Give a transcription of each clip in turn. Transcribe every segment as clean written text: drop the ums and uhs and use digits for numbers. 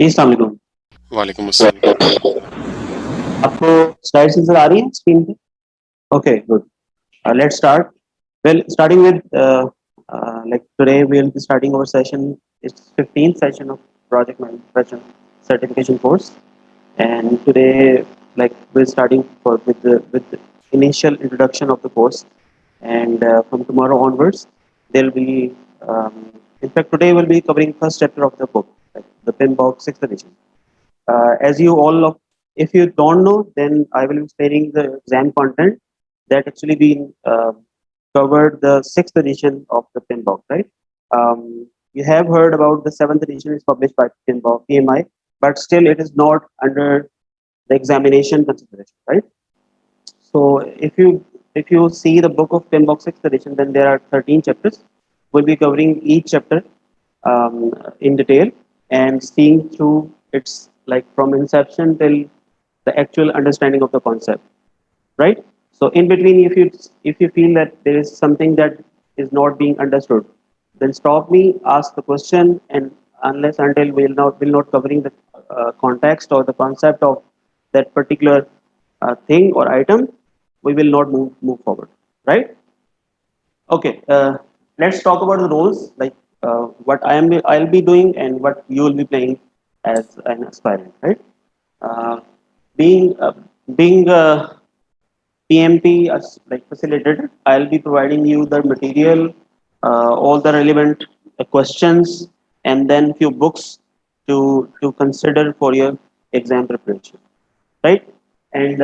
जी अस्सलाम वालेकुम। वालेकुम अस्सलाम। आपको स्लाइड्स नजर आ रही हैं स्क्रीन पे? Okay, good. Let's start. Well, starting with like today we'll be starting our session. It's 15th session of project management certification course, and today like we're starting with the initial introduction of the course, and from tomorrow onwards there'll be um, in fact today we'll be covering first chapter of the book, like the PIMBOK 6th edition. As you all of, if you don't know, then I will be explaining the exam content that actually been covered the sixth edition of the pinbox, right? You have heard about the seventh edition is published by pinbox PMI, but still it is not under the examination consideration, right? So if you see the book of pinbox sixth edition, then there are 13 chapters. We'll be covering each chapter um, in detail and seeing through its like from inception till the actual understanding of the concept, right? So in between, if you feel that there is something that is not being understood, then stop me, ask the question, and unless until will not covering the context or the concept of that particular thing or item, we will not move forward, right? Okay, let's talk about the roles, like what I'll be doing and what you will be playing as an aspirant, right? Uh, being being PMP as like facilitator, I'll be providing you the material, all the relevant questions, and then few books to consider for your exam preparation, right? And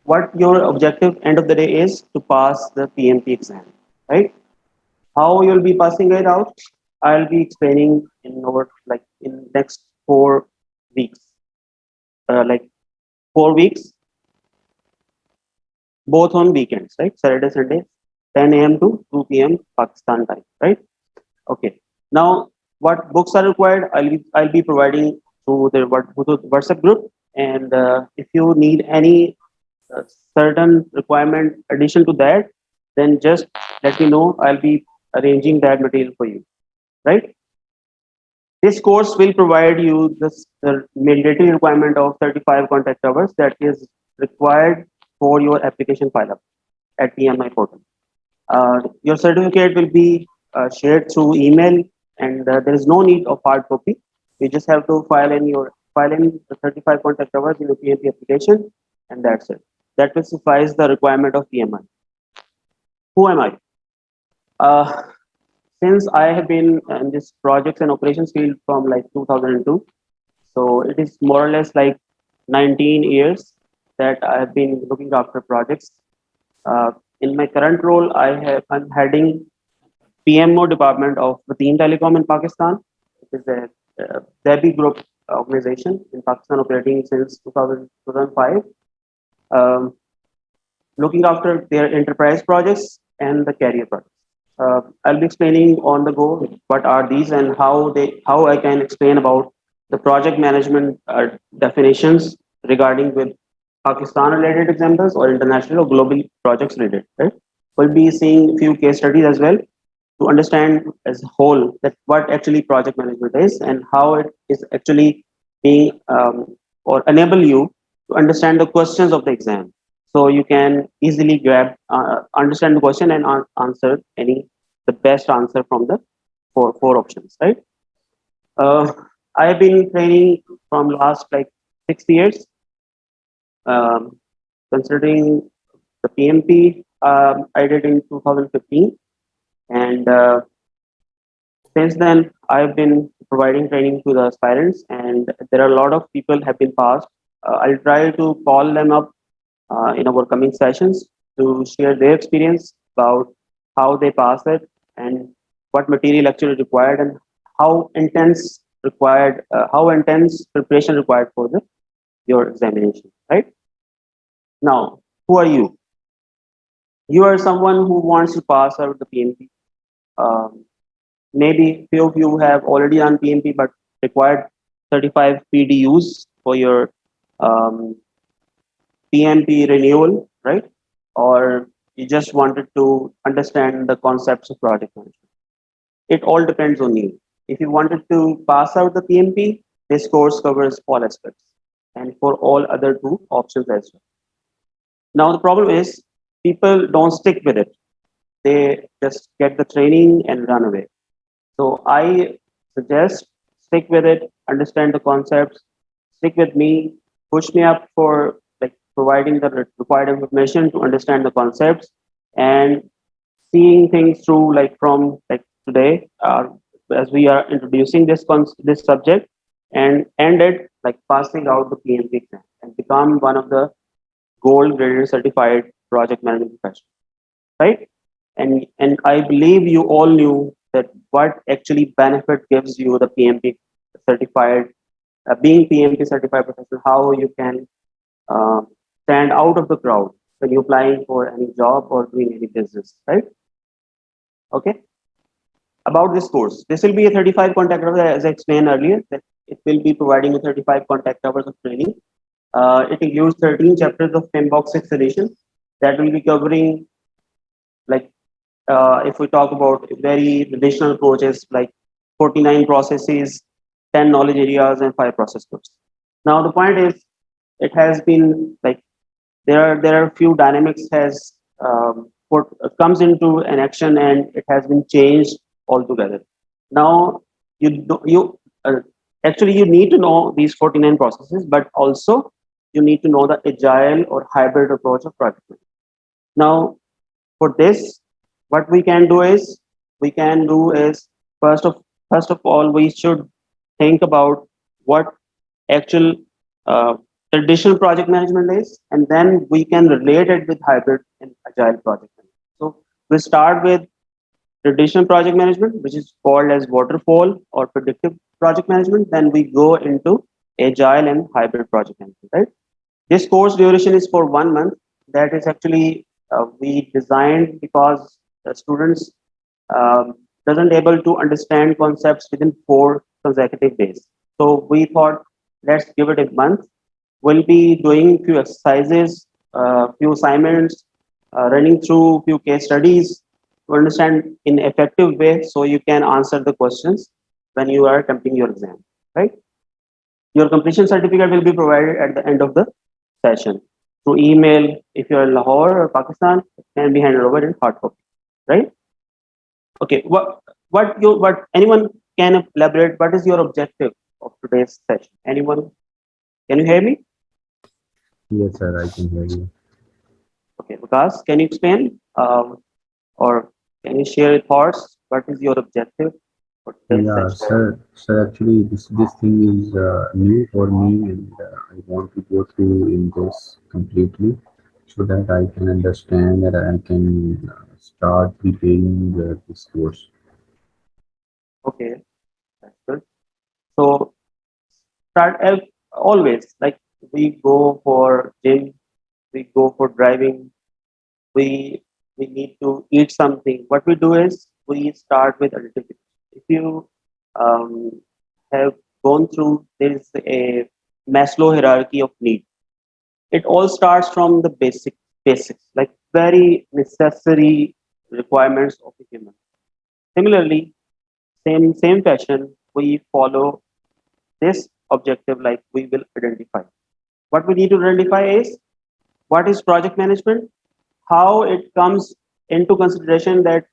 what your objective end of the day is to pass the PMP exam, right? How you'll be passing it out, I'll be explaining in over like in next 4 weeks, like 4 weeks, both on weekends, right? Saturday, Sunday, 10 a.m. to 2 p.m. Pakistan time, right? Okay. Now, what books are required? I'll be providing through the WhatsApp group, and if you need any uh, certain requirement addition to that, then just let me know. I'll be arranging that material for you, right? This course will provide you the mandatory requirement of 35 contact hours that is required for your application file up at PMI portal. Your certificate will be shared through email, and there is no need of hard copy. You just have to file in the 35 contact hours in your PMP application, and that's it. That will suffice the requirement of PMI. Who am I? Uh, since I have been in this projects and operations field from like 2002, so it is more or less like 19 years that I have been looking after projects. In my current role, I'm heading PMO department of Bateen Telecom in Pakistan. It is a Debbie Group organization in Pakistan operating since 2005, um, looking after their enterprise projects and the carrier projects. I'll be explaining on the go what are these and how I can explain about the project management definitions regarding with Pakistan related examples or international or global projects related. Right? We'll be seeing a few case studies as well to understand as a whole that what actually project management is and how it is actually being or enable you to understand the questions of the exam, so you can easily grab understand the question and answer any the best answer from the four options, right? uh, I have been training from last like 6 years, um, considering the PMP I did in 2015, and since then, I've been providing training to the aspirants, and there are a lot of people have been passed. I'll try to call them up in our coming sessions to share their experience about how they pass it and what material actually required and how intense preparation required for your examination. Right now, who are you? You are someone who wants to pass out the PMP. Um, Maybe few of you have already done PMP but required 35 PDUs for your um, PMP renewal, right? Or you just wanted to understand the concepts of project management. It all depends on you. If you wanted to pass out the PMP, This course covers all aspects and for all other two options as well. Now, the problem is people don't stick with it. They just get the training and run away. So I suggest stick with it, understand the concepts, stick with me, push me up for like providing the required information to understand the concepts and seeing things through like from like today as we are introducing this subject and end it like passing out the PMP exam and become one of the gold graded certified project management professionals, right? And I believe you all knew that what actually benefit gives you the PMP certified, being PMP certified professional, how you can uh, stand out of the crowd when you're applying for any job or doing any business, right? Okay. About this course, this will be a 35 contact hours, as I explained earlier, that it will be providing a 35 contact hours of training. It includes 13 chapters of PMBOK 6 edition that will be covering like if we talk about very traditional approaches like 49 processes, 10 knowledge areas, and 5 process groups. Now the point is, it has been like there are few dynamics has put comes into an action and it has been changed altogether. Now you actually you need to know these 49 processes, but also you need to know the agile or hybrid approach of project management. Now for this, what we can do is first of all we should think about what actual uh, traditional project management is, and then we can relate it with hybrid and agile project management. So we start with traditional project management, which is called as waterfall or predictive project management. Then we go into agile and hybrid project management, right? This course duration is for 1 month. That is actually we designed because the students um, doesn't able to understand concepts within 4 consecutive days. So we thought let's give it a month. We'll be doing few exercises, few assignments, running through few case studies to understand in effective way so you can answer the questions when you are attempting your exam, right? Your completion certificate will be provided at the end of the session through email. If you're in Lahore or Pakistan, it can be handed over in hard copy, right? Okay. What anyone can elaborate? What is your objective of today's session? Anyone? Can you hear me? Yes, sir, I can hear you. Okay, Vikas, can you explain or can you share your thoughts? What is your objective for today's Yeah, session? sir. Actually, this thing is new for me, and I want to go through in this completely so that I can understand and I can start preparing this course. Okay, that's good. So start always like we go for gym, we go for driving, we we need to eat something. What we do is we start with identification. If you um, have gone through, there is a Maslow hierarchy of needs. It all starts from the basics, like very necessary requirements of a human. Similarly, same fashion, we follow this objective like we will identify. What we need to identify is what is project management, how it comes into consideration that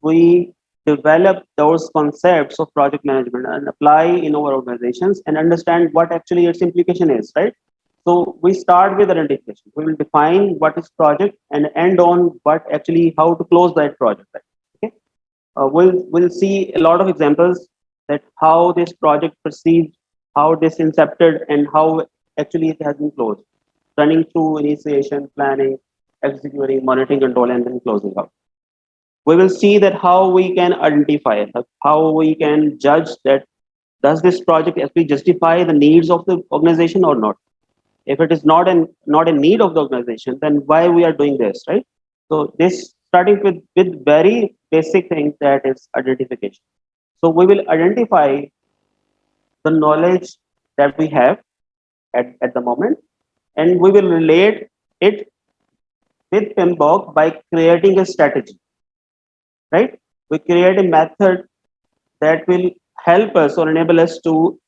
we develop those concepts of project management and apply in our organizations and understand what actually its implication is, right? So we start with identification. We will define what is project and end on what actually how to close that project. Right? Okay. We'll see a lot of examples that how this project perceived, how this incepted, and how actually it has been closed, running through initiation, planning, executing, monitoring, control, and then closing out. We will see that how we can identify it, like how we can judge that does this project actually justify the needs of the organization or not. If it is not a need of the organization, then why we are doing this, right? So this starting with very basic things, that is identification. So we will identify the knowledge that we have at the moment, and we will relate it with PMBOK by creating a strategy, right? We create a method that will help us or enable us to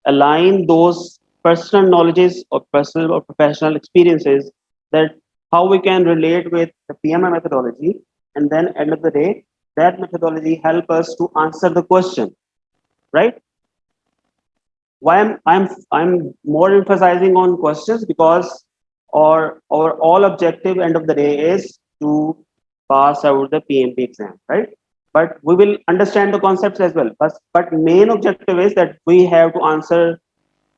align those personal knowledges or personal or professional experiences, that how we can relate with the PMI methodology, and then end of the day, that methodology help us to answer the question, right? Why I'm more emphasizing on questions, because our all objective end of the day is to pass out the PMP exam, right? But we will understand the concepts as well. But main objective is that we have to answer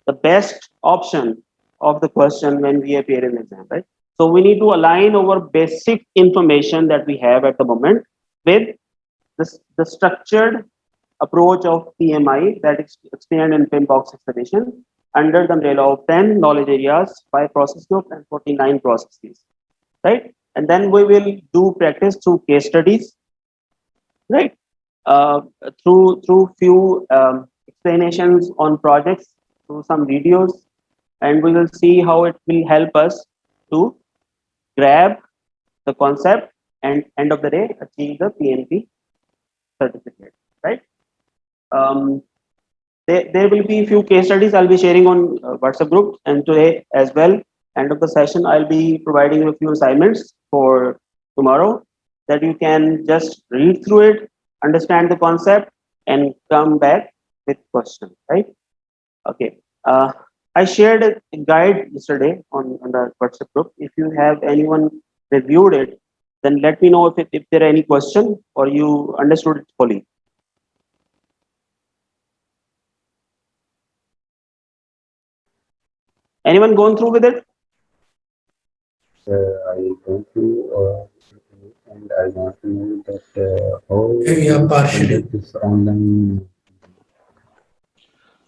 the best option of the question when we appear in the exam, right? So we need to align our basic information that we have at the moment with the structured approach of PMI, that is explained in PIM box explanation, under the umbrella of 10 knowledge areas, 5 process groups, and 49 processes, right? And then we will do practice through case studies, right? Uh, through few explanations on projects, through some videos, and we will see how it will help us to grab the concept and end of the day achieve the PNP certificate, right? Um, there will be a few case studies I'll be sharing on WhatsApp group, and today as well. End of the session, I'll be providing a few assignments for tomorrow, that you can just read through it, understand the concept, and come back with questions. Right? Okay. I shared a guide yesterday on the WhatsApp group. If you have anyone reviewed it, then let me know if there are any question or you understood it fully. Anyone gone through with it? Yes, I go to and I want to know that how Yeah, we partially. conduct this online.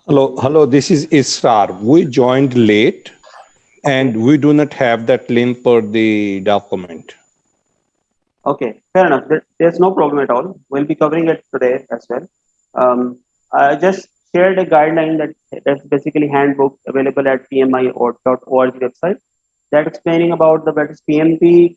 Hello, this is Israr. We joined late Okay. and we do not have that link for the document. Okay, fair enough. There's no problem at all. We'll be covering it today as well. I just shared a guideline that's basically handbook available at pmi.org website, that explaining about the what is PMP,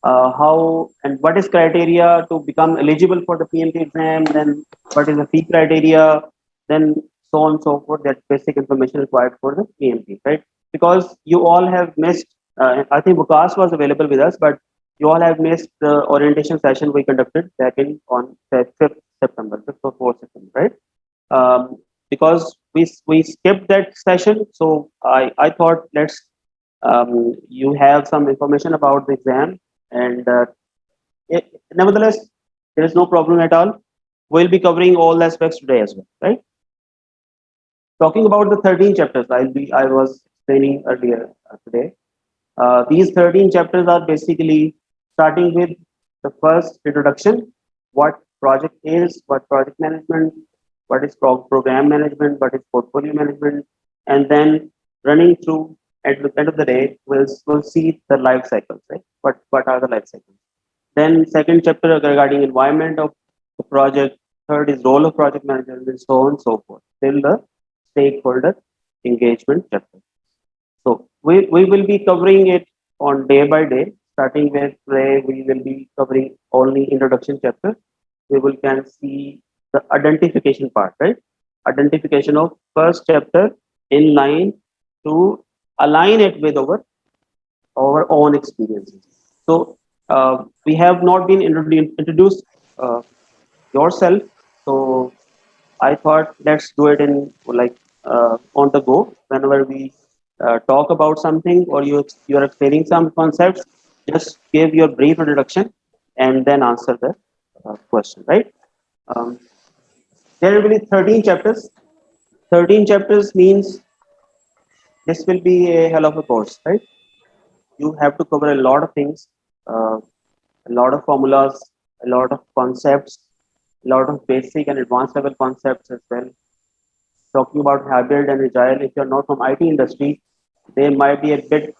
how and what is criteria to become eligible for the PMP exam, then what is the fee criteria, then so on and so forth. That basic information required for the PMP, right? Because you all have missed. I think Vikas was available with us, but you all have missed the orientation session we conducted back in on 5th September, 5th or 4th September, right? Because we skipped that session, so I thought let's you have some information about the exam, and nevertheless, there is no problem at all. We'll be covering all aspects today as well, right? Talking about the 13 chapters, I was explaining earlier today. These 13 chapters are basically starting with the first introduction, what project is, what project management, what is program management, what is portfolio management, and then running through at the end of the day, we'll see the life cycles, right? What are the life cycles? Then second chapter regarding environment of the project, third is role of project manager, and so on and so forth, till the stakeholder engagement chapter. So we will be covering it on day by day, starting with today we will be covering only introduction chapter. We will can see the identification part, right? Identification of first chapter in line to align it with our own experiences. So we have not been introduced uh, yourself. So I thought let's do it in like on the go. Whenever we talk about something or you are explaining some concepts, just give your brief introduction and then answer the question. Right? Um, there will be 13 chapters. 13 chapters means this will be a hell of a course, right? You have to cover a lot of things, a lot of formulas, a lot of concepts, a lot of basic and advanced level concepts as well. Talking about hybrid and agile, if you're not from IT industry, they might be a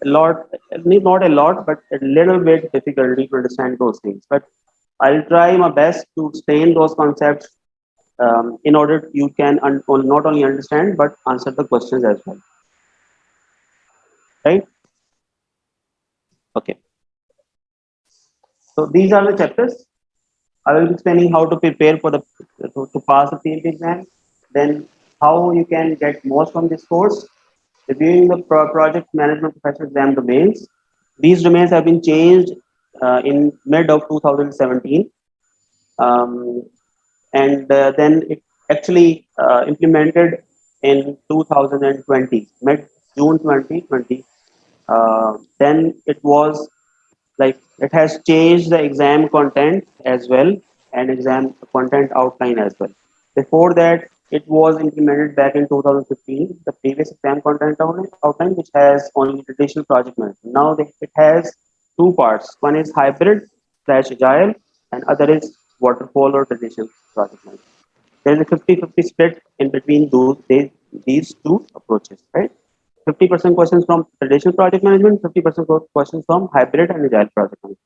lot, not a lot, but a little bit difficulty to understand those things. But I'll try my best to explain those concepts in order you can not only understand but answer the questions as well. Right? Okay. So these are the chapters. I will be explaining how to prepare for the to pass the PMP exam. Then how you can get most from this course, reviewing the project management professional exam domains. These domains have been changed in mid of 2017, um, and then it actually implemented in 2020, mid June 2020. Then it was like it has changed the exam content as well and exam content outline as well. Before that, it was implemented back in 2015, the previous exam content outline which has only traditional project management. Now it has two parts. One is hybrid slash agile, and other is waterfall or traditional project management. There is a 50-50 split in between these two approaches, right? 50% questions from traditional project management, 50% questions from hybrid and agile project management.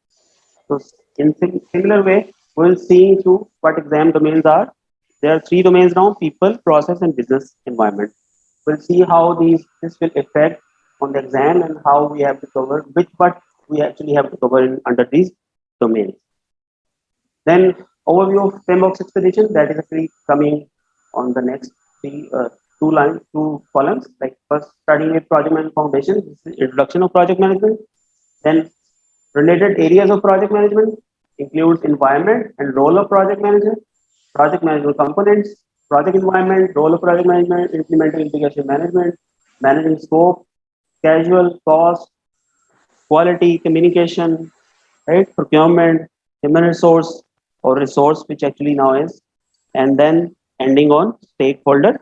So in similar way, we'll see through what exam domains are. There are three domains now: people, process, and business environment. We'll see how this will affect on the exam and how we have to cover which what we actually have to cover under these domains. Then overview of framework expedition, that is actually coming on the next two columns. Like first, starting with project management foundation. This is introduction of project management. Then related areas of project management includes environment and role of project manager, project management components, project environment, role of project management, implementing integration management, managing scope, casual, cost, quality, communication, right? Procurement, human resource or resource, which actually now is, and then ending on stakeholder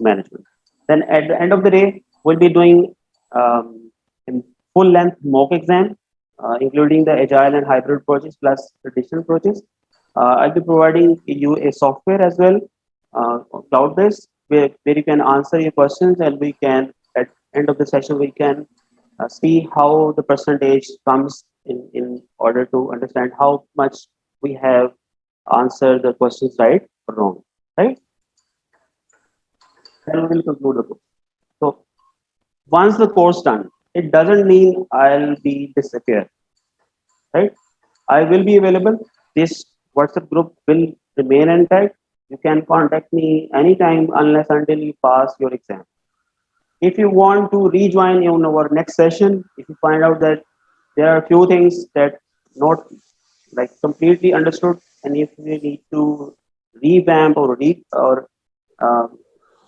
management. Then at the end of the day, we'll be doing a full length mock exam, including the agile and hybrid projects plus traditional projects. I'll be providing you a software as well, cloud based, where you can answer your questions, and we can at end of the session we can see how the percentage comes in order to understand how much we have answered the questions right or wrong, right? Then we will conclude the course. So once the course done, it doesn't mean I'll be disappear, right? I will be available. This WhatsApp group will remain intact. You can contact me anytime unless until you pass your exam. If you want to rejoin in our next session, if you find out that there are a few things that not like completely understood, and if you need to revamp or uh,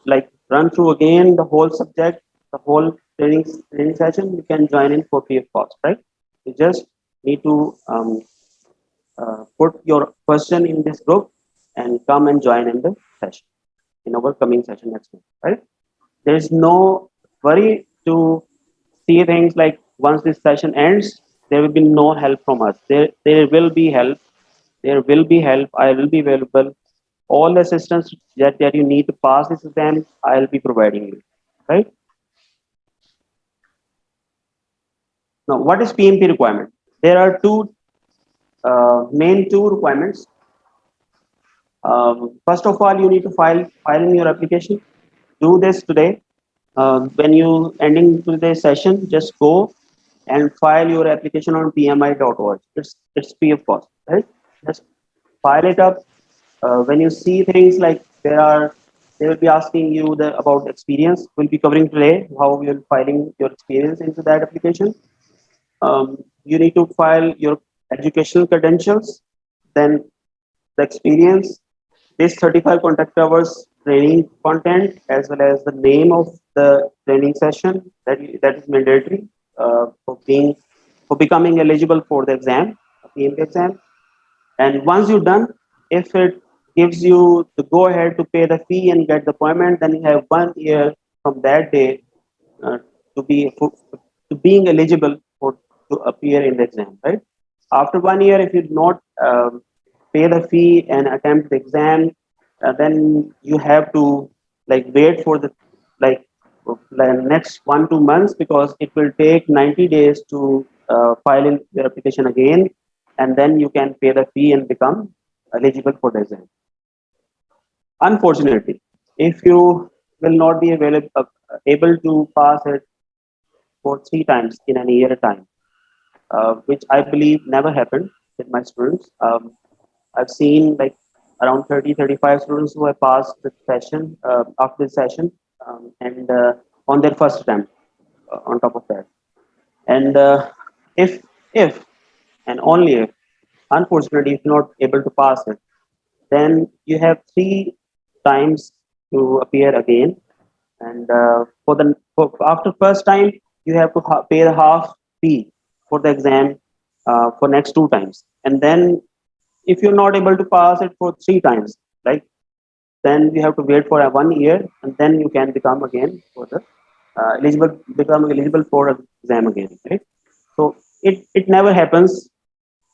like run through again the whole subject, the whole training session, you can join in for free of cost, right? You just need to put your question in this group and come and join in the session in our coming session next week, right? There is no worry to see things like once this session ends, there will be no help from us. There will be help. There will be help. I will be available. All the assistance that you need to pass this exam, I'll be providing you. Right? Now, what is PMP requirement? There are main two requirements. First of all, you need to file in your application. Do this today. When you ending today's session, just go and file your application on pmi.org. It's free of cost, right? Just file it up. When you see things like they will be asking you about experience. We'll be covering today how you're filing your experience into that application. You need to file your educational credentials, then the experience, this 35 contact hours training content, as well as the name of the training session that is mandatory for becoming eligible for the exam, PMP exam. And once you're done, if it gives you the go ahead to pay the fee and get the appointment, then you have 1 year from that day uh, to be to being eligible for to appear in the exam. Right after 1 year, if you do not pay the fee and attempt the exam, then you have to like wait for like the next 1 2 months because it will take 90 days to file in your application again, and then you can pay the fee and become eligible for the exam. Unfortunately, if you will not be able to pass it for 3 times in a year time, which I believe never happened with my students. I've seen like around 30-35 students who have passed the session after this session, and on their first attempt on top of that. And if and only if, unfortunately, if you're not able to pass it, then you have three times to appear again. And after first time, you have to pay the half fee for the exam for next two times. And then if you're not able to pass it for three times, like, then you have to wait for 1 year, and then you can become again for the become eligible for an exam again, right? So it never happens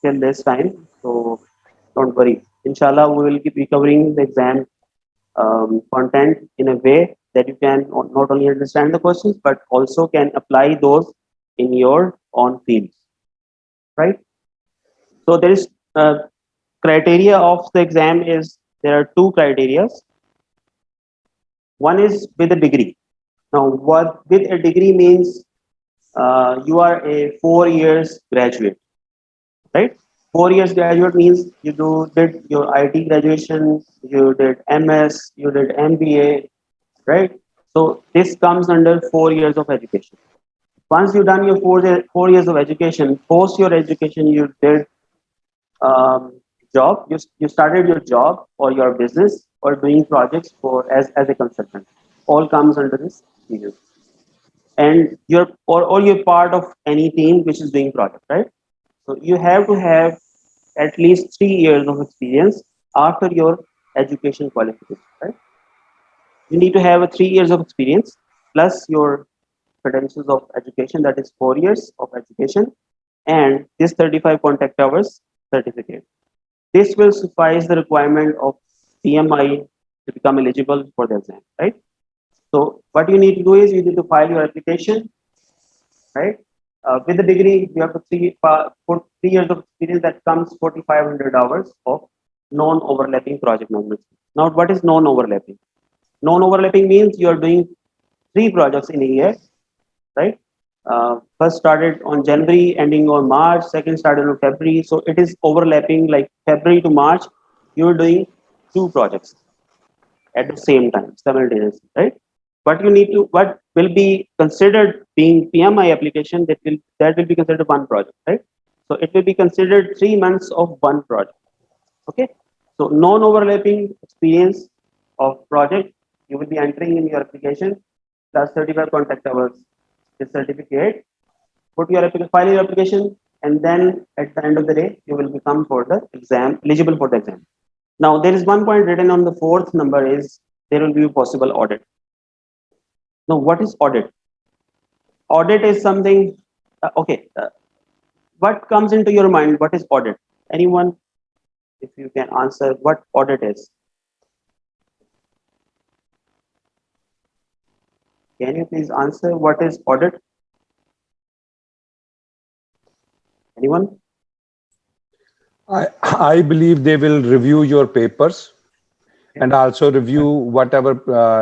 till this time. So don't worry. Inshallah, we will be covering the exam content in a way that you can not only understand the questions but also can apply those in your own fields, right? So there is criteria of the exam is there are two criteria. One is with a degree. Now, what with a degree means, you are a 4 years graduate, right? 4 years graduate means you did your IT graduation, you did MS, you did MBA, right? So this comes under 4 years of education. Once you've done your 4 years of education, post your education, you did job. You started your job or your business or doing projects for as a consultant. All comes under this period. And you're part of any team which is doing project, right? So you have to have at least 3 years of experience after your education qualification, right? You need to have a 3 years of experience plus your credentials of education, that is 4 years of education, and this 35 contact hours certificate. This will suffice the requirement of PMI to become eligible for the exam, right? So what you need to do is you need to file your application, right? With the degree, you have to for 3 years of experience that comes 4,500 hours of non-overlapping project management. Now, what is non-overlapping? Non-overlapping means you are doing three projects in a year, right? First started on January, ending on March. Second started on February. So it is overlapping like February to March. You're doing two projects at the same time, simultaneously, right? What will be considered being PMI application, that will be considered one project, right? So it will be considered 3 months of one project. Okay. So non-overlapping experience of project you will be entering in your application plus 35 contact hours. This certificate, file your application, and then at the end of the day, you will become for the exam eligible for the exam. Now there is one point written on the fourth number is there will be a possible audit. Now what is audit? Audit is something. Okay, what comes into your mind? What is audit? Anyone, if you can answer what audit is? Can you please answer what is audit? Anyone? I believe they will review your papers and also review whatever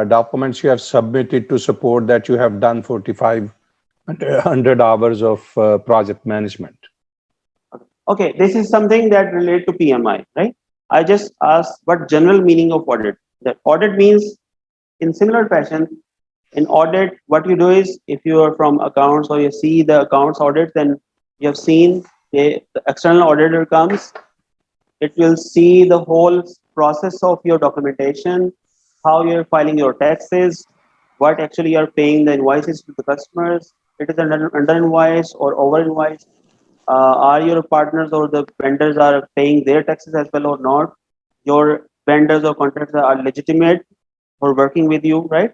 documents you have submitted to support that you have done 4,500 hours of project management. Okay, this is something that relate to PMI, right? I just asked what general meaning of audit. That audit means in similar fashion. In audit, what you do is if you are from accounts or you see the accounts audit, then you have seen the external auditor comes. It will see the whole process of your documentation, how you're filing your taxes, what actually you're paying the invoices to the customers. It is under invoice or over invoice. Are your partners or the vendors are paying their taxes as well or not? Your vendors or contractors are legitimate for working with you, right?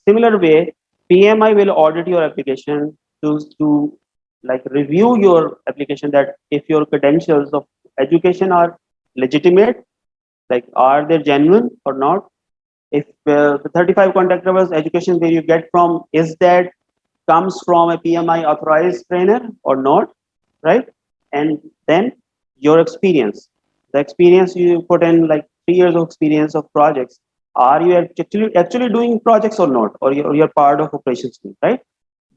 Similar way, PMI will audit your application to like review your application that if your credentials of education are legitimate, like are they genuine or not? If the 35 contact hours education where you get from is that comes from a PMI authorized trainer or not, right? And then your experience, the experience you put in like 3 years of experience of projects, are you actually doing projects or not, or you're part of operations team, right?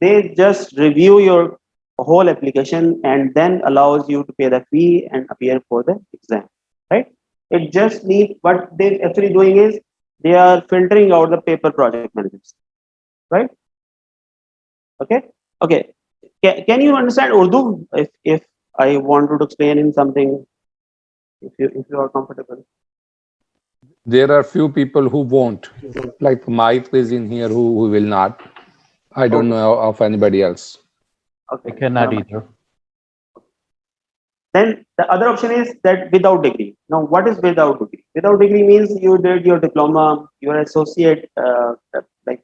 They just review your whole application and then allows you to pay the fee and appear for the exam, right? It just needs, what they're actually doing is they are filtering out the paper project managers, right? Okay. Okay. Can you understand Urdu if I wanted to explain in something, if you are comfortable? There are few people who won't. Like Mike is in here who will not. I don't Okay. know of anybody else. I Okay. cannot Never mind. either. Then the other option is that without degree. Now, what is without degree? Without degree means you did your diploma, your associate, like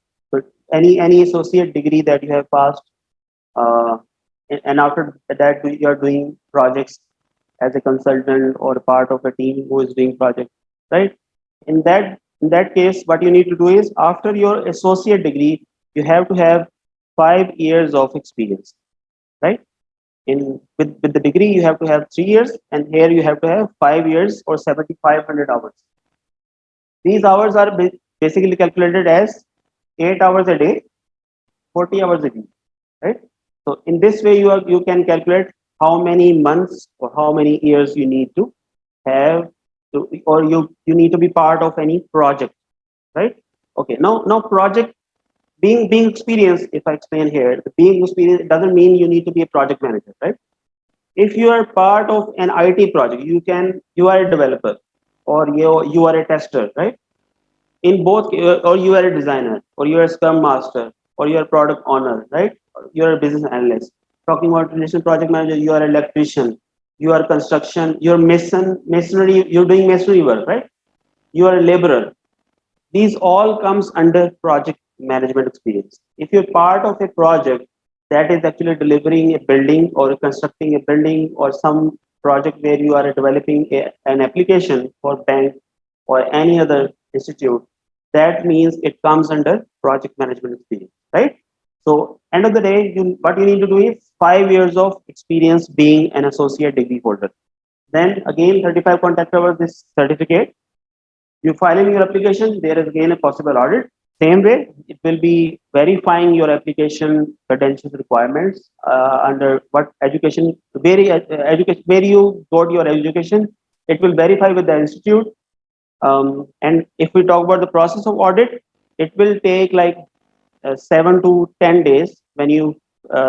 any associate degree that you have passed, uh, and after that you are doing projects as a consultant or part of a team who is doing projects, right? In that case, what you need to do is after your associate degree, you have to have 5 years of experience, right? With the degree you have to have 3 years, and here you have to have 5 years or 7,500 hours. These hours are basically calculated as 8 hours a day, 40 hours a week, right? So in this way you can calculate how many months or how many years you need to have to, or you need to be part of any project, right? Okay, now project, being experienced, if I explain here, the being experienced doesn't mean you need to be a project manager, right? If you are part of an IT project, you are a developer, or you are a tester, right? In both, or you are a designer, or you are a scrum master, or you are a product owner, right? You are a business analyst. Talking about traditional project manager, you are an electrician, you are construction, you're masonry, you're doing masonry work, right? You are a laborer. These all comes under project management experience. If you're part of a project that is actually delivering a building or constructing a building, or some project where you are developing an application for bank or any other institute, that means it comes under project management experience, right? So end of the day, what you need to do is 5 years of experience being an associate degree holder. Then again, 35 contact hours this certificate. You file in your application, there is again a possible audit. Same way, it will be verifying your application credentials requirements under what education, where you got your education. It will verify with the institute. And if we talk about the process of audit, it will take like 7 to 10 days when you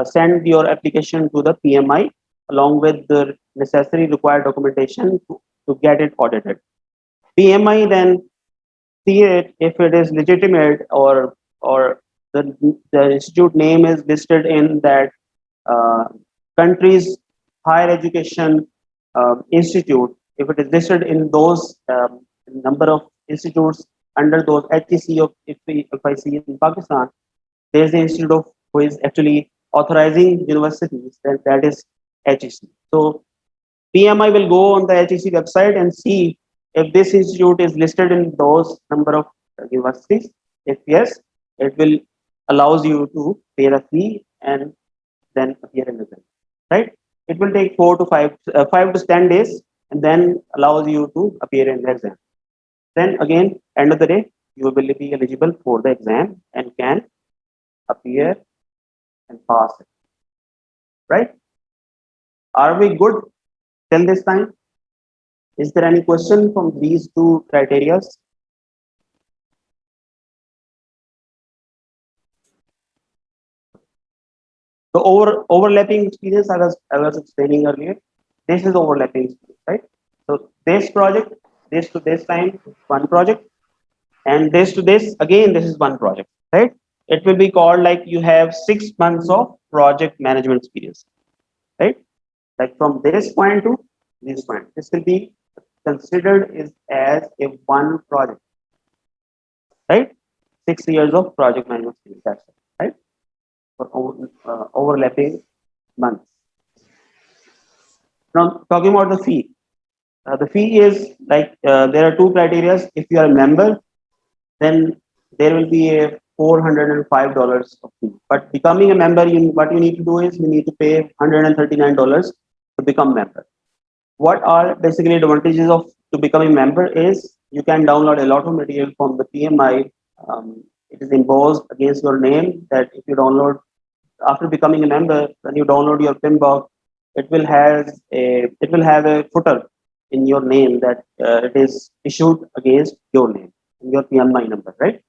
send your application to the PMI along with the necessary required documentation to get it audited. PMI then see it if it is legitimate, or the institute name is listed in that uh, country's higher education institute. If it is listed in those number of institutes under those HEC of, if I see it in Pakistan, there is the institute of who is actually authorizing universities, that is HEC. So PMI will go on the HEC website and see if this institute is listed in those number of universities. If yes, it will allows you to pay a fee and then appear in the exam. Right? It will take 5 to 10 days, and then allows you to appear in the exam. Then again, end of the day, you will be eligible for the exam and can appear and pass it. Right? Are we good till this time? Is there any question from these two criteria? So overlapping experience, I was explaining earlier. This is overlapping experience, right? So this project, this to this time, one project, and this to this again, this is one project, right? It will be called like you have 6 months of project management experience, right? Like from this point to this point, this will be considered is as a one project, right? 6 years of project management experience, that's it, right? For overlapping months. Now, talking about the fee. The fee is like there are two criteria. If you are a member, then there will be a $405 of fee. But becoming a member, what you need to do is you need to pay $139 to become member. What are basically advantages of to becoming member is you can download a lot of material from the PMI. It is embossed against your name that if you download after becoming a member, when you download your PIN box, it will have a footer in your name that it is issued against your name, your PMI number, right?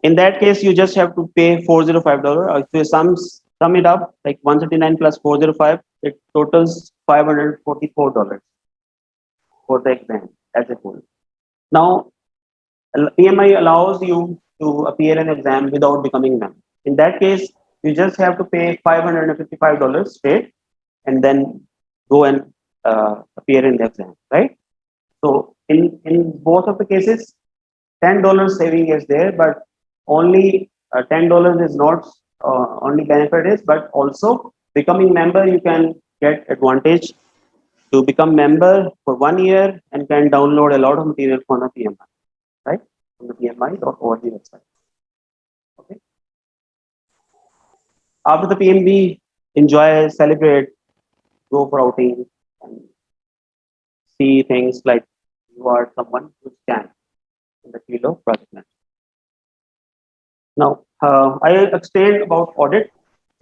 In that case, you just have to pay $405. If you sum it up, like 139 plus 405, it totals $544 for the exam as a whole. Now, PMI allows you to appear in exam without becoming a member. In that case, you just have to pay $555 straight and then go and appear in the exam, right? So in both of the cases, $10 saving is there, but only $10 is not only benefit is, but also becoming member, you can get advantage to become member for 1 year and can download a lot of material from the PMI, right? From the PMI.org website. Okay. After the PMB, enjoy, celebrate, go for outing, and see things like you are someone who can in the field of project management. Now, I explained about audit.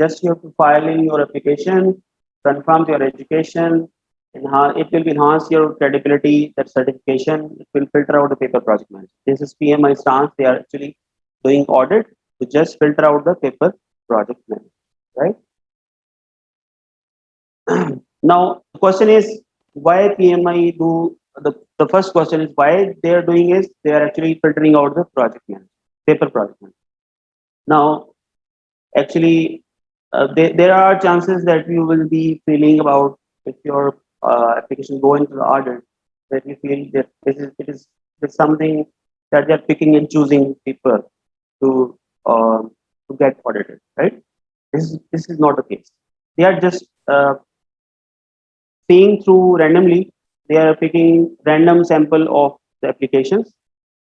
Just you have to file in your application, confirm your education, it will enhance your credibility, that certification, it will filter out the paper project manager. This is PMI stance, they are actually doing audit to just filter out the paper project manager, right? Now, the question is why PMI do, the first question is why they are doing is they are actually filtering out the project manager, paper project manager. Now, actually, there are chances that you will be feeling about if your application go into the audit that you feel that it is something that they're picking and choosing people to uh, to get audited, right? This is not the case. They are just seeing through randomly. They are picking random sample of the applications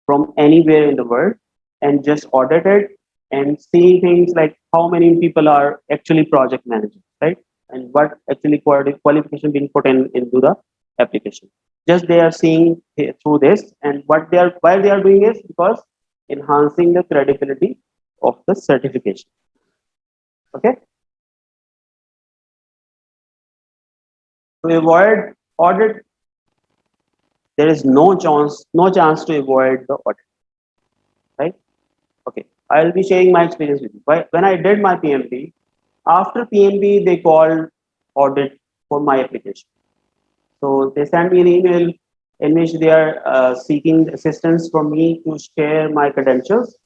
from anywhere in the world and just audit it and see things like how many people are actually project managers, right? And what actually qualification being put into the application. Just they are seeing through this, and what they are why they are doing is because enhancing the credibility of the certification. Okay. To avoid audit, there is no chance to avoid the audit, right? Okay, I'll be sharing my experience with you. When I did my PMP, after PMP, they called audit for my application. So they sent me an email in which they are seeking assistance from me to share my credentials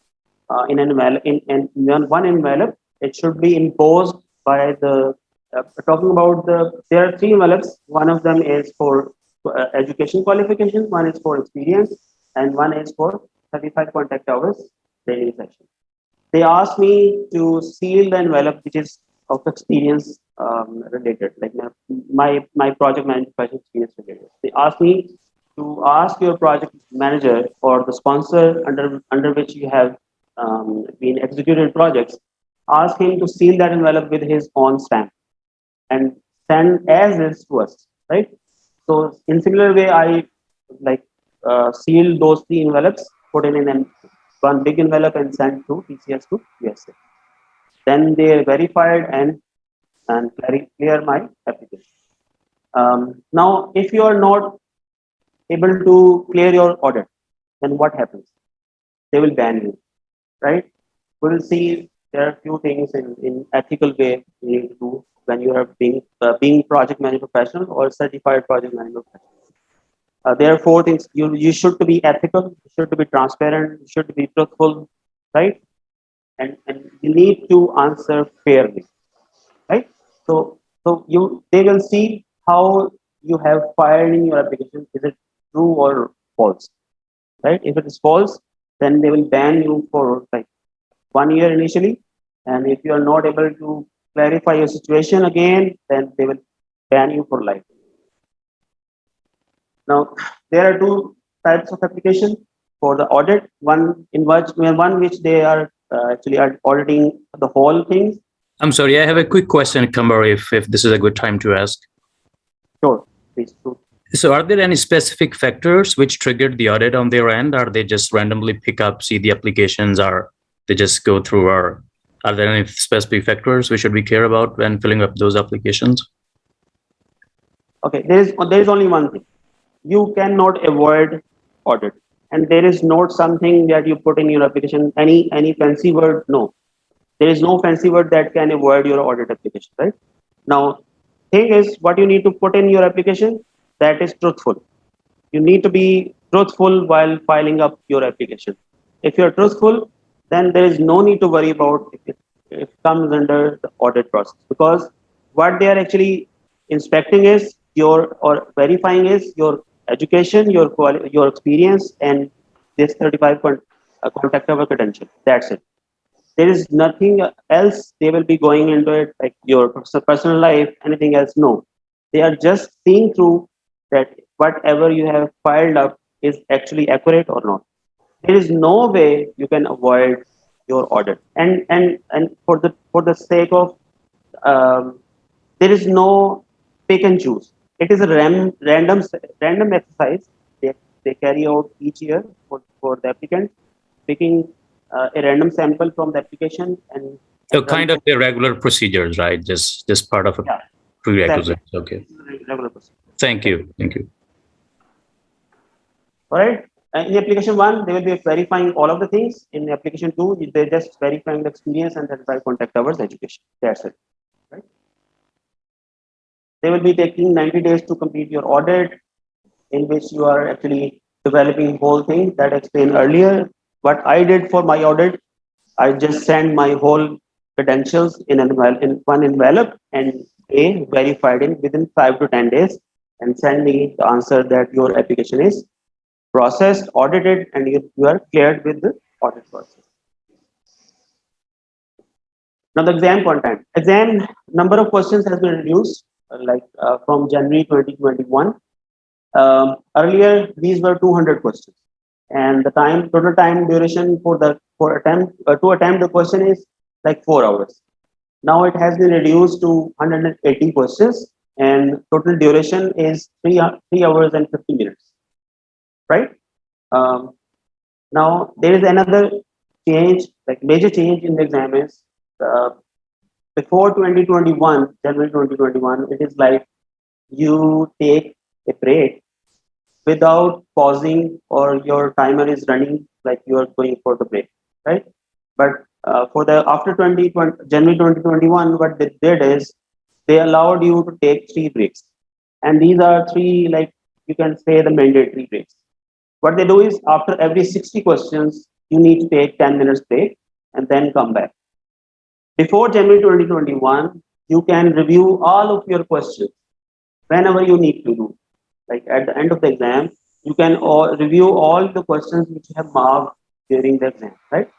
in an envelope. In one envelope, it should be imposed by the. Talking about there are three envelopes. One of them is for education qualifications, one is for experience, and one is for 35 contact hours daily session. They asked me to seal the envelope which is of experience related, like my project management experience related. They asked me to ask your project manager or the sponsor under which you have been executed projects, ask him to seal that envelope with his own stamp and send as is to us, right? So in similar way, I like seal those three envelopes, put in one big envelope and send to TCS to USA. Then they verified and clear my application. Now, if you are not able to clear your audit, then what happens? They will ban you, right? We'll see there are few things in ethical way you need to do when you are being project manager professional or certified project manager professional. There are four things you should to be ethical, you should to be transparent, you should be truthful, right? And you need to answer fairly, right? So they will see how you have filed in your application. Is it true or false, right? If it is false, then they will ban you for like 1 year initially, and if you are not able to clarify your situation again, then they will ban you for life. Now, there are two types of application for the audit. One which they are actually are auditing the whole things. I'm sorry, I have a quick question, Kambar, if this is a good time to ask. Sure, please. So are there any specific factors which triggered the audit on their end? Are they just randomly pick up, see the applications, or they just go through, or are there any specific factors we should be care about when filling up those applications? Okay, there is only one thing. you cannot avoid audit. And there is not something that you put in your application, any fancy word. No, there is no fancy word that can avoid your audit application, right? Now, thing is, what you need to put in your application, that is truthful. You need to be truthful while filing up your application. If you're truthful, then there is no need to worry about if it comes under the audit process, because what they are actually inspecting is your or verifying is your education, your experience, and this 35 contact hour credential. That's it. There is nothing else they will be going into it, like your personal life, anything else. No, they are just seeing through that whatever you have filed up is actually accurate or not. There is no way you can avoid your audit. And for the sake of um, there is no pick and choose. It is a random exercise they carry out each year for the applicant, picking a random sample from the application So and run kind of the regular procedures, right? Just part of a yeah, exactly. prerequisite. Okay. This is a regular procedure. Thank you. Thank you. All right. In application one, they will be verifying all of the things. In application two, they're just verifying the experience and the contact hours education. That's it. Right. They will be taking 90 days to complete your audit, in which you are actually developing whole thing that I explained earlier. What I did for my audit, I just sent my whole credentials in one envelope, and they verified it within 5 to 10 days and send me the answer that your application is processed, audited, and you are cleared with the audit process. Now the exam content. Exam number of questions has been reduced, from January 2021. Earlier, these were 200 questions, and the total time duration to attempt the question is like 4 hours. Now it has been reduced to 180 questions, and total duration is 3 hours and 50 minutes. Right. Um, Now there is another change, like major change in the exam is uh, before 2021, January 2021. It is like you take a break without pausing, or your timer is running like you are going for the break, right? But for the after 2020, January 2021, what they did is they allowed you to take 3 breaks, and these are three, like you can say, the mandatory breaks. What they do is after every 60 questions, you need to take 10 minutes break and then come back. Before January 2021, you can review all of your questions whenever you need to do. Like at the end of the exam, you can review all the questions which you have marked during the exam, right?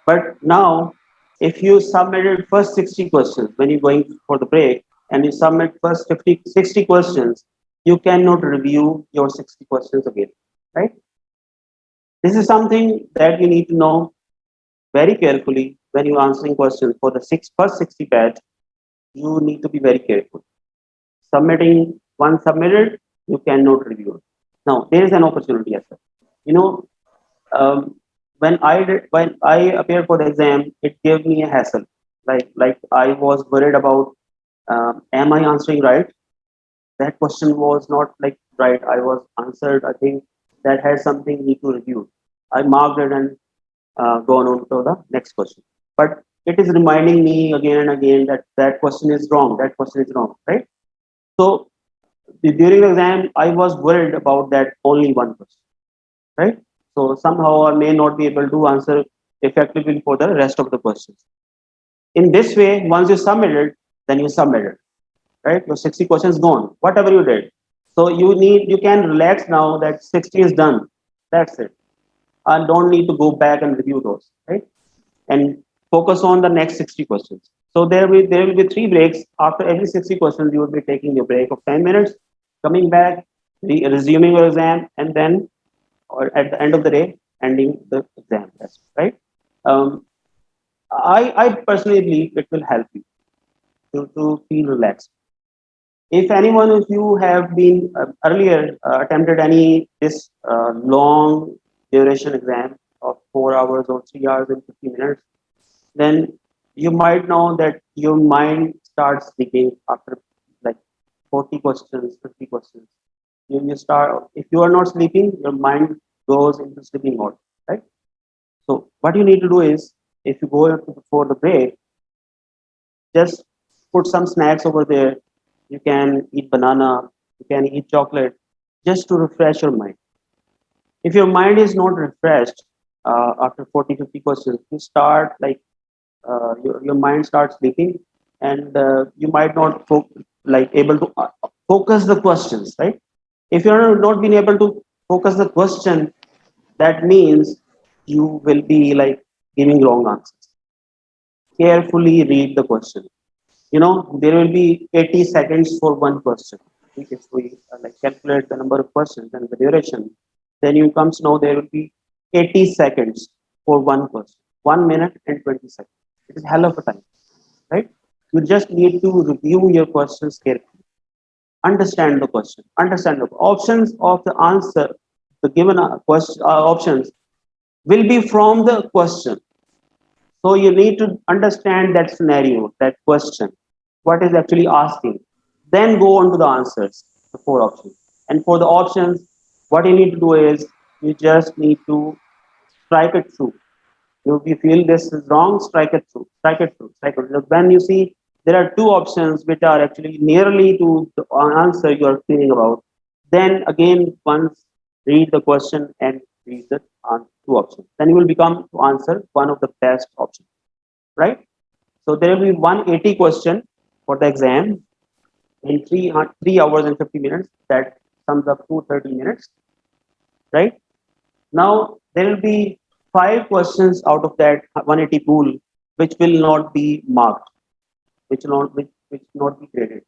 But now, if you submitted first 60 questions when you're going for the break, and you submit first 60 questions, you cannot review your 60 questions again, right? This is something that you need to know very carefully when you're answering questions for the first 60 batch. You need to be very careful. Submitting once submitted, you cannot review it. Now there is an opportunity as well. You know, when I appeared for the exam, it gave me a hassle. Like I was worried about, am I answering right? That question was not like right. I was answered. I think that has something need to review. I marked it and gone on to the next question. But it is reminding me again and again that that question is wrong. That question is wrong, right? So during the exam, I was worried about that only one question, right? So somehow I may not be able to answer effectively for the rest of the questions. In this way, once you submit it, then you submit it, right? Your 60 questions gone, whatever you did. So you can relax now that 60 is done. That's it. I don't need to go back and review those, right? And focus on the next 60 questions. So there will be 3 breaks. After every 60 questions, you will be taking a break of 10 minutes, coming back, resuming your exam, and then, or at the end of the day, ending the exam. That's right. Um, I personally believe it will help you to feel relaxed. If anyone of you have been earlier attempted any this long duration exam of 4 hours or 3 hours and 50 minutes, then you might know that your mind starts thinking after like 40 questions, 50 questions. You start, if you are not sleeping, your mind goes into sleeping mode, right? So what you need to do is, if you go for the break, just put some snacks over there. You can eat banana, you can eat chocolate, just to refresh your mind. If your mind is not refreshed after 40, 50 questions, you start like your mind starts sleeping, and you might not like able to focus the questions, right? If you're not being able to focus the question, that means you will be like giving wrong answers. Carefully read the question. You know, there will be 80 seconds for one question. If we like calculate the number of questions and the duration, then you comes to know there will be 80 seconds for one question, 1 minute and 20 seconds. It is hell of a time, right? You just need to review your questions carefully, understand the question, understand the options of the answer. The given question options will be from the question. So you need to understand that scenario, that question, what is actually asking. Then go on to the answers, the four options. And for the options, what you need to do is you just need to strike it through. If you feel this is wrong, strike it through, strike it through, strike it through. When you see there are two options which are actually nearly to the answer you are thinking about, then again once read the question and read the two options. Then you will become to answer one of the best options, right? So there will be 180 question for the exam in 3 hours and 50 minutes. That sums up to 30 minutes, right? Now there will be 5 questions out of that 180 pool which will not be marked, which not be graded.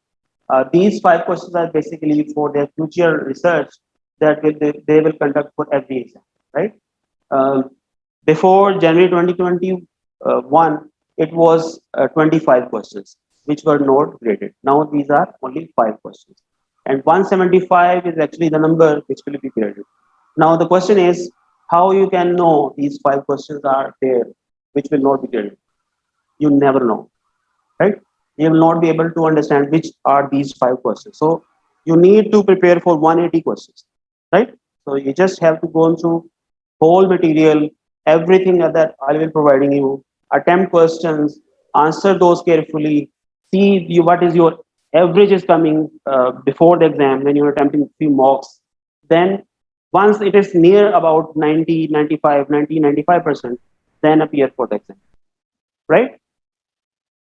These 5 questions are basically for their future research that they will conduct for every exam, right? Um, Before January 2021, it was 25 questions which were not graded. Now these are only 5 questions, and 175 is actually the number which will be graded. Now the question is how you can know these 5 questions are there which will not be graded. You never know, right? You will not be able to understand which are these 5 questions. So you need to prepare for 180 questions, right? So you just have to go through whole material, everything that I will be providing you, attempt questions, answer those carefully, see you, what is your average is coming before the exam when you're attempting few mocks. Then once it is near about 90, 95, 90, 95%, then appear for the exam, right?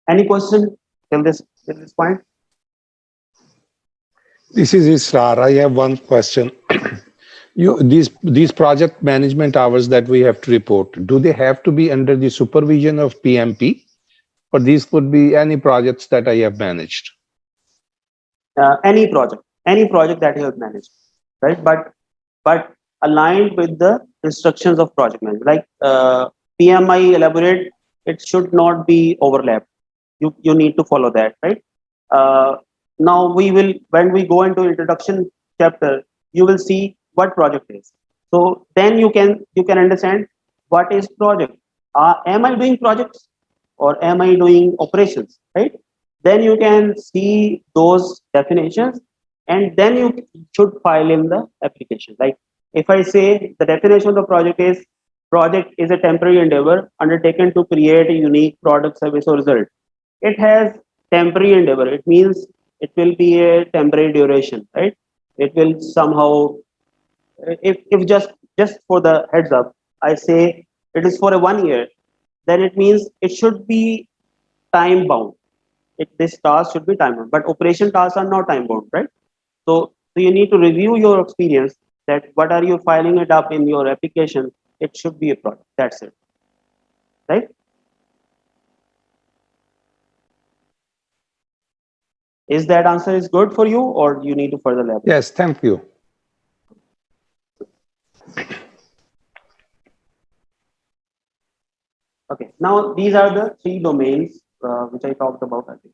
Any question till this point? This is Israr. I have one question. These project management hours that we have to report, do they have to be under the supervision of PMP, or these could be any projects that I have managed? Any project that you have managed, right? But aligned with the instructions of project manager. Like PMI elaborate, it should not be overlapped. You need to follow that, right? Uh, Now we will, when we go into introduction chapter, you will see what project is. So then you can understand what is project. Am I doing projects or am I doing operations, right? Then you can see those definitions, and then you should file in the application. Like if I say the definition of the project is a temporary endeavor undertaken to create a unique product, service, or result. It has temporary endeavor. It means it will be a temporary duration, right? It will somehow, if just for the heads up, I say it is for a 1 year, then it means it should be time bound. This task should be time bound, but operation tasks are not time bound, right? So you need to review your experience, that what are you filing it up in your application. It should be a product. That's it, right? Is that answer is good for you, or you need to further elaborate? Yes, thank you. Okay. Now these are the 3 domains which I talked about earlier: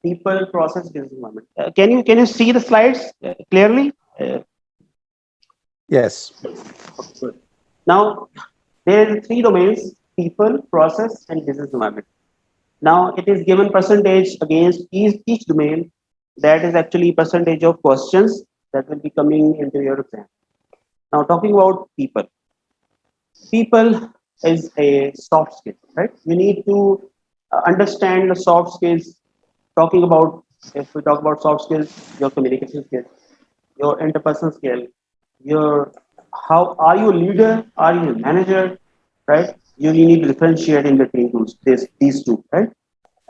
people, process, business environment. Can you see the slides clearly? Yes. Okay, good. Now there are 3 domains: people, process, and business environment. Now it is given percentage against each domain. That is actually percentage of questions that will be coming into your exam. Now, talking about people. People is a soft skill, right? You need to understand the soft skills. Talking about, if we talk about soft skills, your communication skills, your interpersonal skill, your how are you a leader? Are you a manager? Right? You need to differentiate in between these two, right?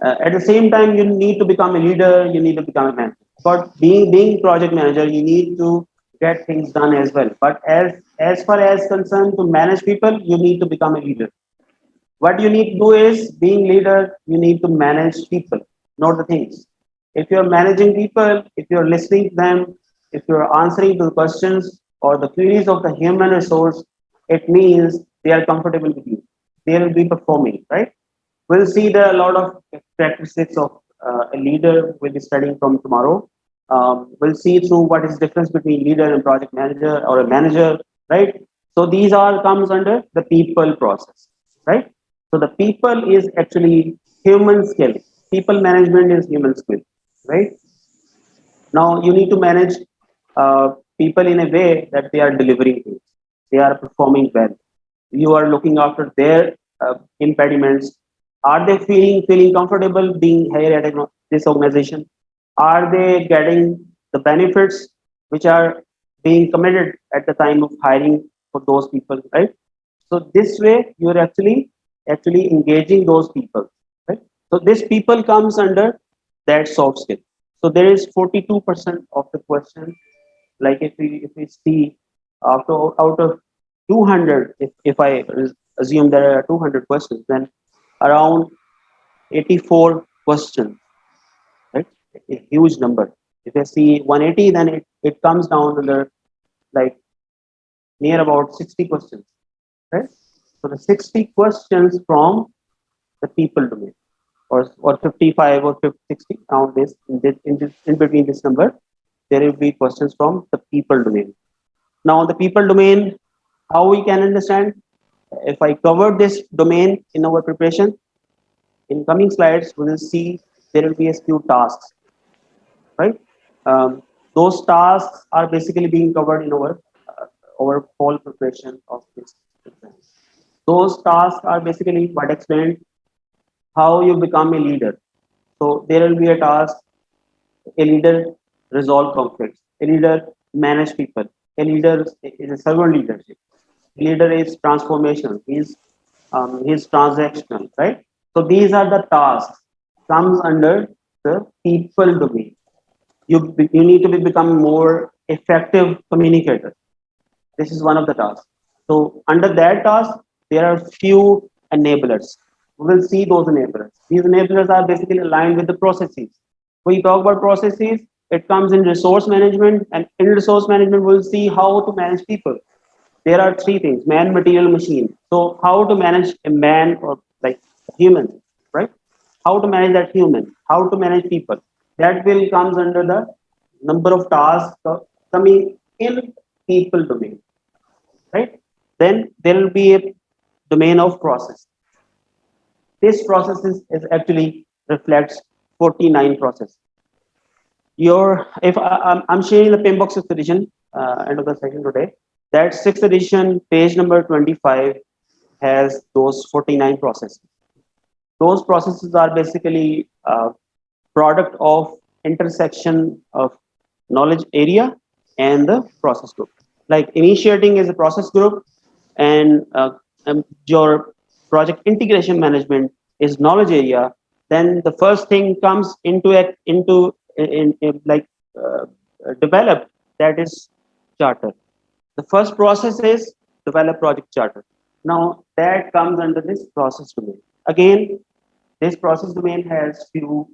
At the same time, you need to become a leader. You need to become a manager. But being project manager, you need to get things done as well. But as far as concerned to manage people, you need to become a leader. What you need to do is being leader, you need to manage people, not the things. If you're managing people, if you're listening to them, if you're answering to the questions or the queries of the human resource, it means they are comfortable with you. They will be performing, right? We'll see there are a lot of characteristics of a leader we'll be studying from tomorrow. We'll see through what is the difference between leader and project manager or a manager, right? So these all comes under the people process, right? So the people is actually human skill. People management is human skill, right? Now you need to manage people in a way that they are delivering things, they are performing well. You are looking after their impediments. Are they feeling comfortable being here at this organization? Are they getting the benefits which are being committed at the time of hiring for those people, right? So this way you are actually engaging those people, right? So this people comes under that soft skill. So there is 42% of the question. Like if we see out of 200, if I assume there are 200 questions, then around 84 questions, right? A huge number. If I see 180, then it comes down to the like near about 60 questions, right? So the 60 questions from the people domain, or 55 or 50, 60 around this in between this number, there will be questions from the people domain. Now the people domain, how we can understand? If I cover this domain in our preparation, in coming slides we will see there will be a few tasks, right? Those tasks are basically being covered in our whole preparation of this exam. Those tasks are basically what explained how you become a leader. So there will be a task: a leader resolve conflicts, a leader manage people, a leader is a servant leadership, a leader is transformational, he's transactional, right? So these are the tasks comes under the people domain. You need to become more effective communicator. This is one of the tasks. So under that task, there are few enablers. We will see those enablers. These enablers are basically aligned with the processes. When you talk about processes, it comes in resource management, and in resource management, we'll see how to manage people. There are three things: man, material, machine. So how to manage a man, or like human, right? How to manage that human, how to manage people. That will comes under the number of tasks coming in people domain, right? Then there will be a domain of process. This process is actually reflects 49 process. Your if I'm sharing the Pimbox 6th edition, end of the session today. That 6th edition, page number 25, has those 49 processes. Those processes are basically product of intersection of knowledge area and the process group. Like initiating is a process group, and your project integration management is knowledge area. Then the first thing comes into like develop, that is charter. The first process is develop project charter. Now that comes under this process domain. Again, this process domain has few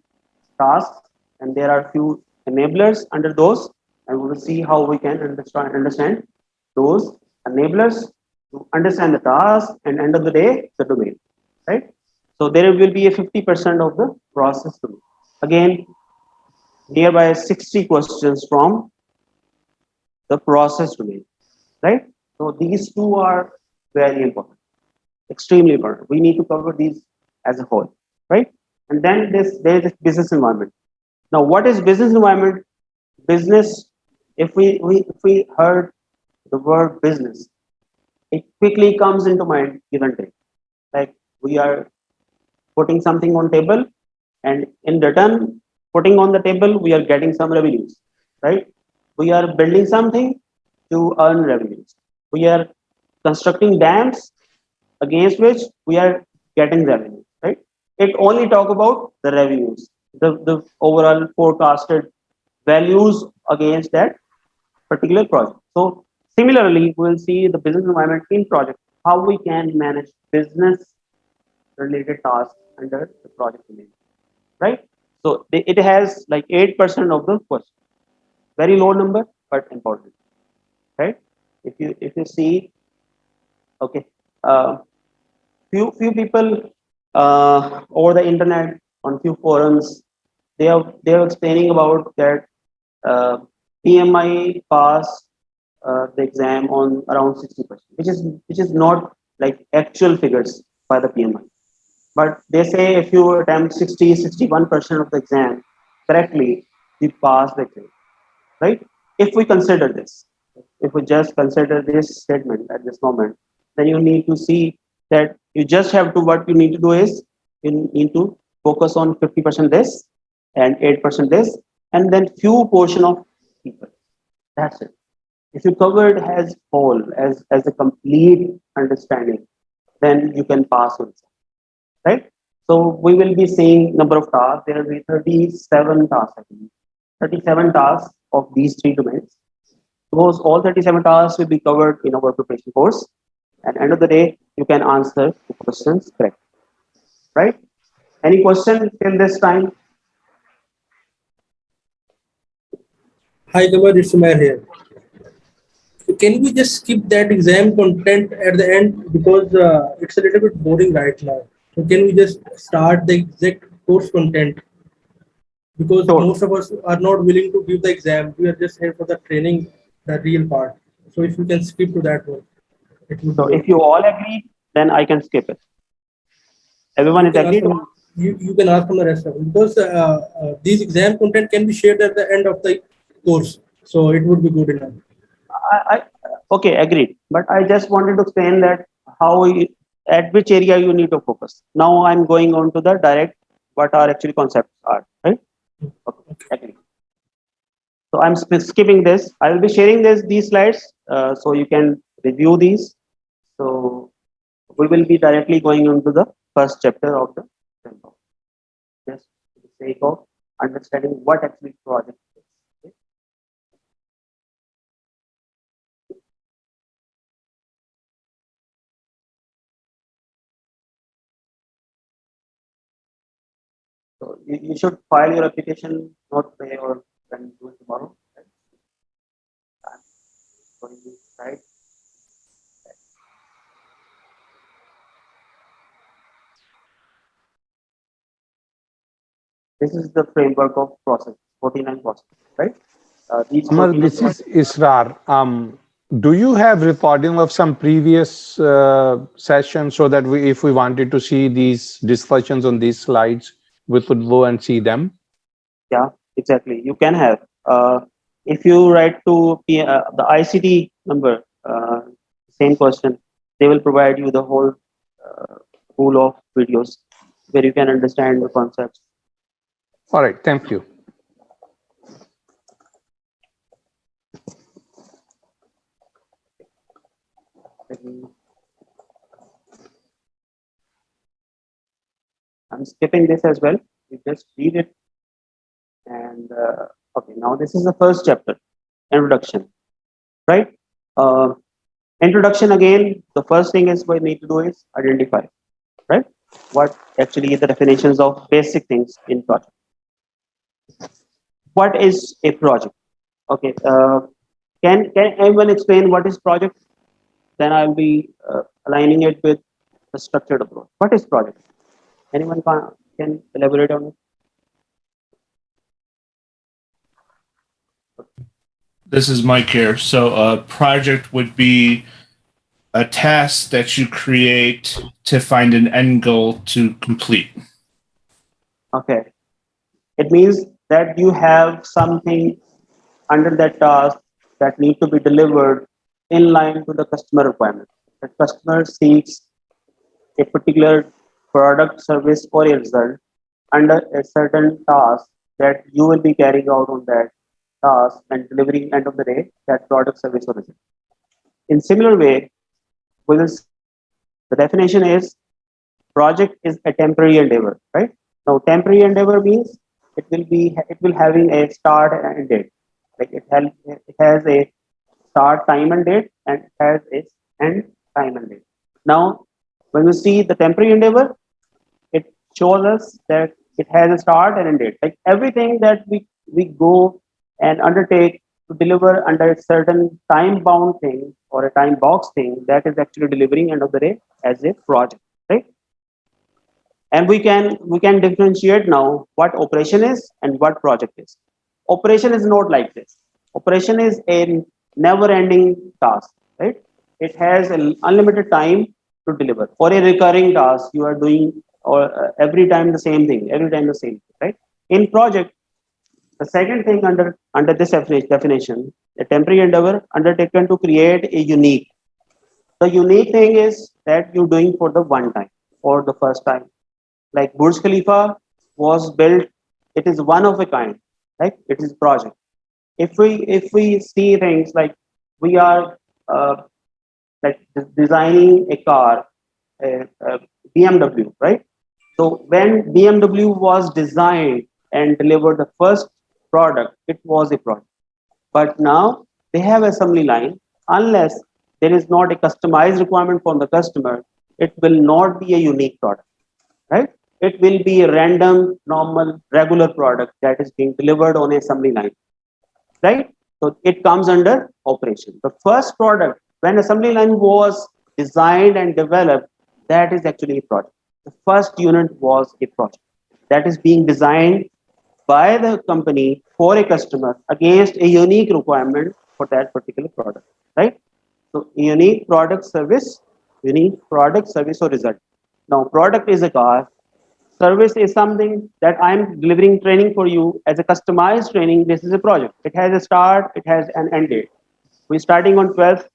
tasks, and there are few enablers under those, and we will see how we can understand those enablers to understand the task and end of the day the domain, right? So there will be a 50% of the process domain. Again, nearby 60 questions from the process domain, right? So these two are very important, extremely important. We need to cover these as a whole, right? And then there is a business environment. Now, what is business environment? Business if we heard the word business, it quickly comes into mind give and take. Like we are putting something on table, and in return putting on the table we are getting some revenues, right? We are building something to earn revenues. We are constructing dams against which we are getting revenue, right? It only talk about the revenues, the overall forecasted values against that particular project. So similarly, we'll see the business environment in project, how we can manage business related tasks under the project domain, right? So it has like 8% of the question. Very low number, but important, right? If you see, okay, few people over the internet on few forums, they are explaining about that uh, PMI pass the exam on around 60%, which is not like actual figures by the PMI. But they say if you attempt 61% of the exam correctly, you pass the exam, right? If we consider this, if we just consider this statement at this moment, then you need to see that you just have to, what you need to do is you need to focus on 50% this and 8% this, and then few portion of people. That's it. If you cover it as whole, as a complete understanding, then you can pass it, right? So we will be seeing number of tasks. There will be 37 tasks, I think. 37 tasks of these three domains. Those all 37 tasks will be covered in our preparation course. At the end of the day, you can answer the questions correctly, right? Any question till this time? Hi, Gawad, it's Umair here. Can we just skip that exam content at the end because it's a little bit boring right now? So can we just start the exact course content because Sure. most of us are not willing to give the exam. We are just here for the training, the real part. So if you can skip to that one, it would be So good. if you all agree, then I can skip it. Everyone You is can ask agreed? from you can ask from the rest of them because these exam content can be shared at the end of the course. So it would be good enough. Okay, agreed. But I just wanted to explain that how at which area you need to focus. Now I'm going on to the direct what our actually concepts are, right? Okay, agreed. So I'm skipping this. I will be sharing these slides so you can review these. So we will be directly going into the first chapter of the framework, just for the sake of understanding what actually project is. Okay? So you should file your application not today or when do it tomorrow. Right? I'm going to write. This is the framework of process, 49 process, right? These Amar, 49 this is Israr. Do you have recording of some previous sessions so that if we wanted to see these discussions on these slides, we could go and see them? Yeah, exactly. You can have. If you write to the ICT number, same question, they will provide you the whole pool of videos where you can understand the concepts. All right, thank you. I'm skipping this as well. You just read it. And okay, now this is the first chapter, introduction, right? Uh, Introduction again, the first thing is we need to do is identify, right? What actually the definitions of basic things in project. What is a project? Okay, can anyone explain what is project? Then I'll be aligning it with the structured approach. What is project? Anyone can elaborate on it? This is Mike here. So a project would be a task that you create to find an end goal to complete. Okay, it means that you have something under that task that need to be delivered in line to the customer requirement. The customer seeks a particular product, service, or a result under a certain task that you will be carrying out on that task and delivering end of the day that product, service, or result. In similar way, we will see the definition is project is a temporary endeavor, right? Now, temporary endeavor means it will having a start and date. Like it has a start time and date and it has its end time and date. Now, when we see the temporary endeavor, it shows us that it has a start and a date. Like everything that we go and undertake to deliver under a certain time bound thing or a time box thing, that is actually delivering end of the day as a project, right? And we can differentiate now what operation is and what project is. Operation is not like this. Operation is a never ending task, right? It has an unlimited time to deliver. For a recurring task you are doing or every time the same thing, right? In project, the second thing under this definition, a temporary endeavor undertaken to create a unique. The unique thing is that you're doing for the one time or the first time. Like Burj Khalifa was built, it is one of a kind, right? It is project. If we see things like we are uh, like designing a car, a BMW, right? So when BMW was designed and delivered the first product, it was a project. But now they have assembly line. Unless there is not a customized requirement from the customer, it will not be a unique product, right? It will be a random, normal, regular product that is being delivered on a assembly line, right? So it comes under operation. The first product, when assembly line was designed and developed, that is actually a project. The first unit was a project that is being designed by the company for a customer against a unique requirement for that particular product, right? So unique product, service, or result. Now, product is a car, service is something that I'm delivering training for you as a customized training. This is a project. It has a start, it has an end date. We're starting on 12th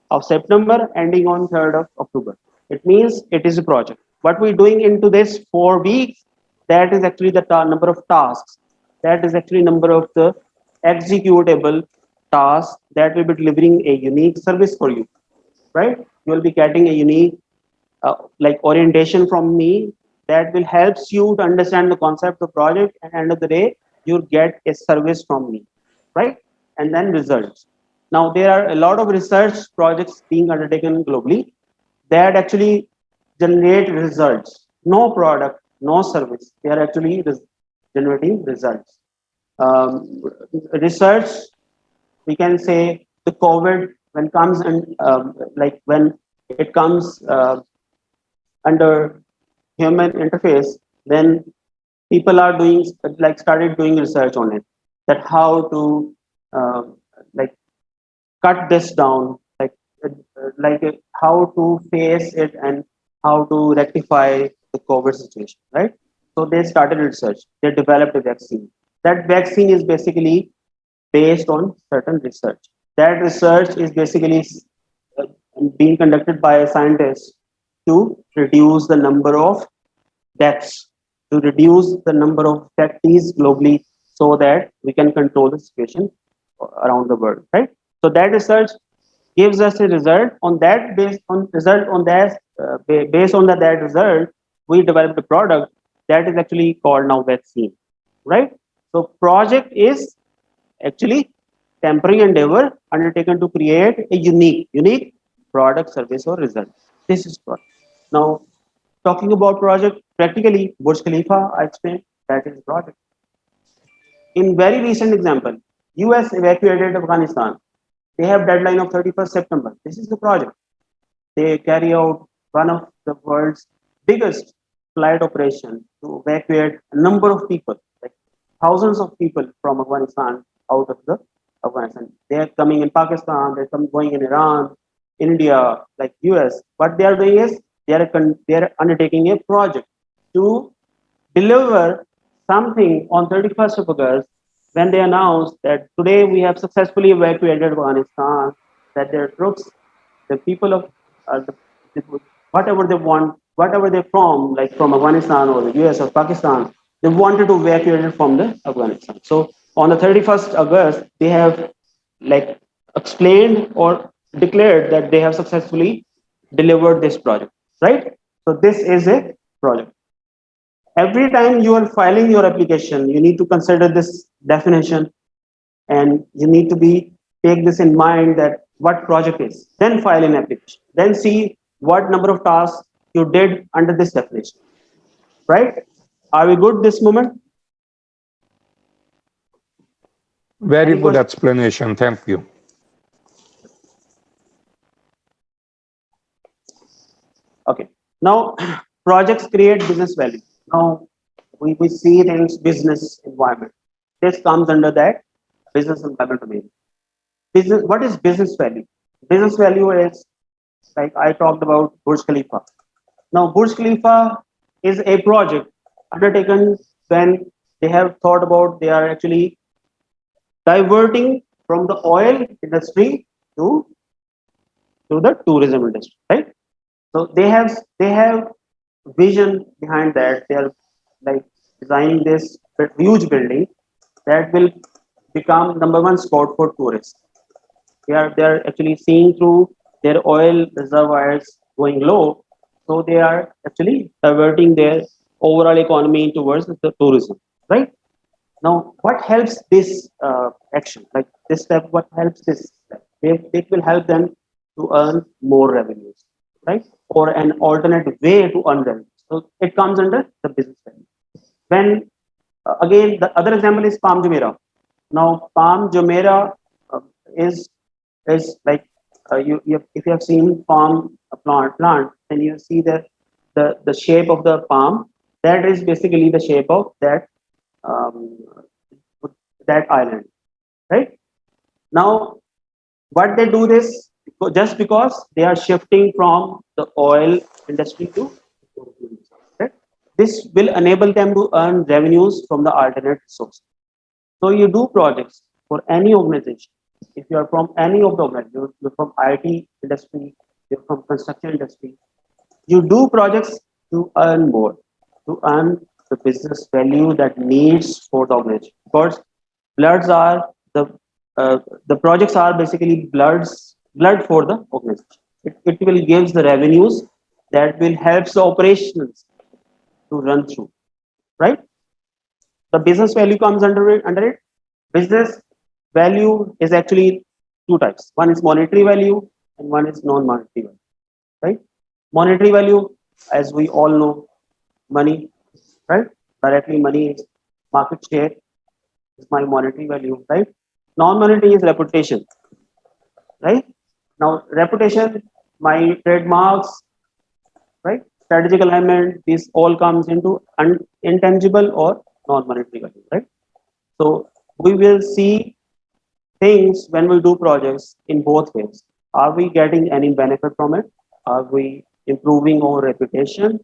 of September, ending on 3rd of October. It means it is a project. What we're doing into this 4 weeks, that is actually the number of tasks. That is actually number of the executable tasks that will be delivering a unique service for you, right? You will be getting a unique like orientation from me that will helps you to understand the concept of project, and end of the day you get a service from me, right? And then results. Now there are a lot of research projects being undertaken globally that actually generate results. No product, no service, they are actually generating results. um, Research, we can say the COVID when comes and like when it comes under human interface, then people are doing like started doing research on it, that how to uh, like cut this down, how to face it and how to rectify the COVID situation, right? So they started research. They developed a vaccine. That vaccine is basically based on certain research. That research is basically uh, being conducted by a scientist to reduce the number of deaths, to reduce the number of deaths globally so that we can control the situation around the world, right? So that research gives us a result. On that based on result on that based on that result, we developed a product that is actually called now vaccine, right? So project is actually temporary endeavor undertaken to create a unique product, service, or result. This is project. Now, talking about project, practically Burj Khalifa, I explained that is project. In very recent example, US evacuated Afghanistan. They have deadline of 31st September. This is the project. They carry out one of the world's biggest flight operation to evacuate a number of people, like thousands of people from Afghanistan out of the Afghanistan. They are coming in Pakistan, they're going in Iran, India, like US. What they are doing is they are undertaking a project to deliver something on 31st of August when they announced that today we have successfully evacuated Afghanistan, that their troops, the people of the, whatever they want, whatever they're from, like from Afghanistan or the US or Pakistan, they wanted to evacuate it from the Afghanistan. So on the 31st August, they have like explained or declared that they have successfully delivered this project, right? So this is a project. Every time you are filing your application, you need to consider this definition, and you need to be take this in mind that what project is. Then file an application. Then see what number of tasks you did under this definition. Right? Are we good this moment? Very Any good question? explanation. Thank you. Okay. Now projects create business value. Now we see it in business environment. This comes under that business environment domain. Business, what is business value? Business value is like I talked about Burj Khalifa. Now, Burj Khalifa is a project undertaken when they have thought about they are actually diverting from the oil industry to, to the tourism industry, right? So they have vision behind that. They are like designing this huge building that will become number one spot for tourists. They are actually seeing through their oil reservoirs going low, so they are actually diverting their overall economy towards the tourism, right? Now, what helps this action, like this step? What helps this step? It will help them to earn more revenues, right? Or an alternate way to earn revenue. So it comes under the business value. When again, the other example is Palm Jumeirah. Now, Palm Jumeirah uh, is is like if you have seen palm plant, then you see that the shape of the palm, that is basically the shape of um, that island, right? Now, what they do this just because they are shifting from the oil industry to right? This will enable them to earn revenues from the alternate source. So you do projects for any organization. If you are from any of the organizations, you're from IT industry, you're from construction industry, you do projects to earn more, to earn the business value that needs for the organization. Because bloods are the projects are basically blood for the organization. It will give the revenues that will help the operations to run through, right? The business value comes under it. Business value is actually two types. One is monetary value and one is non-monetary value, right? Monetary value, as we all know, money, right? Directly money is market share is my monetary value, right? Non-monetary is reputation, right? Now reputation, my trademarks, right? Strategic alignment, this all comes into intangible or non-monetary value, right? So we will see things when we do projects in both ways. Are we getting any benefit from it? Are we improving our reputation?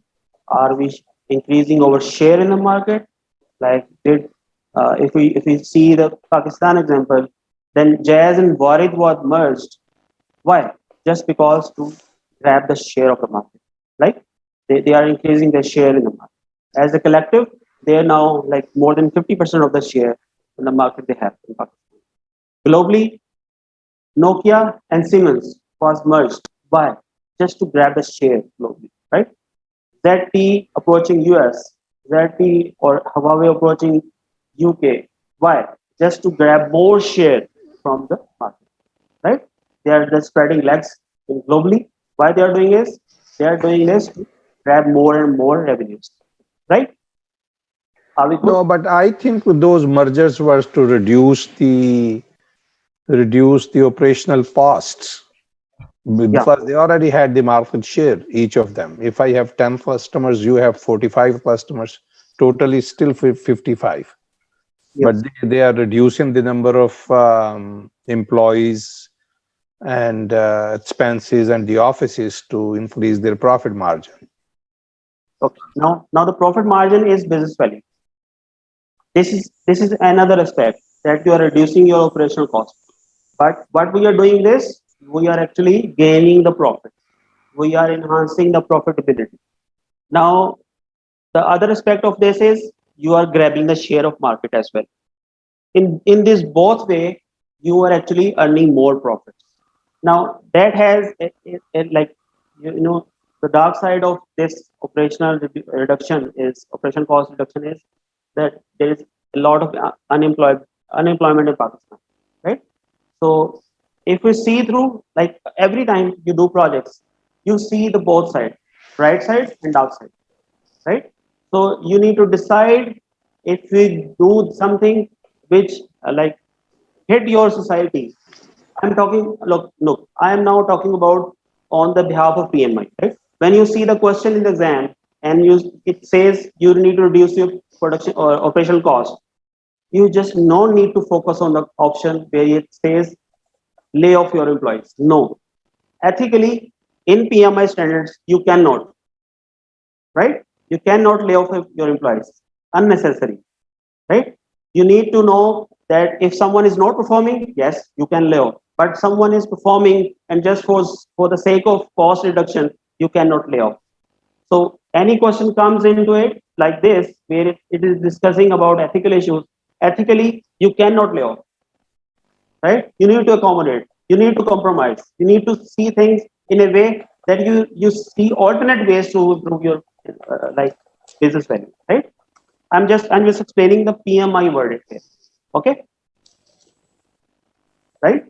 Are we increasing our share in the market? Like did if we see the Pakistan example, then Jazz and Warid was merged. Why? Just because to grab the share of the market. Like they are increasing their share in the market. As a collective, they are now like more than 50% of the share in the market they have in Pakistan. Globally, Nokia and Siemens was merged. Why? Just to grab the share globally, right? ZT approaching US, ZT or Huawei approaching UK. Why? Just to grab more share from the market, right? They are just spreading legs globally. Why they are doing this? They are doing this to grab more and more revenues, right? Are we good? No, but I think those mergers were to reduce the operational costs Yeah, because they already had the market share, each of them. If I have 10 customers, you have 45 customers, totally still 55. But yes. they are reducing the number of employees and expenses and the offices to increase their profit margin. Okay. Now the profit margin is business value. This is another aspect. that you are reducing your operational cost. But what we are doing this, we are actually gaining the profit. We are enhancing the profitability. Now, the other aspect of this is you are grabbing the share of market as well. In this both way, you are actually earning more profits. Now, that has like you know the dark side of this operational reduction is operation cost reduction is that there is a lot of unemployment in Pakistan, right? So if we see through, like every time you do projects, you see the both side, bright side and dark side, right? So you need to decide if we do something which like hit your society. I'm talking, look, I am now talking about on the behalf of PMI, right? When you see the question in the exam and it says you need to reduce your production or operational cost, you just no need to focus on the option where it says lay off your employees. No, ethically, in PMI standards, you cannot, right? You cannot lay off your employees unnecessary, right? You need to know that if someone is not performing, yes, you can lay off. But someone is performing and just for the sake of cost reduction, you cannot lay off. So any question comes into it like this, where it is discussing about ethical issues. Ethically, you cannot lay off, right? You need to accommodate. You need to compromise. You need to see things in a way that you see alternate ways to improve your like business value, right? I'm just explaining the PMI word here. Okay, right?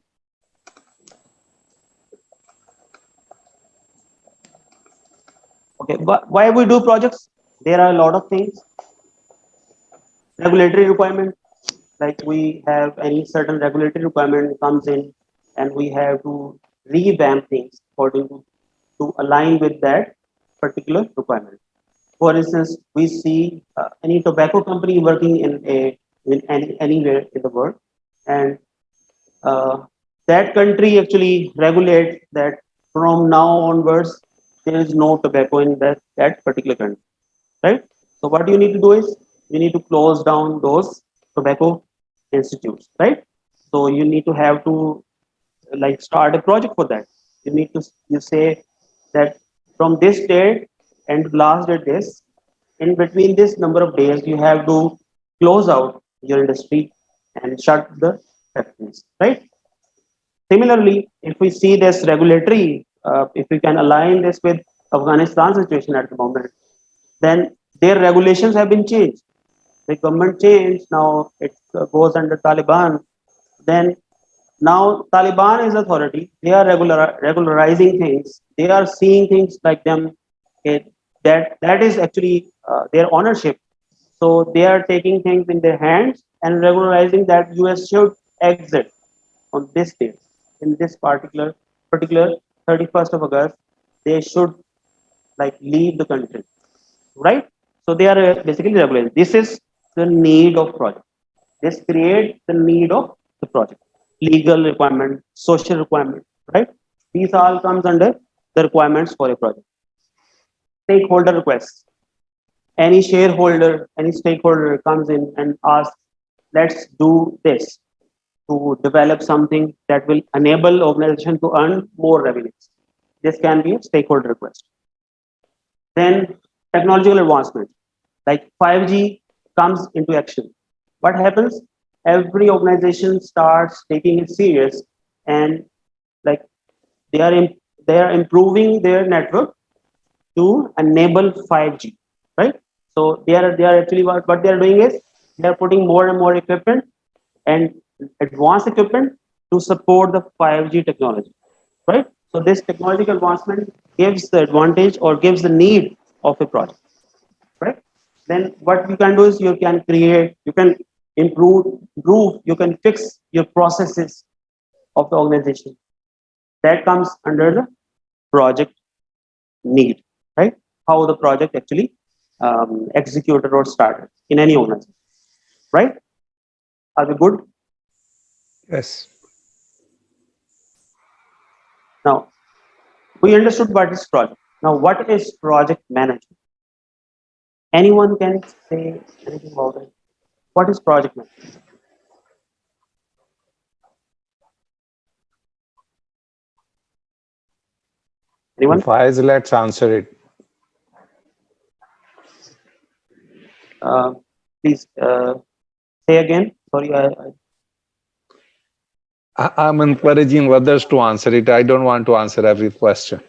Okay, but why we do projects? There are a lot of things. Regulatory requirement, like we have any certain regulatory requirement comes in, and we have to revamp things according to align with that particular requirement. For instance, we see any tobacco company working anywhere in the world, and uh, that country actually regulates that from now onwards there is no tobacco in that particular country, right? So what you need to do is you need to close down those tobacco institutes, right? So you need to have to like start a project for that. You need to you say that from this date and last date this, in between this number of days you have to close out your industry and shut the factories, right? Similarly, if we see this regulatory, if we can align this with Afghanistan situation at the moment, then their regulations have been changed. The government changed. Now it goes under Taliban. Then now Taliban is authority. They are regularizing things. They are seeing things like them. Okay, that is actually their ownership. So they are taking things in their hands and regularizing that US should exit on this date, in this particular 31st of August. They should like leave the country, right? So they are basically regulating. This is the need of project. This creates the need of the project. Legal requirement, social requirement, right? These all comes under the requirements for a project. Stakeholder requests. Any shareholder, any stakeholder comes in and asks, let's do this to develop something that will enable organization to earn more revenues. This can be a stakeholder request. Then technological advancement, like 5G comes into action. What happens? Every organization starts taking it serious, and like they are they are improving their network to enable 5G, right? So they are actually what they are doing is they are putting more and more equipment and advanced equipment to support the 5G technology, right? So this technological advancement gives the advantage or gives the need of a project, right? Then what you can do is you can create, you can improve, you can fix your processes of the organization. That comes under the project need, right? How the project actually executed or started in any organization, right? Are we good? Yes. Now, we understood what is project. Now, what is project management? Anyone can say anything about it? What is project management? Anyone? Faiz, let's answer it. Please say again. Sorry, I'm encouraging others to answer it. I don't want to answer every question.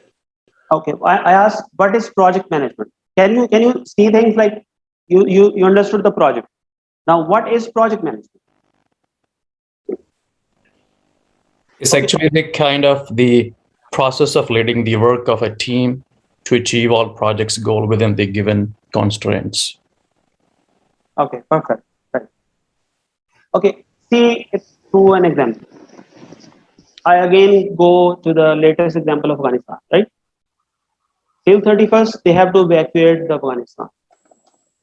okay. I asked, what is project management? Can you see things like you understood the project? Now, what is project management? It's actually the kind of the process of leading the work of a team to achieve all projects' goal within the given constraints. Okay, perfect. Right. Okay, see it through an example. I again go to the latest example of Afghanistan, right? Till 31st, they have to evacuate the Afghanistan.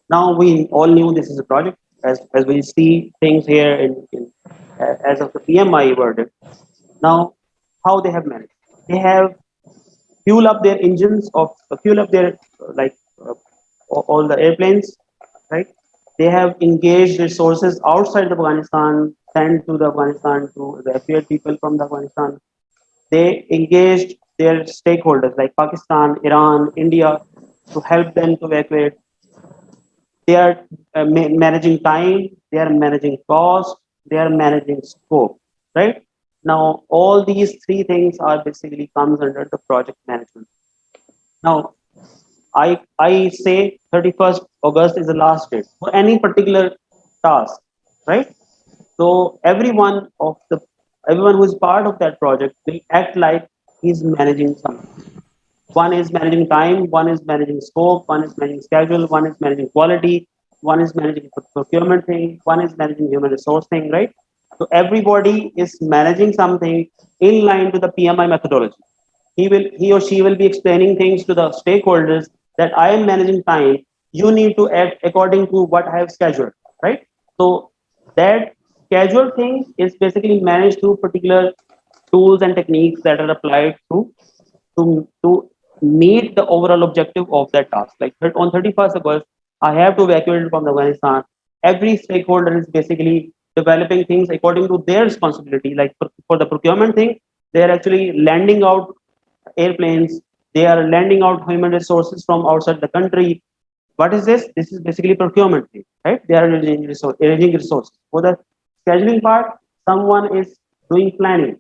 Now we all knew this is a project, as we see things here as of the PMI verdict. Now, how they have managed? They have fuel up their engines of fuel up their like all the airplanes, right? They have engaged resources outside of Afghanistan, sent to the Afghanistan to evacuate people from the Afghanistan. They engaged their stakeholders like Pakistan, Iran, India to help them to evacuate. They are managing time, they are managing cost, they are managing scope, right? Now, all these three things are basically comes under the project management. Now, I say 31st August is the last date for any particular task, right? So everyone who is part of that project will act like he's managing something. One is managing time, one is managing scope, one is managing schedule, one is managing quality, one is managing procurement thing, one is managing human resource thing, right? So everybody is managing something in line to the PMI methodology. He or she will be explaining things to the stakeholders that I am managing time. You need to act according to what I have scheduled, right? So that schedule thing is basically managed through particular tools and techniques that are applied to meet the overall objective of that task. Like on 31st August, I have to evacuate from Afghanistan. Every stakeholder is basically developing things according to their responsibility. Like for the procurement thing, they are actually landing out airplanes. They are lending out human resources from outside the country. What is this? This is basically procurement thing, right? They are arranging resources. For the scheduling part, someone is doing planning.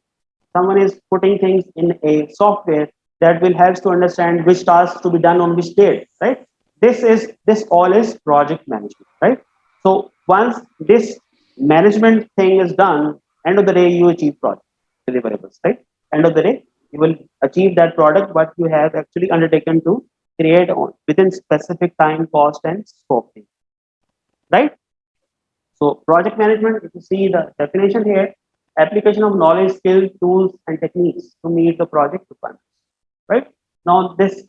Someone is putting things in a software that will help to understand which tasks to be done on which date, right? This all is project management, right? So once this management thing is done, end of the day you achieve project deliverables, right? End of the day you will achieve that product what you have actually undertaken to create on within specific time, cost, and scope thing, right? So project management, if you see the definition here, application of knowledge, skills, tools, and techniques to meet the project requirements. Right? Now this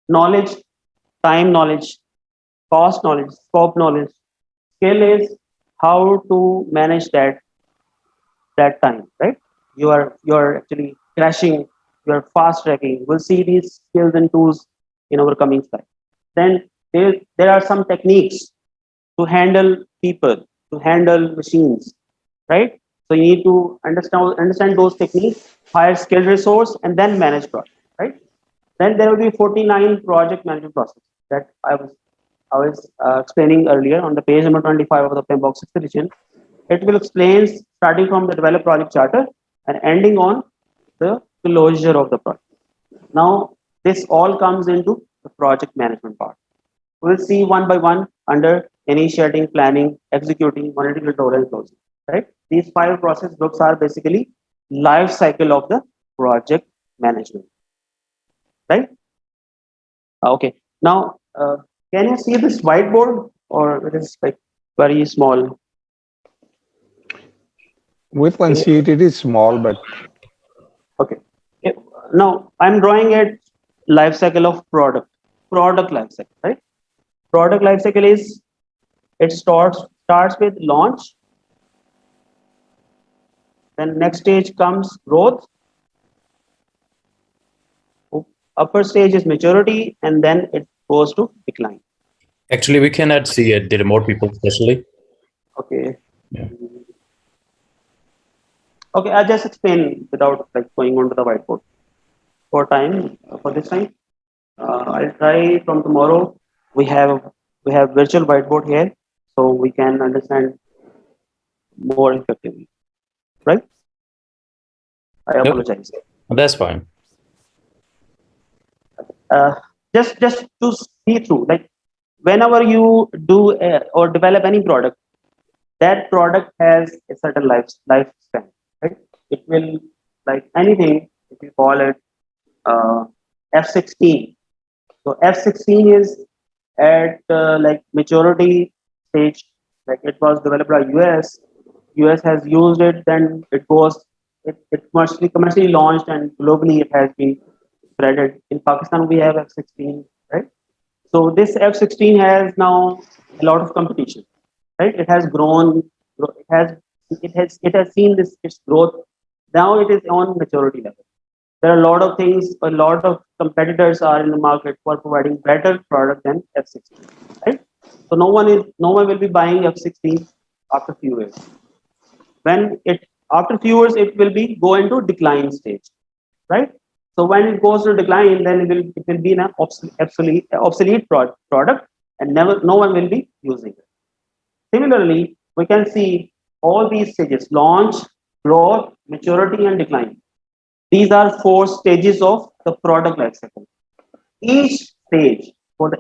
knowledge, time knowledge, cost knowledge, scope knowledge, skill is how to manage that time, right? You are actually crashing, you are fast tracking. We'll see these skills and tools in our coming slide. Then there are some techniques to handle people, to handle machines, right? So you need to understand those techniques, hire skilled resource, and then manage project, right? Then there will be 49 project management process that I was explaining earlier on the page number 25 of the PMBOK 6th edition. It will explain starting from the develop project charter and ending on the closure of the project. Now this all comes into the project management part. We'll see one by one under initiating, planning, executing, monitoring, control, and closing. Right? These five process books are basically life cycle of the project management. Right? Okay. Now, can you see this whiteboard, or it is like very small? We can see it. It is small, but Okay. Now I'm drawing a life cycle of product life cycle. Right? Product life cycle is it starts with launch. Then next stage comes growth. Upper stage is maturity, and then it goes to decline. Actually, we cannot see it, the remote people especially. Okay. Yeah. Okay, I'll just explain without like going on to the whiteboard. for time for this time. I'll try from tomorrow. We have virtual whiteboard here, so we can understand more effectively. Right? I Yep, apologize. that's fine. Uh, just to see through, like whenever you do or develop any product, that product has a certain lifespan, right? It will, like anything, if you call it uh, F16. So F16 is at like maturity stage. Like it was developed by US. US has used it, then it goes, it commercially launched, and globally it has been spreaded. In Pakistan, we have F16, right? So this F16 has now a lot of competition, right? It has grown, it has seen this its growth. Now it is on maturity level. There are a lot of things, a lot of competitors are in the market who are providing better product than F16, right? So no one will be buying F16 after a few years. When it after a few years it will be go into decline stage, right? So when it goes to decline, then it will be an obsolete product, and never no one will be using it. Similarly, we can see all these stages: launch, growth, maturity, and decline. These are four stages of the product life cycle. Each stage,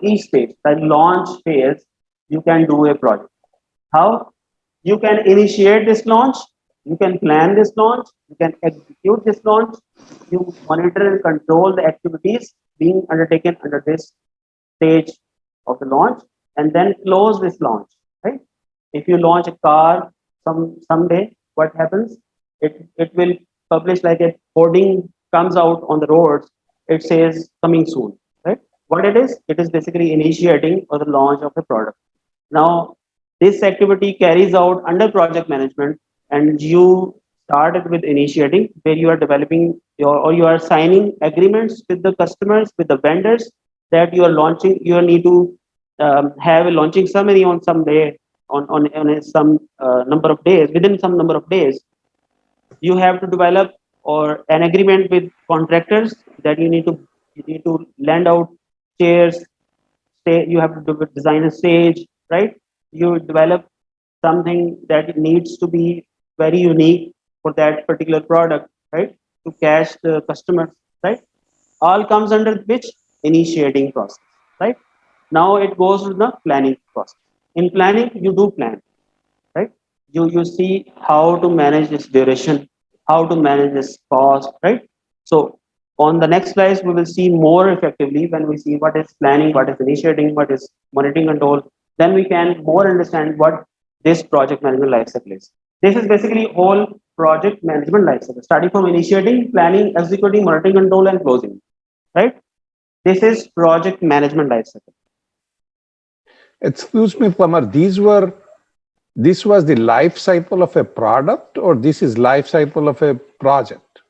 each stage, the launch phase, you can do a project. How? You can initiate this launch, you can plan this launch, you can execute this launch, you monitor and control the activities being undertaken under this stage of the launch, and then close this launch. Right? If you launch a car someday, what happens? It will publish like a hoarding comes out on the roads. It says coming soon. Right? What it is basically initiating or the launch of a product. Now, this activity carries out under project management, and you started with initiating where you are developing your or you are signing agreements with the customers, with the vendors that you are launching. You need to have a launching ceremony on some day, some number of days, within some number of days. You have to develop or an agreement with contractors that you need to lend out chairs, you have to design a stage, right? You develop something that needs to be very unique for that particular product, right? To catch the customers, right? All comes under which initiating process, right? Now it goes to the planning process. In planning, you do plan, right? You see how to manage this duration, how to manage this cost, right? So on the next slides we will see more effectively when we see what is planning, what is initiating, what is monitoring control. Then we can more understand what this project management life cycle is. This is basically all project management life cycle, starting from initiating, planning, executing, monitoring control, and closing, right? This is project management life cycle. Excuse me, Pamar, this was the life cycle of a product, or this is life cycle of a project?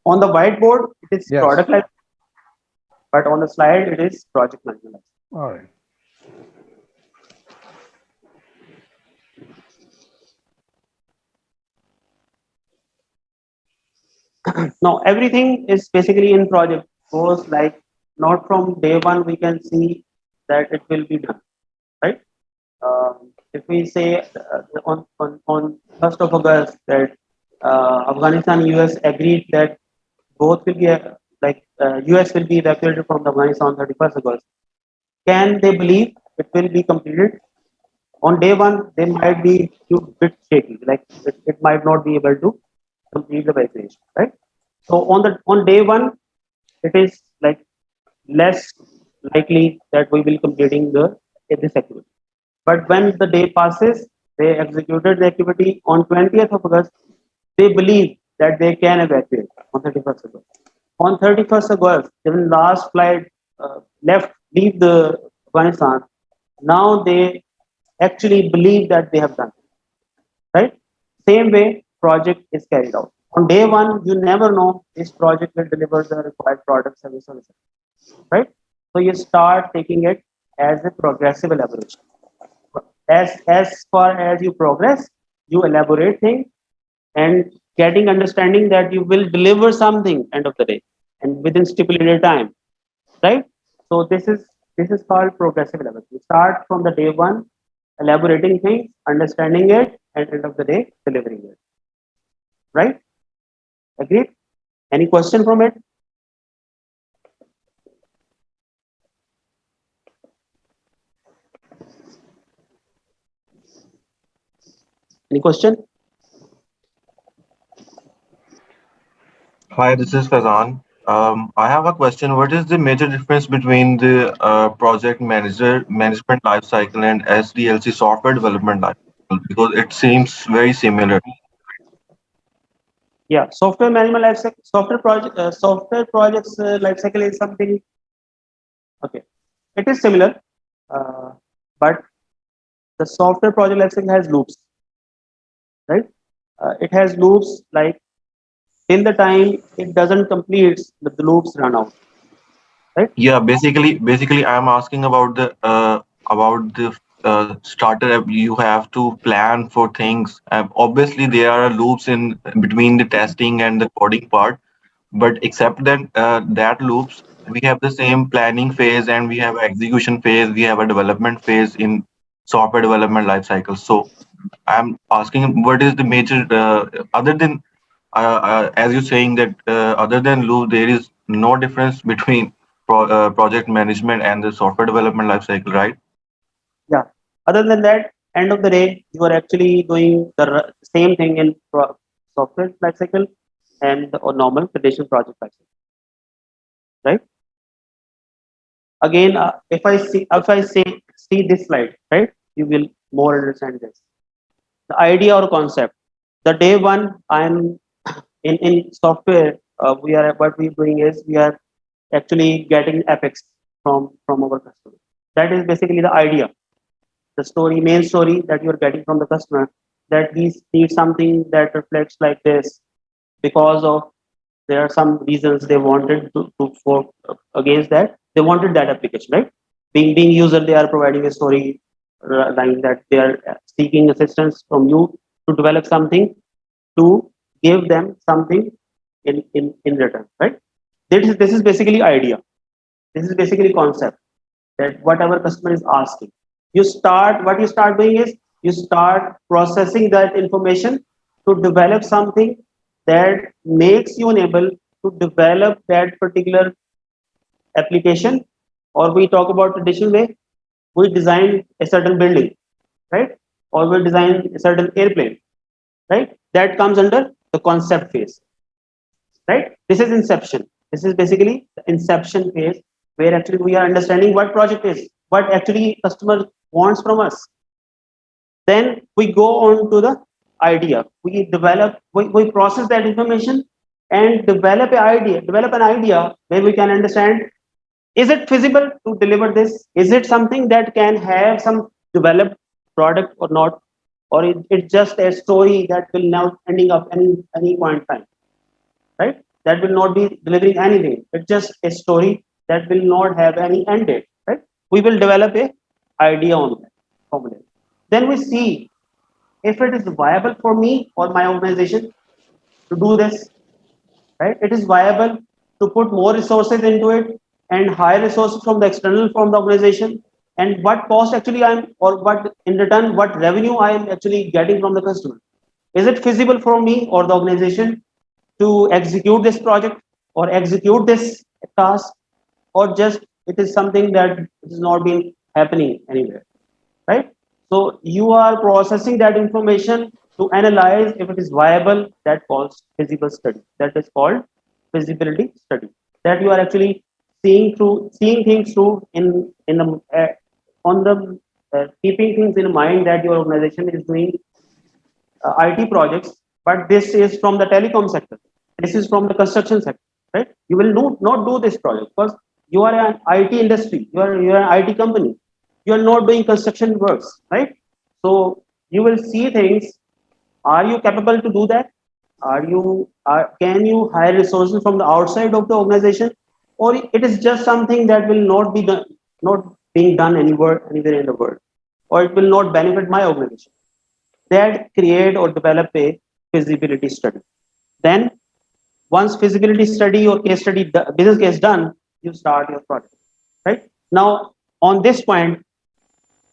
On the whiteboard it is Yes. product life, but on the slide it is project management life cycle. All right. Now everything is basically in project goes like not from day one we can see that it will be done, right? If we say on 1st of August that Afghanistan US agreed that both will be US will be evacuated from Afghanistan on 31st August, can they believe it will be completed? On day one, they might be a bit shaky, like it might not be able to complete the evacuation, right? So on day one, it is like less likely that we will completing this activity. But when the day passes, they executed the activity on 20th of August. They believe that they can evacuate on 31st August. On 31st August, even last flight leave the Afghanistan. Now they actually believe that they have done, right? Same way, project is carried out. On day one, you never know this project will deliver the required product, service, or result, right? So you start taking it as a progressive elaboration. As far as you progress, you elaborate things and getting understanding that you will deliver something end of the day. and within stipulated time, right? So this is called progressive level. You start from the day one, elaborating things, understanding it, and end of the day, delivering it. Right? Agreed? Any question from it? Any question? Hi, this is Fazan. I have a question. What is the major difference between the project manager management lifecycle and SDLC software development lifecycle? Because it seems very similar. Yeah, software management life cycle, software projects life cycle is something. Okay, it is similar, uh, but the software project life cycle has loops, right? It has loops like till the time it doesn't complete, the loops run out, right? Yeah, basically, I'm asking about the starter app. You have to plan for things. Obviously, there are loops in between the testing and the coding part, but except that loops, we have the same planning phase and we have execution phase. We have a development phase in software development life cycle. So I'm asking, what is the major other than as you're saying that other than loop, there is no difference between project management and the software development lifecycle, right? Yeah. Other than that, end of the day, you are actually doing the same thing in software lifecycle and or normal traditional project lifecycle, right? Again, if I say see this slide, right, you will more understand this. The idea or concept. The day one, I'm in software. We are what we're doing is we are actually getting epics from our customer. That is basically the idea, the story, main story that you're getting from the customer, that we need something that reflects like this because of there are some reasons they wanted to for against that they wanted that application, right? Being user, they are providing a story line that they are seeking assistance from you to develop something to give them something in return, right? This is basically idea. This is basically concept that whatever customer is asking, what you start doing is you start processing that information to develop something that makes you enable to develop that particular application. Or we talk about traditional way, we design a certain building, right? Or we design a certain airplane, right? That comes under the concept phase, right? This is inception. This is basically the inception phase where actually we are understanding what project is, what actually customer wants from us. Then we go on to the idea. We process that information and develop an idea where we can understand, is it feasible to deliver this? Is it something that can have some developed product or not? Or it's just a story that will now ending up any point in time, right? That will not be delivering anything. It's just a story that will not have any end date, right? We will develop a idea on that formula. Then we see if it is viable for me or my organization to do this, right? It is viable to put more resources into it and hire resources from the external from the organization, and what cost actually I'm or what in return what revenue I am actually getting from the customer. Is it feasible for me or the organization to execute this project or execute this task, or just it is something that is not been happening anywhere, right? So you are processing that information to analyze if it is viable. That calls feasible study. That is called feasibility study. That you are actually seeing things through in the on the keeping things in mind that your organization is doing IT projects, but this is from the telecom sector. This is from the construction sector, right? You will not do this project because you are an IT industry. You are an IT company. You are not doing construction works, right? So you will see things. Are you capable to do that? Can you hire resources from the outside of the organization, or it is just something that will not be done, not being done anywhere in the world, or it will not benefit my organization? That create or develop a feasibility study. Then Once feasibility study or case study, business case done, you start your project, right? Now, on this point,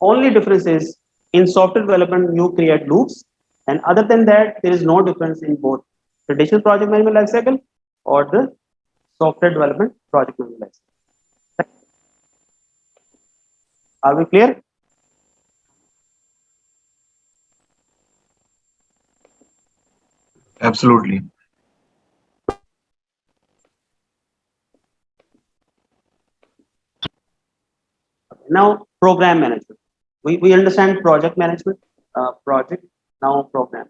only difference is in software development, you create loops, and other than that, there is no difference in both traditional project management lifecycle or the software development project management lifecycle. Are we clear? Absolutely. Now, program management. We understand project management, project, now program.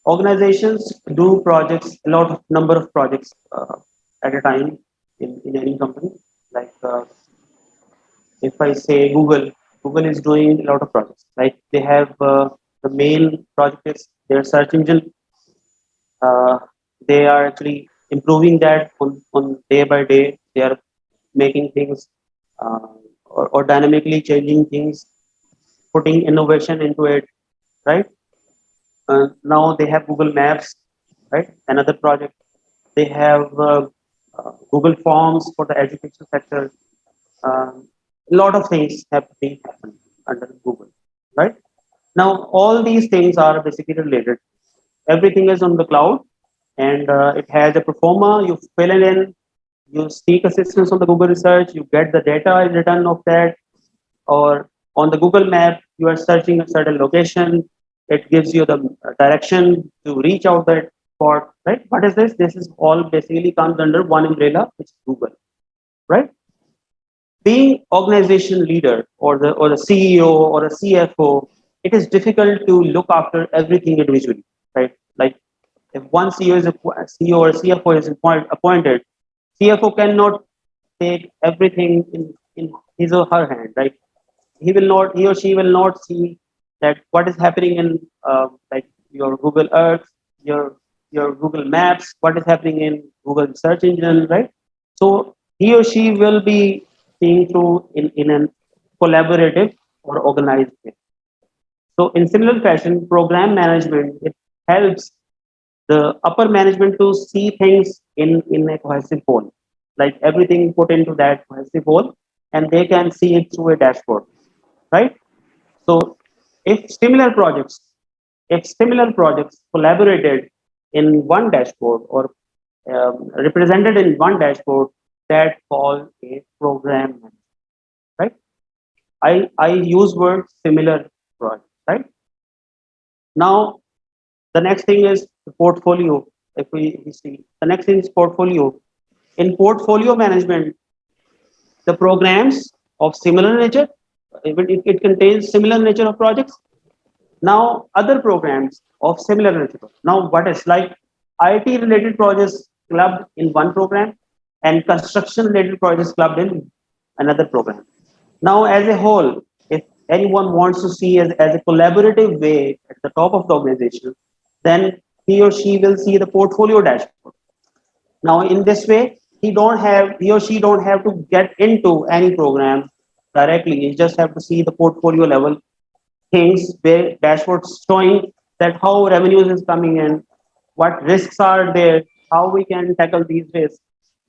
Organizations do projects, a lot of number of projects at a time in any company. Like if I say Google, Google is doing a lot of projects. Like they have the main project is their search engine. Uh, they are actually improving that on day by day. They are making things or dynamically changing things, putting innovation into it, right? Now they have Google Maps, right? Another project. They have Google Forms for the education sector. A lot of things have been happened under Google, right? Now all these things are basically related. Everything is on the cloud, and it has a performer. You fill it in, you seek assistance on the Google research, you get the data in return of that, or on the Google map, you are searching a certain location. It gives you the direction to reach out that spot, right? What is this? This is all basically comes under one umbrella, which is Google, right? Being organization leader or the CEO or a CFO, it is difficult to look after everything individually, right? Like if one CEO is CEO or CFO is appointed, CFO cannot take everything in his or her hand, right? He or she will not see that what is happening in like your Google Earth, your Google Maps, what is happening in Google search engine, right? So he or she will be seeing through in an collaborative or organized way. So in similar fashion, program management, it helps the upper management to see things in a cohesive whole, like everything put into that cohesive whole, and they can see it through a dashboard, right? So if similar projects, if similar projects collaborated in one dashboard or represented in one dashboard, that called a program management, right? I use word similar project, right? Now the next thing is the portfolio. If we see the next thing is portfolio. In portfolio management, the programs of similar nature, it contains similar nature of projects. Now, other programs of similar nature. Now, what is like IT related projects clubbed in one program and construction related projects clubbed in another program. Now, as a whole, if anyone wants to see as a collaborative way at the top of the organization, then he or she will see the portfolio dashboard. Now, in this way, he or she don't have to get into any program directly. You just have to see the portfolio level things where dashboards showing that how revenues is coming in, what risks are there, how we can tackle these risks,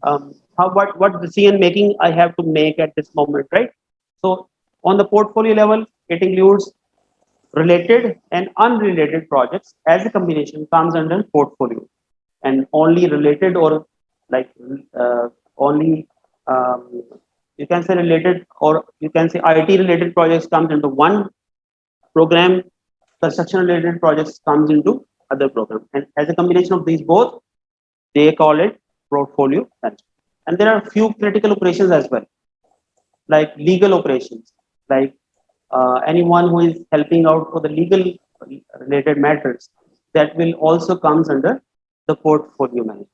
how what decision making I have to make at this moment, right? So on the portfolio level, it includes related and unrelated projects as a combination comes under portfolio, and only related or like only you can say related or you can say IT related projects comes into one program, construction related projects comes into other program, and as a combination of these both, they call it portfolio management. And there are a few critical operations as well, like legal operations, like anyone who is helping out for the legal related matters, that will also comes under the portfolio management,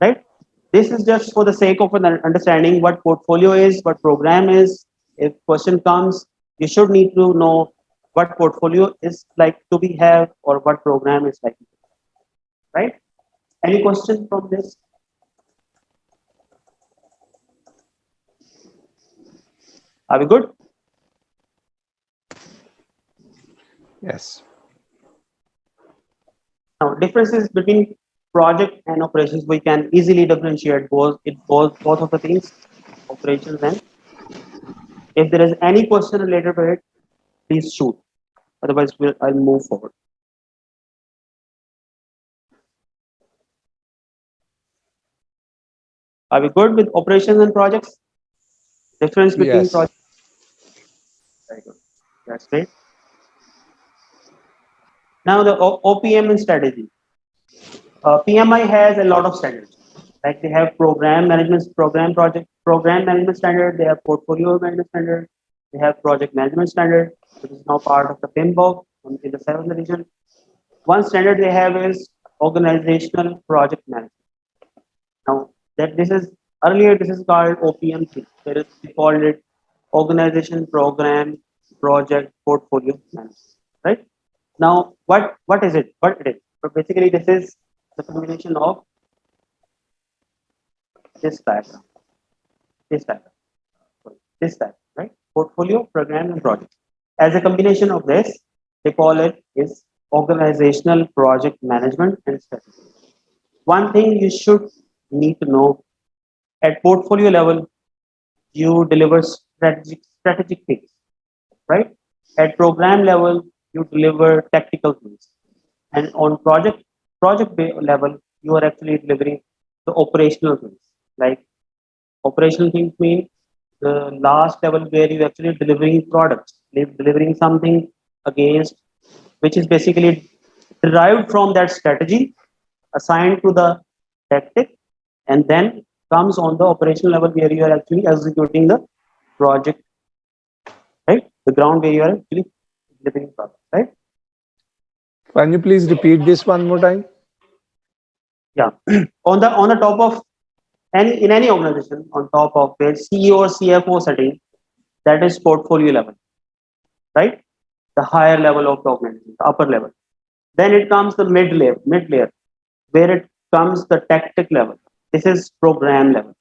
right? This is just for the sake of an understanding what portfolio is, what program is. If question comes, you should need to know what portfolio is like to be have or what program is like, right? Any question from this? Are we good? Yes. Now, differences between project and operations, we can easily differentiate both of the things, operations and. If there is any question related to it, please shoot. Otherwise, I'll move forward. Are we good with operations and projects? Difference between Yes. projects. Very good. That's great. Now the OPM and strategy. PMI has a lot of standards. Like they have program management standard. They have portfolio management standard. They have project management standard, which is now part of the PMBOK in the 7th edition. One standard they have is organizational project management. Now that this is earlier, this is called OPM3. There is we called it organization, program, project, portfolio management. Right now, what is it? What it is? So basically, this is the combination of this diagram, this diagram, this diagram, right? Portfolio, program, and project. As a combination of this, they call it is organizational project management and strategy. One thing you should need to know at portfolio level, you deliver strategic things, right? At program level, you deliver tactical things, and on project level, you are actually delivering the operational things. Like operational things mean the last level where you actually delivering products, delivering something against which is basically derived from that strategy assigned to the tactic, and then comes on the operational level where you are actually executing the project, right? The ground where you are actually delivering product, right? Can you please repeat this one more time? Yeah. On the top of any organization, on top of where CEO or CFO setting, that is portfolio level, right? The higher level of the organization, the upper level. Then it comes the mid layer, where it comes the tactic level. This is program level,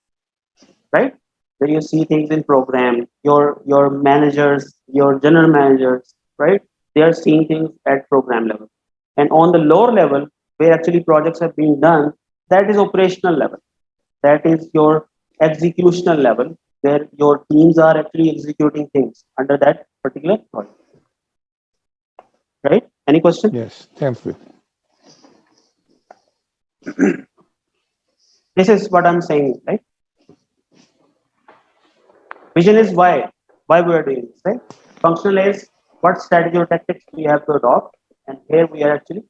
right? Where you see things in program, your managers, your general managers, right? They are seeing things at program level. And on the lower level, where actually projects have been done, that is operational level. That is your executional level, where your teams are actually executing things under that particular project. Right? Any question? Yes, thank you. This is what I'm saying, right? Vision is why we are doing this, right? Functional is what strategy or tactics we have to adopt, and here we are actually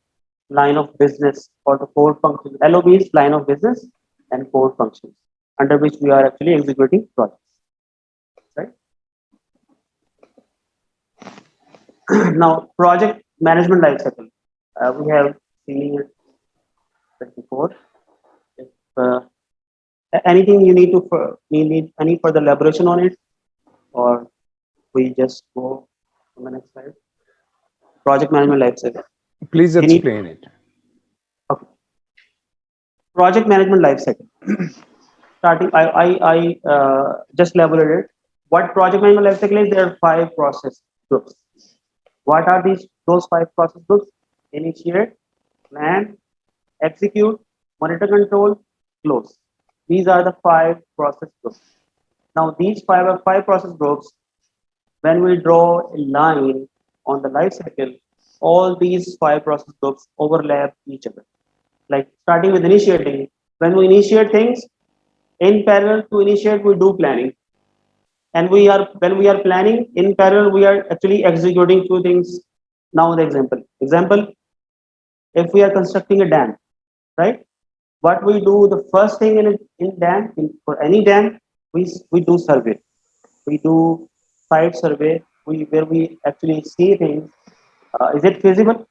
line of business or the core function. LOB is line of business and core functions under which we are actually executing projects, right? Now, project management lifecycle. We have seen it before. If anything you need to need any further elaboration on it, or we just go on the next slide. Project management lifecycle. Please explain it. Okay. Project management lifecycle. Starting, I just elaborated what project management lifecycle is. There are 5 process groups. What are those 5 process groups? Initiate, plan, execute, monitor, control, close. These are the 5 process groups. Now these 5 process groups, when we draw a line on the life cycle, all these 5 process groups overlap each other. Like starting with initiating, when we initiate things, in parallel to initiate, we do planning. And when we are planning, in parallel, we are actually executing 2 things. Now the example, if we are constructing a dam, right? What we do, the first thing in dam, for any dam, we do survey. We do site survey, where we actually see things. Is it feasible?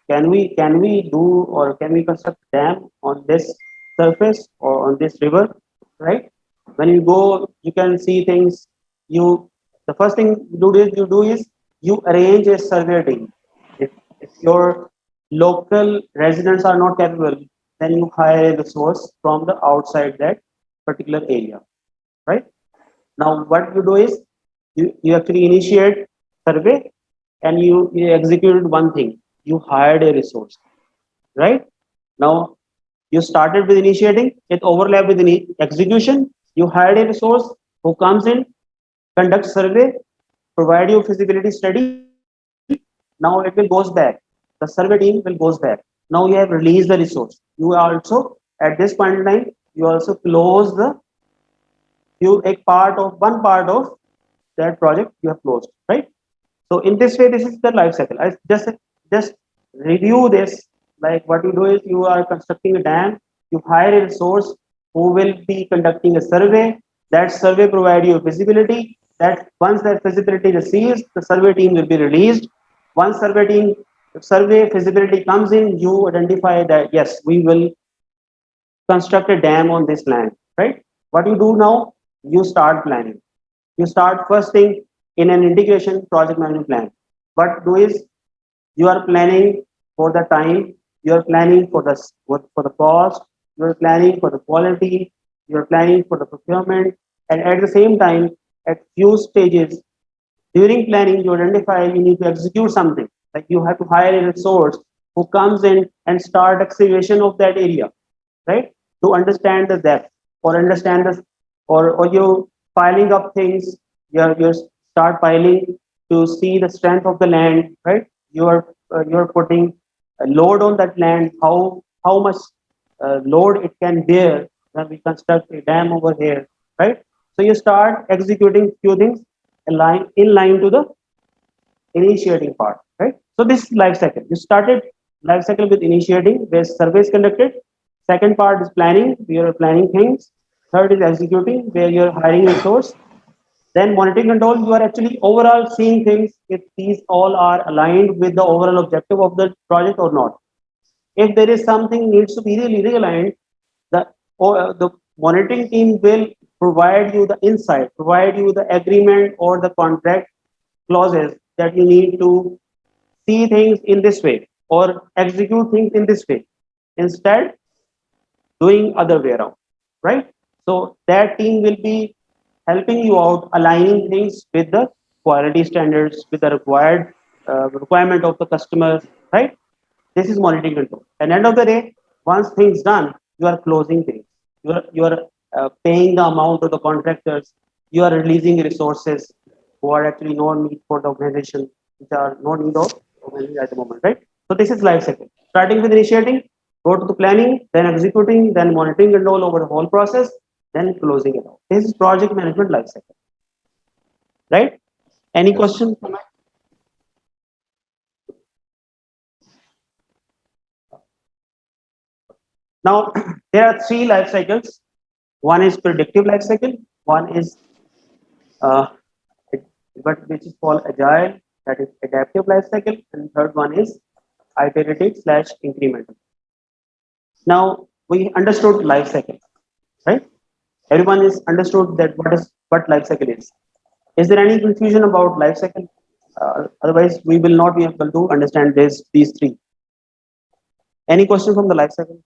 Can we do, or can we construct dam on this surface or on this river, right? When you go, you can see things. The first thing you do is you arrange a survey team. If your local residents are not capable, then you hire a resource from the outside that particular area, right? Now what you do is you actually initiate survey, and you executed one thing. You hired a resource, right? Now You started with initiating, it overlapped with execution. You hired a resource who comes in, conducts survey, provide you feasibility study. Now it will goes back. The survey team will goes back. Now you have released the resource. You also at this point in time you also close the you a part of one part of that project you have closed, right? So in this way, this is the life cycle. I just review this. Like what you do is you are constructing a dam. You hire a resource who will be conducting a survey. That survey provide you visibility. That once that visibility receives, the survey team will be released. Once survey feasibility comes in, you identify that yes, we will construct a dam on this land, right? What you do now, you start planning. You start first thing in an integration project management plan. What do is you are planning for the time, you are planning for the cost, you are planning for the quality, you are planning for the procurement, and at the same time, at few stages during planning, you identify you need to execute something. Like you have to hire a resource who comes in and start excavation of that area, right? To understand the depth or understand the or you piling up things, you start piling to see the strength of the land, right? You're putting a load on that land, how much load it can bear when we construct a dam over here, right? So you start executing few things in line to the initiating part, right? So this is life cycle. You started life cycle with initiating, where survey is conducted. Second part is planning, where you're planning things. Third is executing, where you're hiring a resource. Then monitoring control, you are actually overall seeing things if these all are aligned with the overall objective of the project or not. If there is something needs to be really realigned, the monitoring team will provide you the insight, provide you the agreement or the contract clauses that you need to see things in this way or execute things in this way. Instead, doing other way around, right? So that team will be helping you out, aligning things with the quality standards, with the required requirement of the customer, right? This is monitoring control. And end of the day, once things done, you are closing things. You are paying the amount to the contractors. You are releasing resources who are actually no need for the organization, which are no need of organization at the moment, right? So this is life cycle. Starting with initiating, go to the planning, then executing, then monitoring control over the whole process, then closing it out. This is project management life cycle, right? Any Yes. question? Now, there are three life cycles. One is predictive life cycle, one is uh, which is called agile, that is adaptive life cycle, and third one is iterative slash incremental. Now we understood life cycle, right? Everyone is understood that what life cycle is. Is there any confusion about life cycle? Otherwise, we will not be able to understand these three. Any question from the life cycle?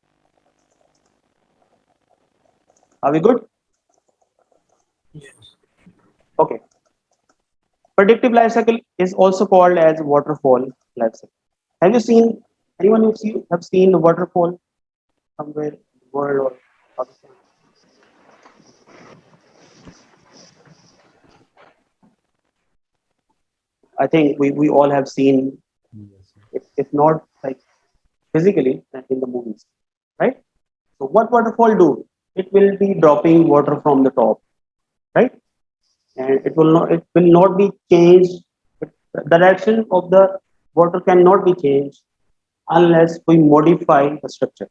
Are we good? Okay. Predictive life cycle is also called as waterfall life cycle. Have you seen anyone have seen a waterfall somewhere in the world or Pakistan? I think we all have seen, Yes. if not like physically, then in the movies, right? So what waterfall do? It will be dropping water from the top, right? And it will not be changed. The direction of the water cannot be changed unless we modify the structure,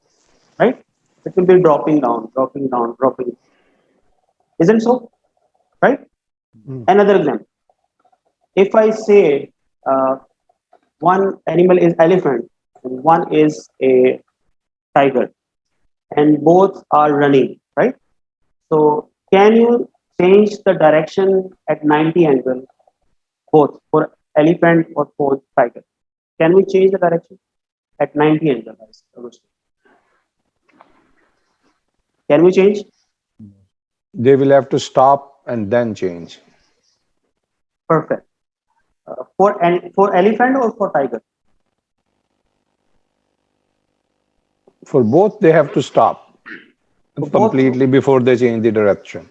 right? It will be dropping down, dropping down, dropping. Isn't so? Right? Mm. Another example. If I say one animal is elephant and one is a tiger, and both are running, right? So can you change the direction at 90 angle, both for elephant or for tiger? Can we change the direction at 90 angle? Can we change? They will have to stop and then change. Perfect. For elephant or for tiger? For both, they have to stop For both, completely before they change the direction.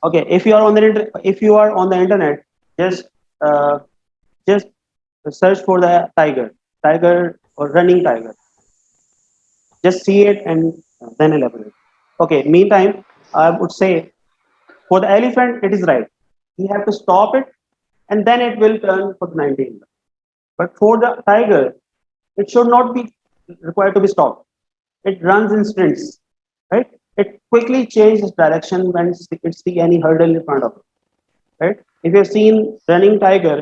okay. If you are on the if you are on the internet, uh, just search for the tiger or running tiger. Just see it and then elaborate. Okay. Meantime, I would say for the elephant, it is right. You have to stop it, and then it will turn for the 19. But for the tiger, it should not be required to be stopped. It runs in sprints, right? It quickly changes direction when it see any hurdle in front of it, right? If you've seen running tiger,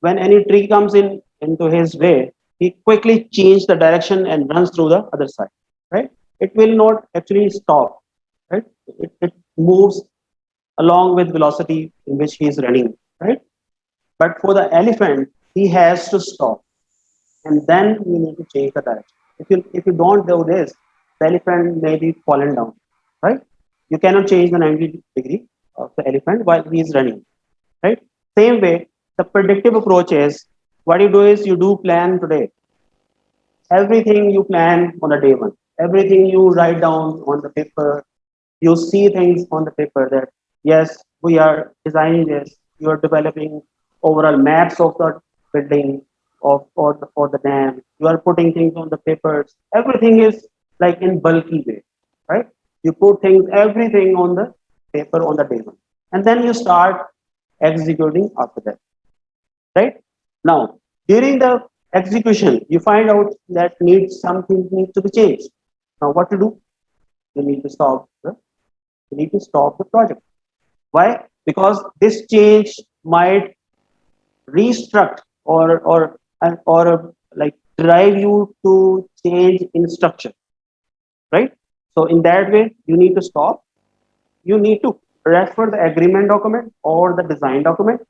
when any tree comes in into his way, he quickly changes the direction and runs through the other side, right? It will not actually stop, right? It moves along with velocity in which he is running, right? But for the elephant, he has to stop, and then you need to change the direction. If you don't do this, the elephant may be fallen down, right? You cannot change the 90-degree of the elephant while he is running, right? Same way, the predictive approach is what you do is you do plan today. Everything you plan on the day one, everything you write down on the paper, you see things on the paper that yes, we are designing this, you are developing overall maps of the building or the dam, you are putting things on the papers, everything is like in bulky way, right? You put things everything on the paper on the day one, and then you start executing after that, right? Now during the execution you find out that something needs to be changed. Now what to do? You need to stop the project. Why? Because this change might restruct or like drive you to change in structure, right? So in that way you need to stop. You need to refer the agreement document or the design document.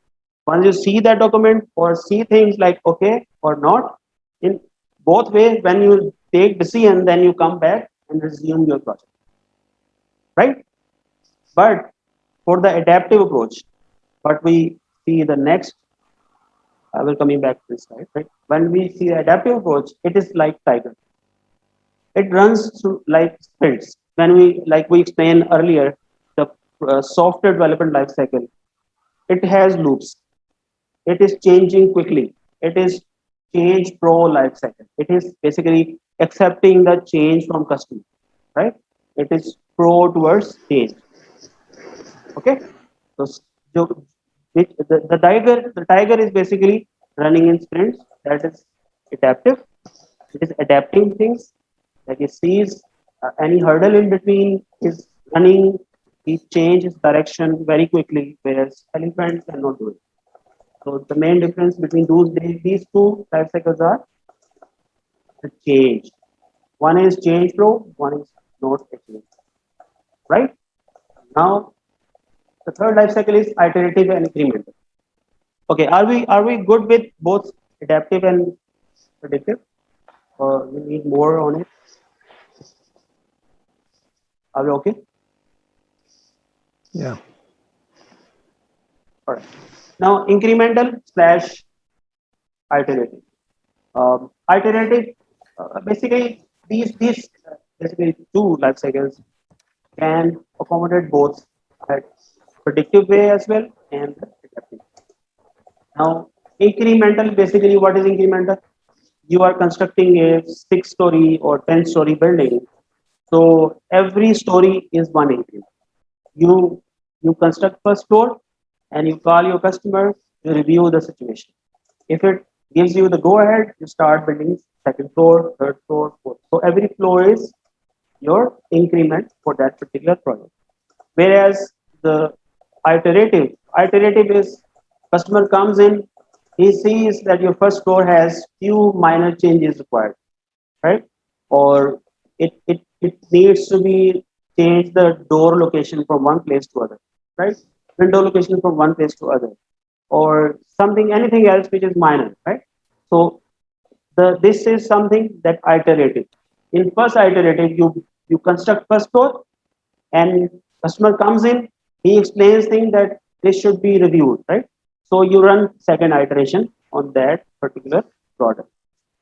Once you see that document or see things like okay or not, in both ways, when you take decision, then you come back and resume your project, right? But for the adaptive approach, what we see the next, I will coming back to this slide, right? When we see the adaptive approach, it is like tiger. It runs through like sprints. When we, like we explained earlier, the software development life cycle, it has loops. It is changing quickly. It is change pro life cycle. It is basically accepting the change from customer, right? It is pro towards change. Okay. So, the tiger is basically running in sprints. That is adaptive. It is adapting things. Like it sees any hurdle in between is running. He changes direction very quickly, whereas elephant cannot do it. So the main difference between these two life cycles are the change. One is change flow, one is not a change. Right? Now the third life cycle is iterative and incremental. Okay, are we good with both adaptive and predictive? Or we need more on it? Are we okay? Yeah. All right. Now incremental slash iterative. Iterative, basically basically two life cycles can accommodate both at predictive way as well and adaptive. Now, incremental, basically what is incremental? You are constructing a 6-story or 10-story building. So every story is one increment. You you construct first floor and you call your customer to review the situation. If it gives you the go ahead, you start building second floor, third floor, fourth. So every floor is your increment for that particular project. Whereas the iterative is customer comes in, he sees that your first floor has few minor changes required, right? Or it needs to be change the door location from one place to other, right? Window location from one place to other, or something, anything else which is minor, right? So this is something that iterative. In first iterative, you construct first floor, and customer comes in, he explains things that this should be reviewed, right? So you run second iteration on that particular product.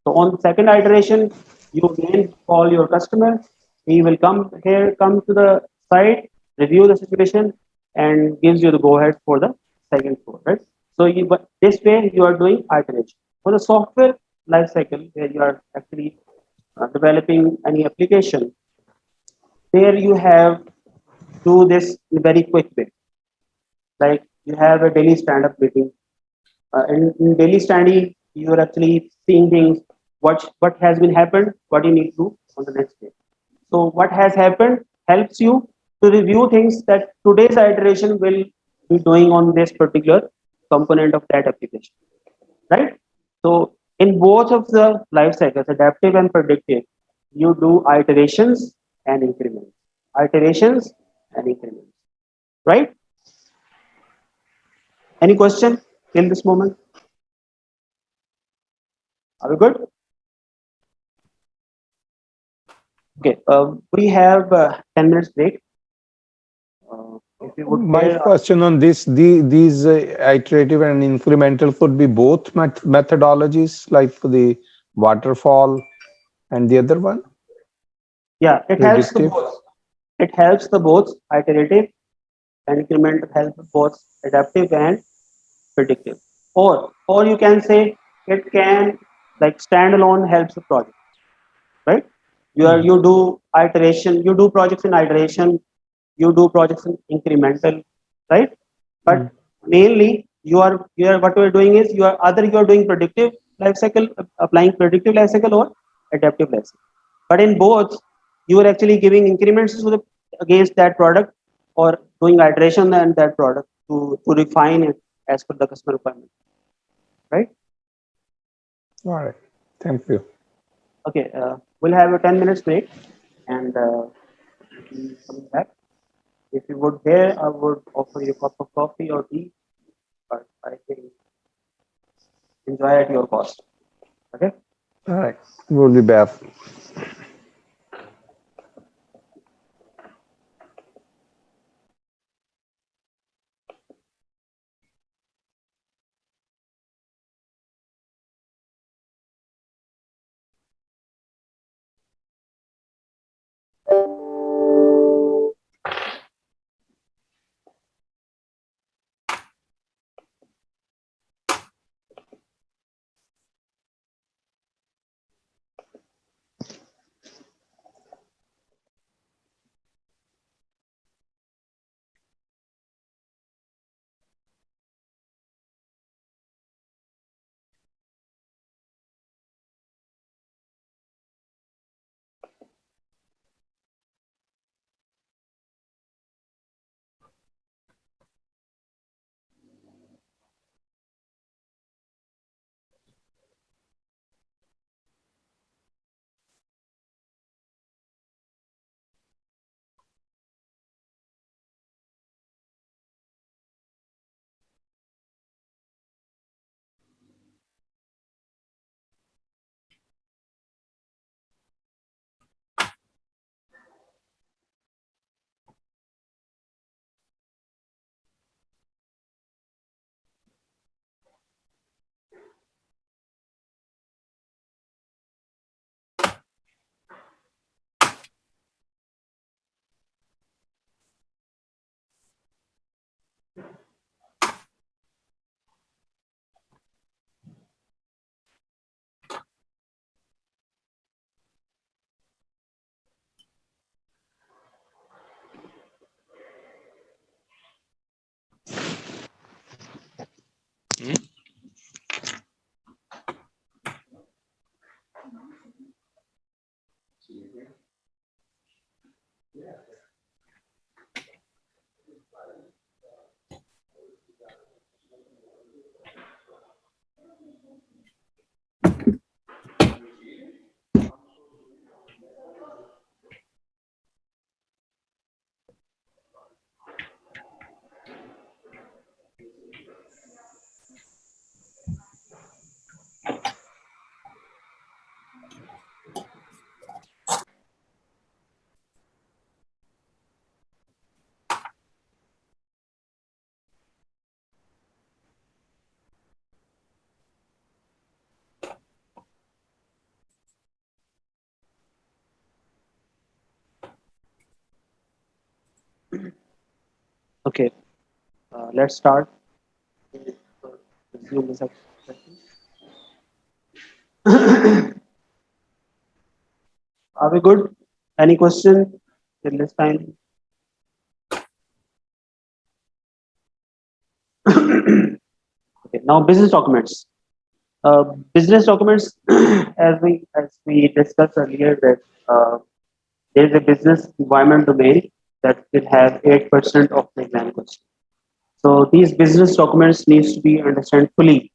So on second iteration, you again call your customer, He will come here, come to the site, review the situation, and gives you the go ahead for the second floor, right? So but this way you are doing iteration. For the software life cycle, where you are actually developing any application, there you have do this in a very quick way. Like you have a daily stand-up meeting. In daily study, you are actually seeing things, what has been happened, what you need to do on the next day. So what has happened helps you to review things that today's iteration will be doing on this particular component of that application, right? So in both of the life cycles, adaptive and predictive, you do iterations and increments, iterations and increments, right? Any question till this moment? Are we good? Okay, we have 10 minutes break. If you would My care, question on this, these iterative and incremental could be both methodologies, like for the waterfall and the other one, yeah, it helps the predictive. both. It helps the both iterative and incremental help both adaptive and predictive. Or you can say it can like standalone helps the project, right? You do iteration, you do projects in iteration, you do projects in incremental, right? But mainly you are what you are doing is you are doing predictive life cycle, applying predictive life cycle or adaptive life cycle. But in both, you are actually giving increments to the against that product or doing iteration and that product to refine it as per the customer requirement, right? All right. Thank you. Okay, we'll have a 10 minutes break and we'll be coming back. If you would dare, I would offer you a cup of coffee or tea, but I think enjoy at your cost. Okay. All right. We'll be back. Okay, let's start. Resume this session. Are we good? Any question till this time? Okay, now business documents. Business documents, as we discussed earlier, that there is a business environment domain that will have 8% of the exam question. So these business documents needs to be understood fully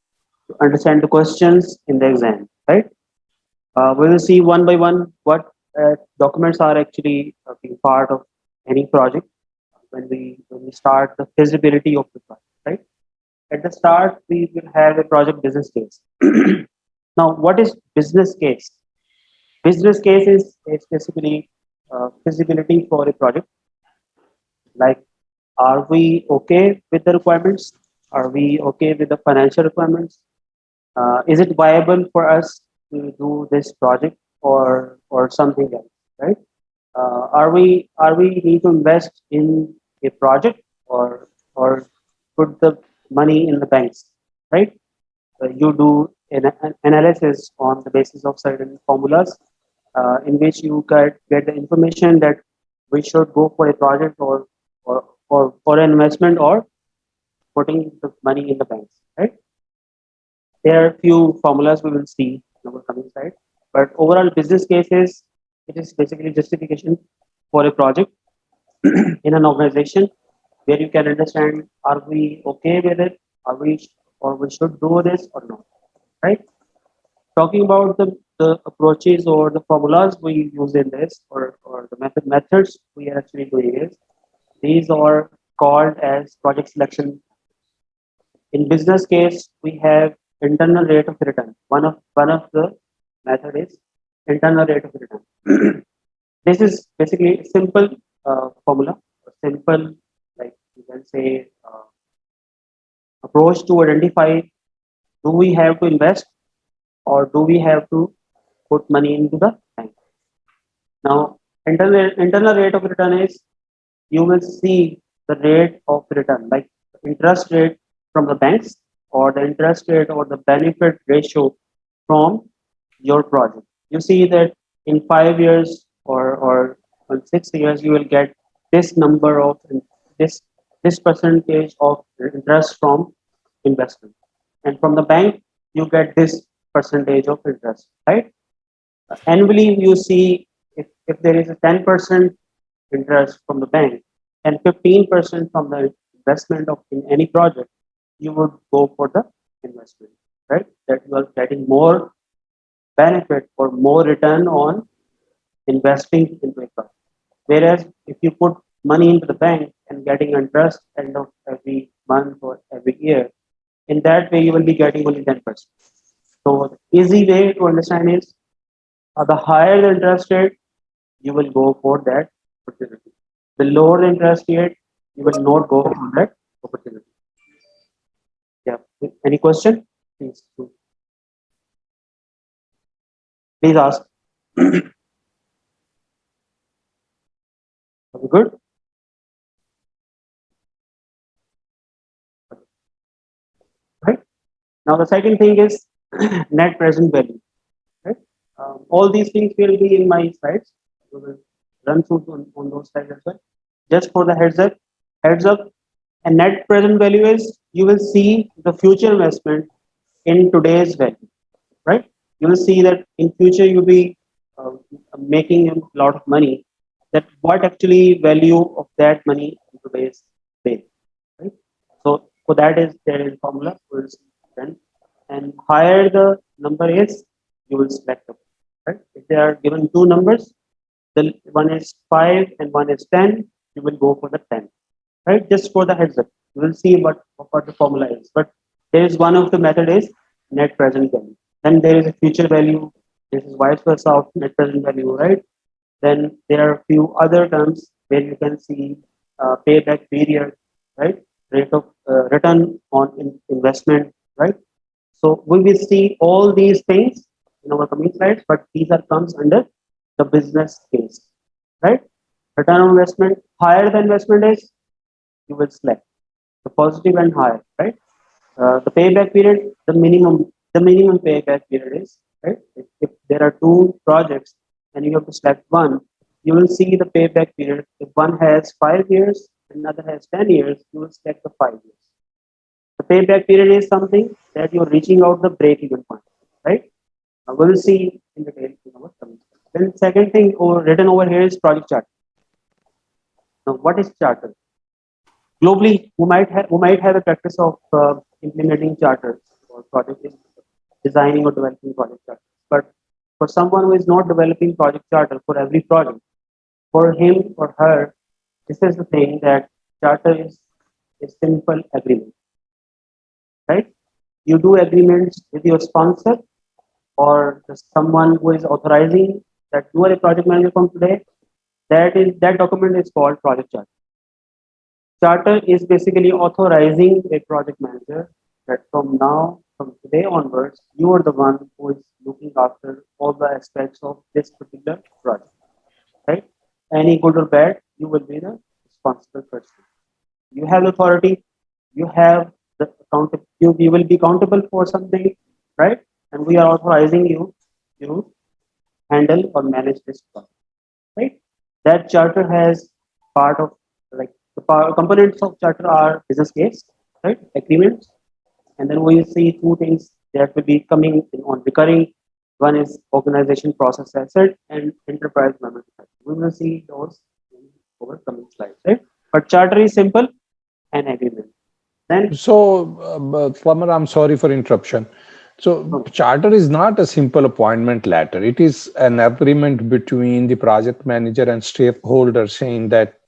to understand the questions in the exam, right? We will see one by one what documents are actually being part of any project when we start the feasibility of the project, right? At the start, we will have a project business case. Now, what is business case? Business case is basically feasibility for a project. Like, are we okay with the requirements? Are we okay with the financial requirements? Is it viable for us to do this project or something else, right? Are we need to invest in a project or put the money in the banks, right? You do an analysis on the basis of certain formulas in which you get the information that we should go for a project or for an investment or putting the money in the banks, right? There are few formulas we will see in our coming slide, but overall business cases, it is basically justification for a project in an organization where you can understand, are we okay with it? Are we or we should do this or not, right? Talking about the approaches or the formulas we use in this or the methods we are actually doing is these are called as project selection. In business case, we have internal rate of return. One of the method is internal rate of return. This is basically a simple formula, a simple, like you can say, approach to identify, do we have to invest or do we have to put money into the bank. Now, internal rate of return is, you will see the rate of return, like interest rate from the banks or the interest rate or the benefit ratio from your project. You see that in 5 years or in 6 years, you will get this number of this this percentage of interest from investment, and from the bank you get this percentage of interest, right? Annually you see, if there is a 10% interest from the bank and 15% from the investment of in any project, you would go for the investment, right? That you are getting more benefit or more return on investing into a project. Whereas if you put money into the bank and getting interest end of every month or every year, in that way you will be getting only 10%. So the easy way to understand is, the higher the interest rate, you will go for that opportunity. The lower the interest rate, you will not go for that opportunity. Yeah. Any question? Please ask. Are we good? Right. Now the second thing is net present value. Right. All these things will be in my slides. We will run through on those slides as well. Just for the heads up, and net present value is, you will see the future investment in today's value, right? You will see that in future you'll be uh, making a lot of money. That what actually value of that money in today's day, right? So for that is there is formula. We'll see then, and higher the number is, you will select them, right? If they are given two numbers, the one is 5 and one is 10, you will go for the 10, right? Just for the heads up, you will see what the formula is. But there is one of the method is net present value. Then there is a future value. This is vice versa of net present value, right? Then there are a few other terms where you can see payback period, right? Rate of return on investment, right? So we will see all these things in our coming slides, but these are comes under the business case, right? Return on investment, higher the investment is, you will select the positive and higher, right? The payback period, the minimum payback period is, right? If there are two projects and you have to select one, you will see the payback period. If one has 5 years, another has 10 years, you will select the 5 years. The payback period is something that you're reaching out the break-even point, right? We'll see in detail in our coming slide. Then second thing written over here is project chart. Now, what is charter? Globally, we might have a practice of implementing charters or project designing or developing project charters. But for someone who is not developing project charter for every project, for him or her, this is the thing that charter is a simple agreement, right? You do agreements with your sponsor or someone who is authorizing that you are a project manager from today. That document is called project charter. Charter is basically authorizing a project manager that from today onwards, you are the one who is looking after all the aspects of this particular project, right? Any good or bad, you will be the responsible person. You have authority, you have the account, you will be accountable for something, right? And we are authorizing you to handle or manage this project, right? That charter has part of like components of charter are business case, right? Agreements, and then we see two things that will be coming in on recurring. One is organization process asset and enterprise management. We will see those in our coming slides, right? But charter is simple and agreement. Then So, Pamar, I'm sorry for interruption. So, charter is not a simple appointment letter. It is an agreement between the project manager and stakeholder saying that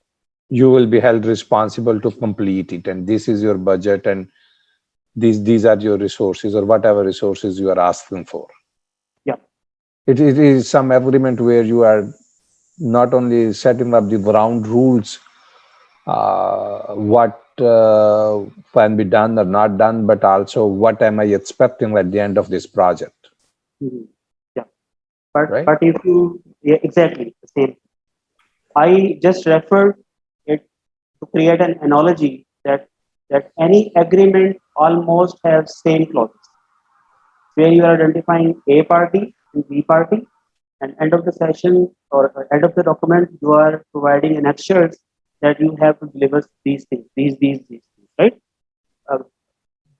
you will be held responsible to complete it, and this is your budget, and these are your resources or whatever resources you are asking for. yeah, It is some agreement where you are not only setting up the ground rules, what can be done or not done, but also what am I expecting at the end of this project, mhm, yeah. But right? but if you yeah, exactly the same. I just referred it to create an analogy that any agreement almost have same clauses where you are identifying A party and B party, and end of the session or end of the document, you are providing an assurance that you have to deliver these things, these things, right? Uh,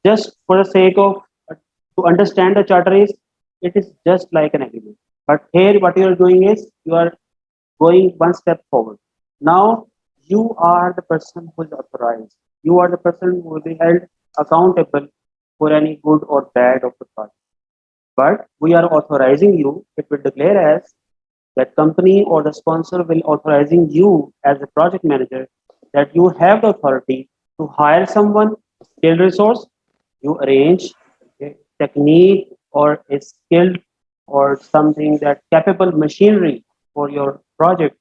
just for the sake of to understand the charter is, it is just like an agreement. But here, what you are doing is you are going one step forward. Now you are the person who is authorized. You are the person who will be held accountable for any good or bad of the project. But we are authorizing you, it will declare as that company or the sponsor will authorizing you as a project manager that you have the authority to hire someone, skilled resource, you arrange a technique or a skilled or something that capable machinery for your project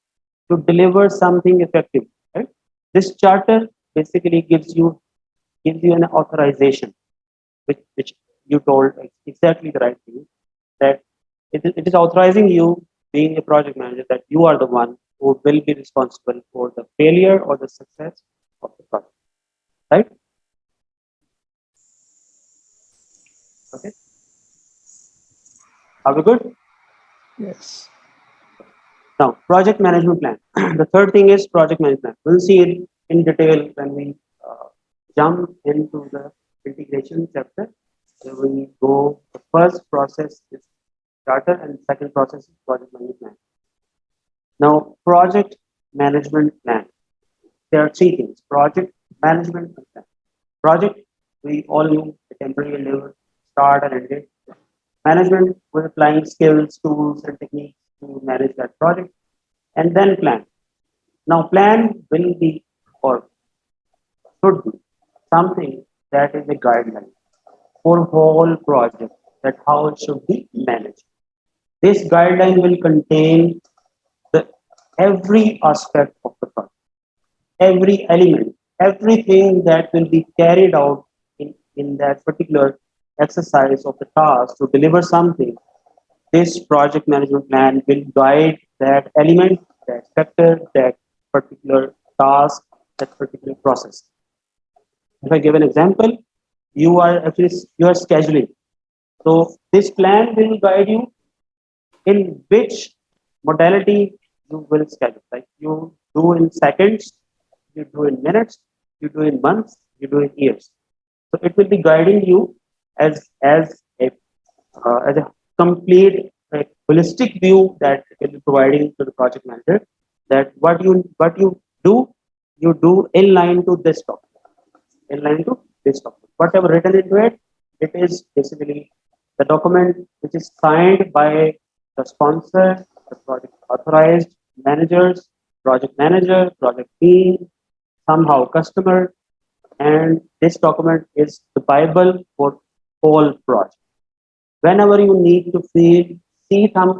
to deliver something effective. Right? This charter basically gives you an authorization, which you told exactly the right thing, that it is authorizing you being a project manager that you are the one who will be responsible for the failure or the success of the project, right? Okay, are we good? Yes. Now, project management plan. The third thing is project management. We'll see it in detail when we jump into the integration chapter. So we go, the first process is charter and second process is project management plan. Now, project management plan. There are three things: project management plan. Project, we all know the temporary level, start and end it. Management, we're applying skills, tools, and techniques to manage that project. And then plan. Now, plan will be or should be something that is a guideline for whole project, that how it should be managed. This guideline will contain the every aspect of the project, every element, everything that will be carried out in that particular exercise of the task to deliver something. This project management plan will guide that element, that factor, that particular task, that particular process. If I give an example, you are scheduling. So this plan will guide you in which modality you will schedule. Like you do in seconds, you do in minutes, you do in months, you do in years. So it will be guiding you as a complete holistic view that it will be providing to the project manager, that what you do in line to this topic, in line to this topic. Whatever written into it, it is basically the document which is signed by the sponsor, the project authorized managers, project manager, project team, somehow customer, and this document is the Bible for whole project. Whenever you need to see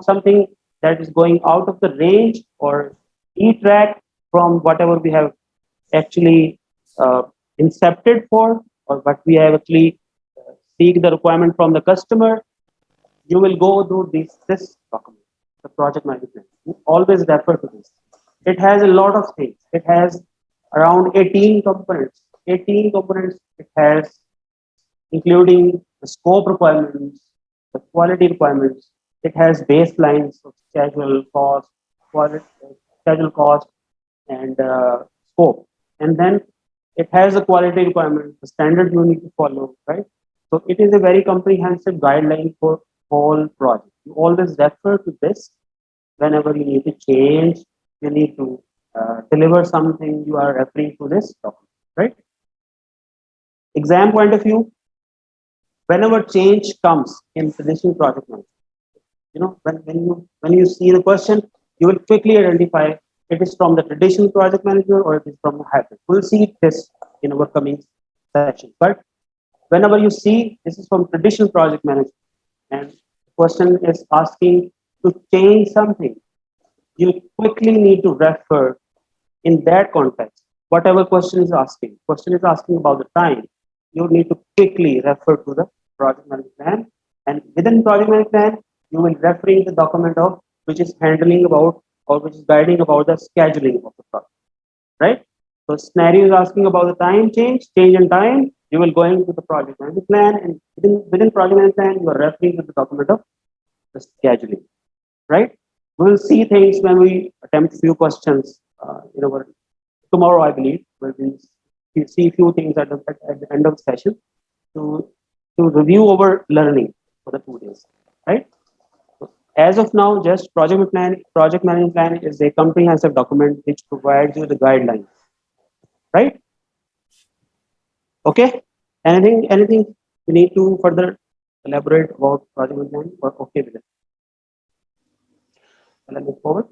something that is going out of the range or detract from whatever we have actually uh, incepted for, or what we have actually seek the requirement from the customer, you will go through this document, the project management. You always refer to this. It has a lot of things. It has around 18 components. 18 components it has, including the scope requirements, the quality requirements. It has baselines of schedule, cost, quality, schedule, cost, and scope. And then it has a quality requirement, the standard you need to follow, right? So it is a very comprehensive guideline for whole project. You always refer to this whenever you need to change, you need to deliver something, you are referring to this document, right? Exam point of view, whenever change comes in traditional project management, when you see the question, you will quickly identify it is from the traditional project manager or it is from the hybrid. We'll see this in our coming session. But whenever you see this is from traditional project management and the question is asking to change something, you quickly need to refer in that context. Whatever question is asking about the time, you need to quickly refer to the project management plan. And within project management plan, you will referring the document of which is handling about or which is guiding about the scheduling of the project, right? So scenario is asking about the change in time. You will go into the project management plan, and within project management plan, you are referring to the document of the scheduling, right? We will see things when we attempt few questions in our tomorrow, I believe, where we see few things at the end of the session to review our learning for the 2 days, right? So as of now, just project management plan is a comprehensive document which provides you the guidelines, right? Okay. Anything you need to further elaborate about project management or okay with it? Shall I move forward?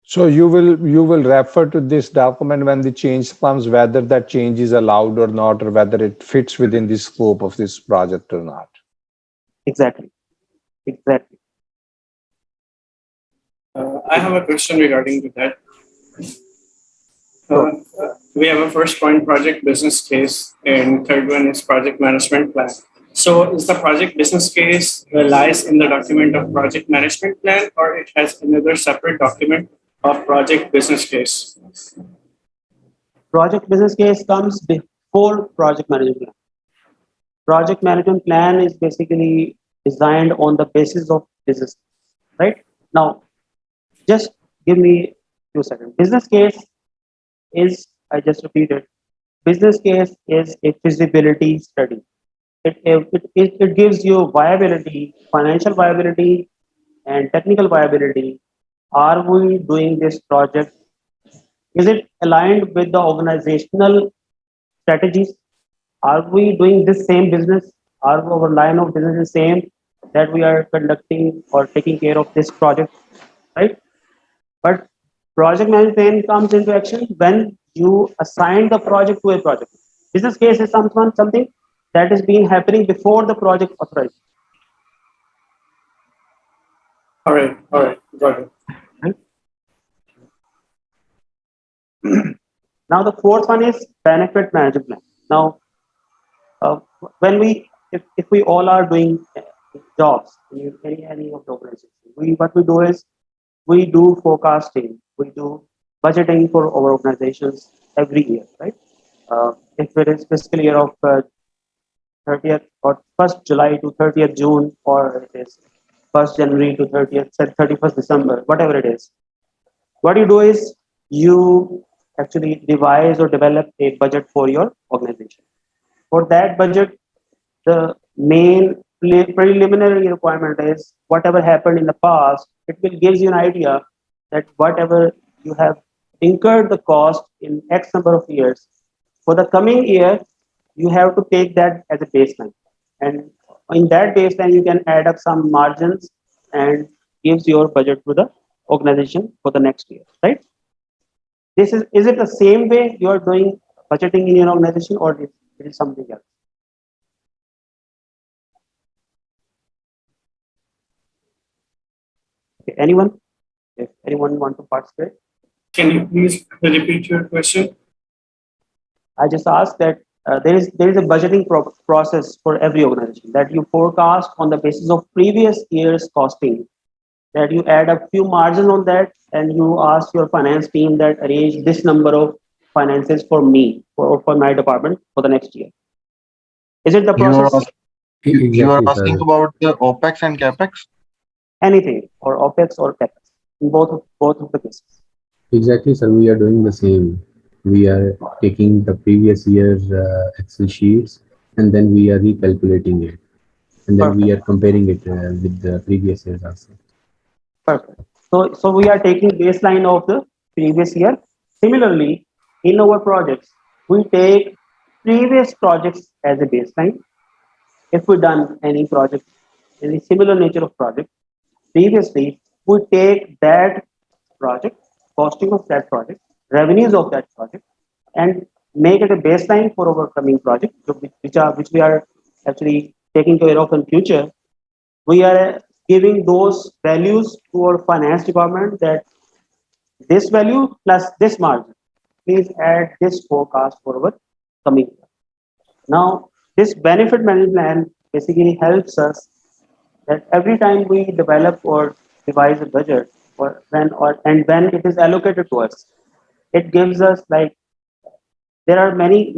So you will refer to this document when the change comes, whether that change is allowed or not, or whether it fits within the scope of this project or not. Exactly. I have a question regarding to that. Sure. We have a first point project business case, and third one is project management plan. So, is the project business case lies in the document of project management plan, or it has another separate document of project business case? Project business case comes before project management plan. Project management plan is basically designed on the basis of business, right? Now, just give me a few seconds. Business case is, I just repeated, business case is a feasibility study. It gives you viability, financial viability, and technical viability. Are we doing this project? Is it aligned with the organizational strategies? Are we doing this same business? Are our line of business the same that we are conducting or taking care of this project, right? But project management comes into action when you assign the project to a project. Business case is something that is being happening before the project authorization. All right, got it. Right? Now the fourth one is benefit management plan. Now, when if we all are doing jobs in any of the organizations, what we do is we do forecasting, we do budgeting for our organizations every year, right? If it is fiscal year of 30th or 1st July to 30th June, or it is 1st January to 30th, 31st December, whatever it is, what you do is you actually devise or develop a budget for your organization. For that budget, the main preliminary requirement is whatever happened in the past, it will gives you an idea that whatever you have incurred the cost in X number of years, for the coming year, you have to take that as a baseline. And in that baseline, you can add up some margins and gives your budget to the organization for the next year, right? This is it the same way you are doing budgeting in your organization, or it is something else? Okay, anyone? If anyone want to participate, Can you please repeat your question? I just asked that there is a budgeting process for every organization that you forecast on the basis of previous year's costing. That you add a few margins on that, and you ask your finance team that arrange this number of finances for me for my department for the next year. Is it the You are process? you are Exactly, asking sir. about the OPEX and CAPEX? Anything or OPEX or CAPEX in both of the cases. Exactly, sir. We are doing the same. We are taking the previous year's Excel sheets and then we are recalculating it. And then we Perfect. are comparing it with the previous years also. Perfect. So we are taking baseline of the previous year. Similarly, in our projects, we take previous projects as a baseline. If we done any project, any similar nature of project previously, we take that project, costing of that project, revenues of that project, and make it a baseline for our coming project, which we are actually taking care of in future. We are giving those values to our finance department that this value plus this margin, please add this forecast for our coming year. Now, this benefit management plan basically helps us that every time we develop or devise a budget, when it is allocated to us, it gives us like there are many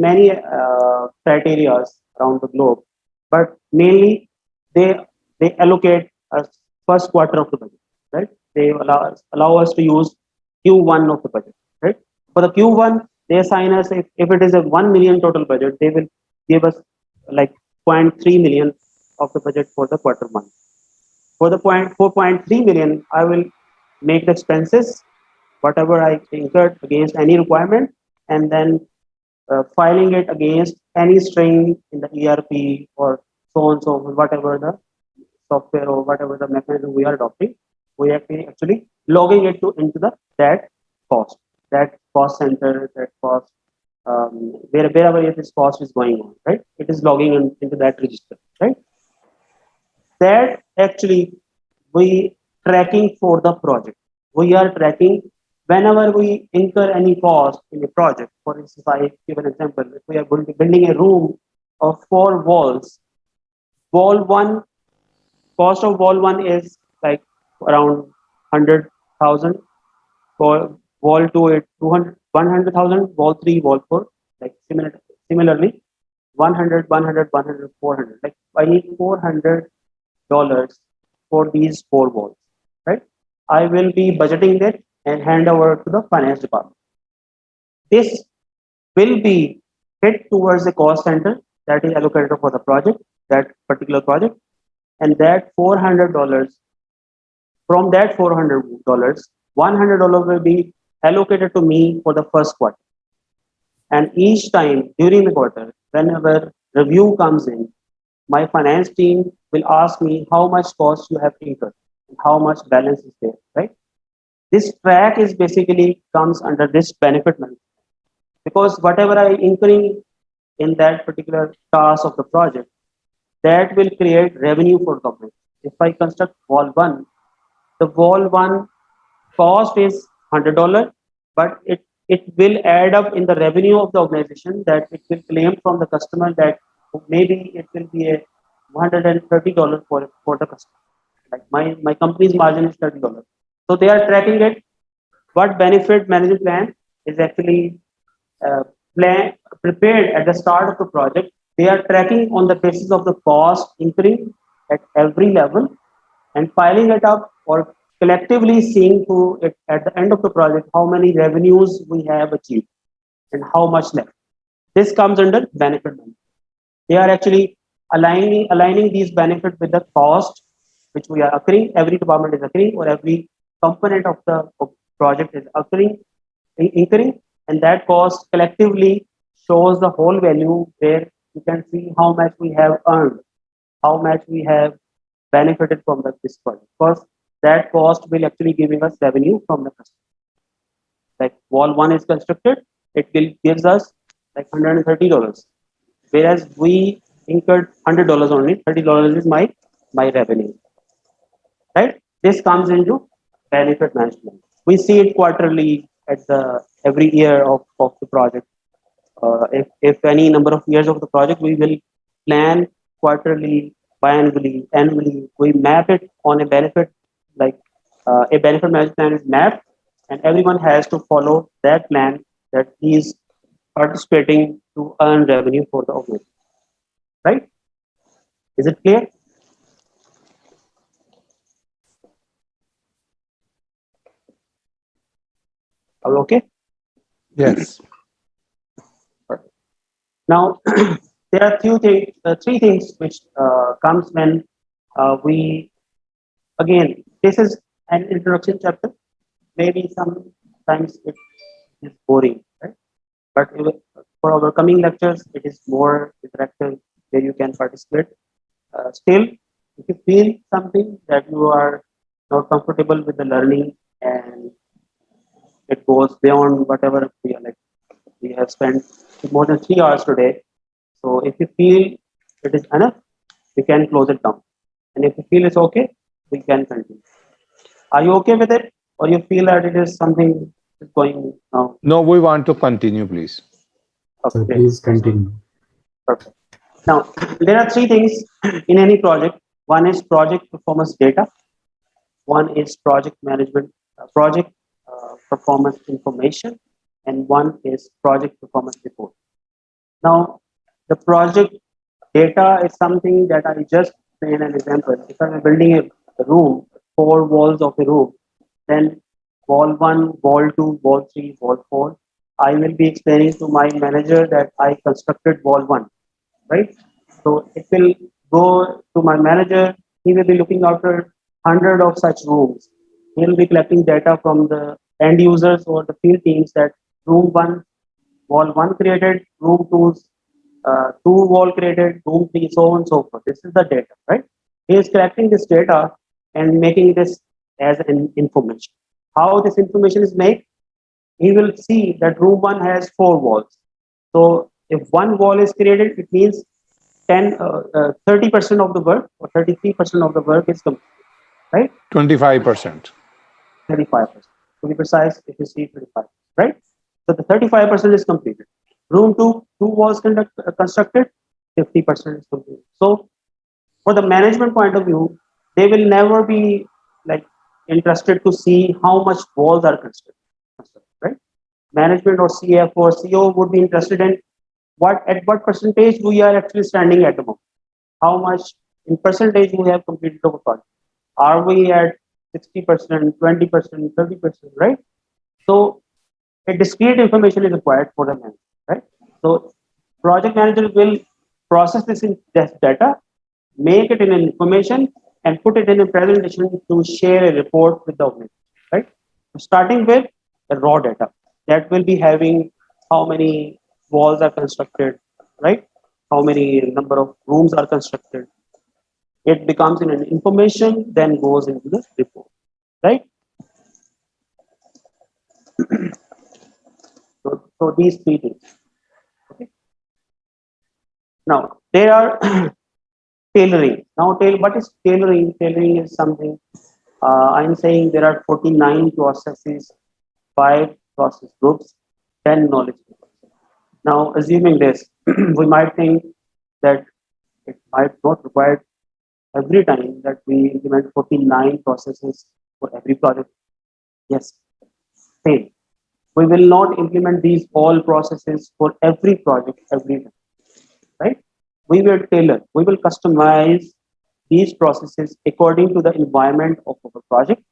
criteria around the globe, but mainly they they allocate us first quarter of the budget, right? They allow us to use Q1 of the budget, right? For the Q1, they assign us if it is a 1 million total budget, they will give us like 0.3 million of the budget for the quarter one. For the 4.3 million, I will make the expenses, whatever I incurred against any requirement, and then filing it against any string in the ERP or so on so on, whatever the software or whatever the mechanism we are adopting, we are actually logging it into that cost center, that cost wherever this cost is going on, right? It is logging into that register, right? That actually we tracking for the project. We are tracking whenever we incur any cost in a project. For instance, I give an example. If we are going to building a room of 4 walls, wall one cost of wall one is like around 100,000. For wall two, it 200, 100,000. Wall three, wall four, like similarly, 100, 100, 100, 400. Like I need $400 for these 4 walls, right? I will be budgeting that and hand over to the finance department. This will be hit towards the cost center that is allocated for the project, that particular project, and that $400, from that $400, $100 will be allocated to me for the first quarter. And each time during the quarter, whenever review comes in, my finance team will ask me how much cost you have incurred and how much balance is there, right? This track is basically comes under this benefit management, because whatever I incurring in that particular task of the project, that will create revenue for the company. If I construct wall one, the wall one cost is $100, but it will add up in the revenue of the organization, that it will claim from the customer that maybe it will be a $130 for the customer. Like my company's margin is $30. So they are tracking it what benefit management plan is actually uh, prepared at the start of the project. They are tracking on the basis of the cost incurring at every level and piling it up or collectively seeing to it at the end of the project how many revenues we have achieved and how much left. This comes under benefit management. They are actually aligning these benefits with the cost which we are occurring, every department is occurring, or every component of the project is occurring, incurring, and that cost collectively shows the whole value where you can see how much we have earned, how much we have benefited from this project. Because that cost will actually giving us revenue from the customer. Like wall one is constructed, it will gives us like $130, whereas we incurred $100 only. $30 is my revenue, right? This comes into benefit management. We see it quarterly at the every year of the project. If any number of years of the project, we will plan quarterly, biannually, annually. We map it on a benefit, like a benefit management plan is mapped, and everyone has to follow that plan that he is participating to earn revenue for the organization. Right? Is it clear? Are we okay? Yes. Now, there are three things which comes when we again. This is an introduction chapter. Maybe sometimes it is boring, right? But for our coming lectures, it is more interactive where you can participate. Still, if you feel something that you are not comfortable with the learning and it goes beyond whatever we are like, we have spent more than 3 hours today. So if you feel it is enough, we can close it down. And if you feel it's okay, we can continue. Are you okay with it? Or you feel that it is something is going now? No, we want to continue, please. So Okay, please continue. perfect. Now, there are three things in any project. One is project performance data. One is project management, project performance information, and one is project performance report. Now, the project data is something that I just say an example. If I'm building a room, 4 walls of a room, then wall one, wall two, wall three, wall four, I will be explaining to my manager that I constructed wall one, right? So it will go to my manager. He will be looking after 100 of such rooms. He will be collecting data from the end users or the field teams that room one, wall one created, room two's two wall created, room three, so on and so forth. This is the data, right? He is collecting this data and making this as an information. How this information is made? He will see that room one has 4 walls. So if one wall is created, it means 30% of the work or 33% of the work is complete, right? 25%. 35%. To be precise, if you see 35, right? So the 35% is completed. Room two walls constructed, 50% is completed. So for the management point of view, they will never be like interested to see how much walls are constructed, right? Management or CF or CO would be interested in what percentage we are actually standing at the moment. How much in percentage we have completed our project. Are we at 60%, 20%, 30%, right? So a discrete information is required for the manager, right? So project manager will process this data, make it in an information, and put it in a presentation to share a report with the organization, right? Starting with the raw data that will be having how many walls are constructed, right? How many number of rooms are constructed. It becomes in an information, then goes into the report, right? So these three things. Okay. Now there are tailoring. Now, what is tailoring? Tailoring is something I'm saying there are 49 processes, 5 process groups, 10 knowledge groups. Now, assuming this, we might think that it might not require every time that we implement 49 processes for every project. Yes, same. We will not implement these all processes for every project every time, right? We will tailor, we will customize these processes according to the environment of our project,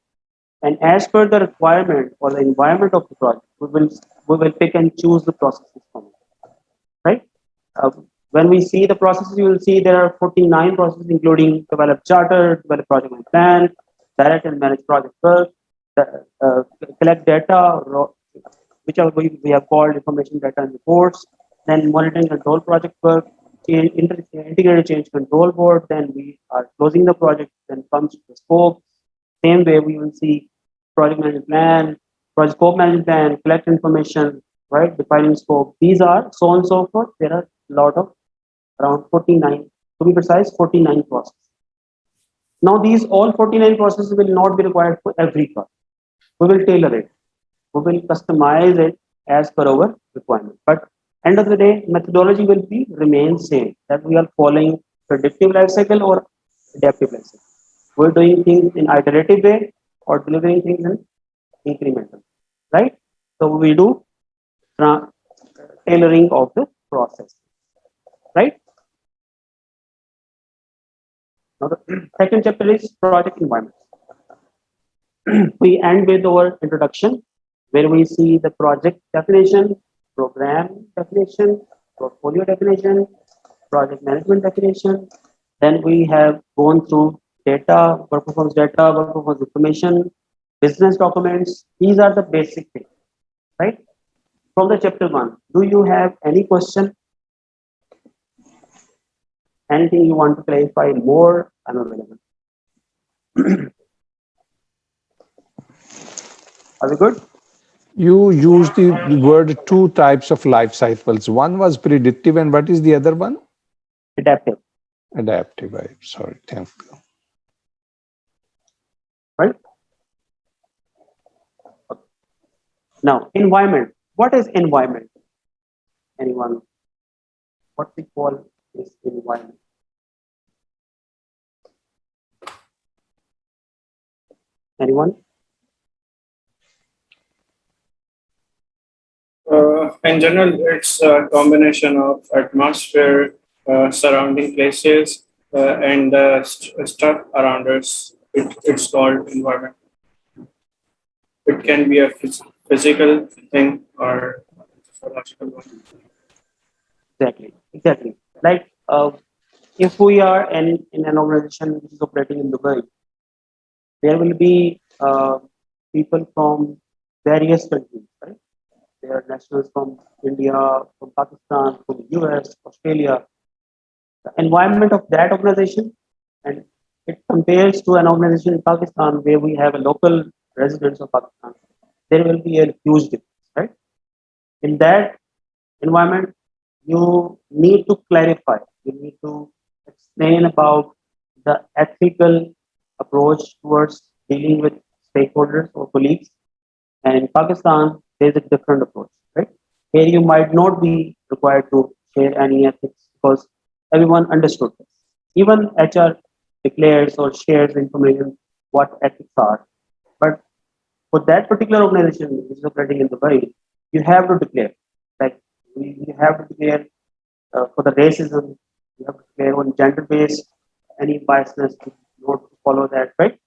and as per the requirement or the environment of the project, we will pick and choose the processes from it, right? Uh, when we see the processes, you will see there are 49 processes, including develop charter, develop project and plan, direct and manage project work, uh, collect data, whichever we have called information data and reports, then monitor and control project work, integrated change control board, then we are closing the project, then comes the scope. Same way we will see project management plan, project scope management plan, collect information, right? Defining scope. These are so on and so forth. There are a lot of around 49, to be precise, 49 processes. Now these all 49 processes will not be required for every project. We will tailor it. We will customize it as per our requirement. But end of the day, methodology will be remain same, that we are following predictive life cycle or adaptive life cycle. We're doing things in iterative way or delivering things in incremental, right? So we do tailoring of the process, right? Now the second chapter is project environment. We end with our introduction, where we see the project definition, program definition, portfolio definition, project management definition. Then we have gone through data, work data, work performance information, business documents. These are the basic things, right? From the chapter one, do you have any question? Anything you want to clarify more? I'm available. Are we good? You used the word two types of life cycles. One was predictive, and what is the other one? Adaptive, Adaptive. I'm sorry. Thank you. right? Now, environment. What is environment? Anyone? What we call is environment? Anyone? In general, it's a combination of atmosphere, surrounding places, and stuff around us. It's called environment. It can be a physical thing or psychological one. Exactly. Like if we are in an organization which is operating in Dubai, there will be people from various countries, right? There are nationals from India, from Pakistan, from US, Australia. The environment of that organization, and it compares to an organization in Pakistan where we have a local residents of Pakistan, there will be a huge difference, right? In that environment, you need to clarify, you need to explain about the ethical approach towards dealing with stakeholders or colleagues. And in Pakistan, there's a different approach, right? Here you might not be required to share any ethics because everyone understood this. Even HR declares or shares information what ethics are. But for that particular organization which is operating in Dubai, you have to declare. Like you have to declare for the racism, you have to declare on gender based any biasness to not follow that, right?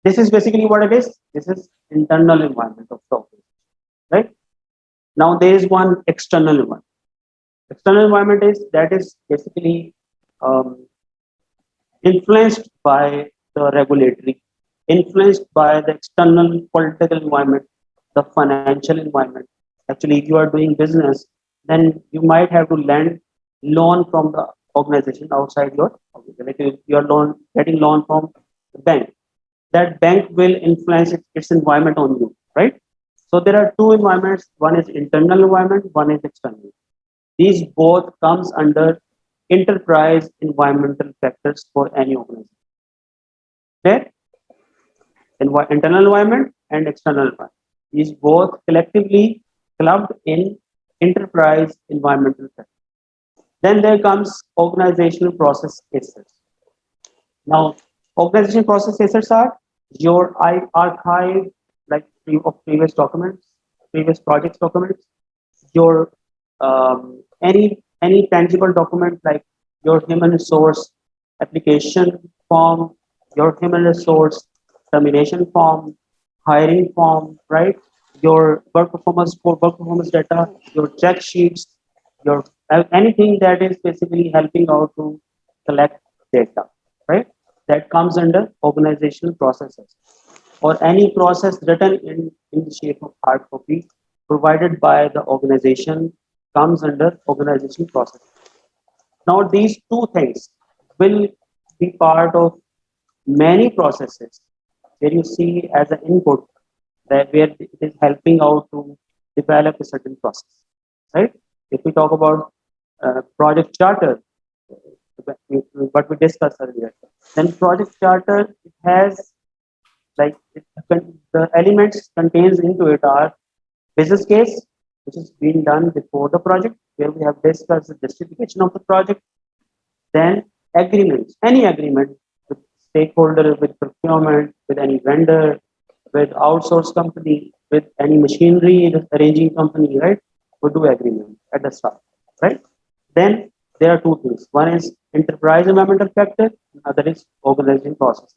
This is basically what it is. This is internal environment of the organization, right? Now there is one external environment. External environment is basically um, influenced by the regulatory, influenced by the external political environment, the financial environment. Actually, if you are doing business, then you might have to lend loan from the organization outside your organization. Like if you are getting loan from the bank, that bank will influence its environment on you, right? So there are two environments. One is internal environment, one is external. These both comes under enterprise environmental factors for any organization. Okay? Internal environment and external environment. These both collectively clubbed in enterprise environmental factors. Then there comes organizational process assets. Now, organization process assets are your archive, like of previous documents, previous projects documents, your any tangible document like your human resource application form, your human resource termination form, hiring form, right? Your work performance data, your check sheets, your anything that is basically helping out to collect data, right? That comes under organizational processes or any process written in the shape of hard copy provided by the organization comes under organization process. Now, these two things will be part of many processes where you see as an input that where it is helping out to develop a certain process, right? If we talk about project charter, what we discussed earlier, then project charter it has like the elements contains into it are business case, which is being done before the project, where we have discussed the justification of the project, then agreements, any agreement with stakeholder, with procurement, with any vendor, with outsource company, with any machinery arranging company, right? We do agreement at the start, right? Then there are two things. One is enterprise environmental factor, other is organizing process.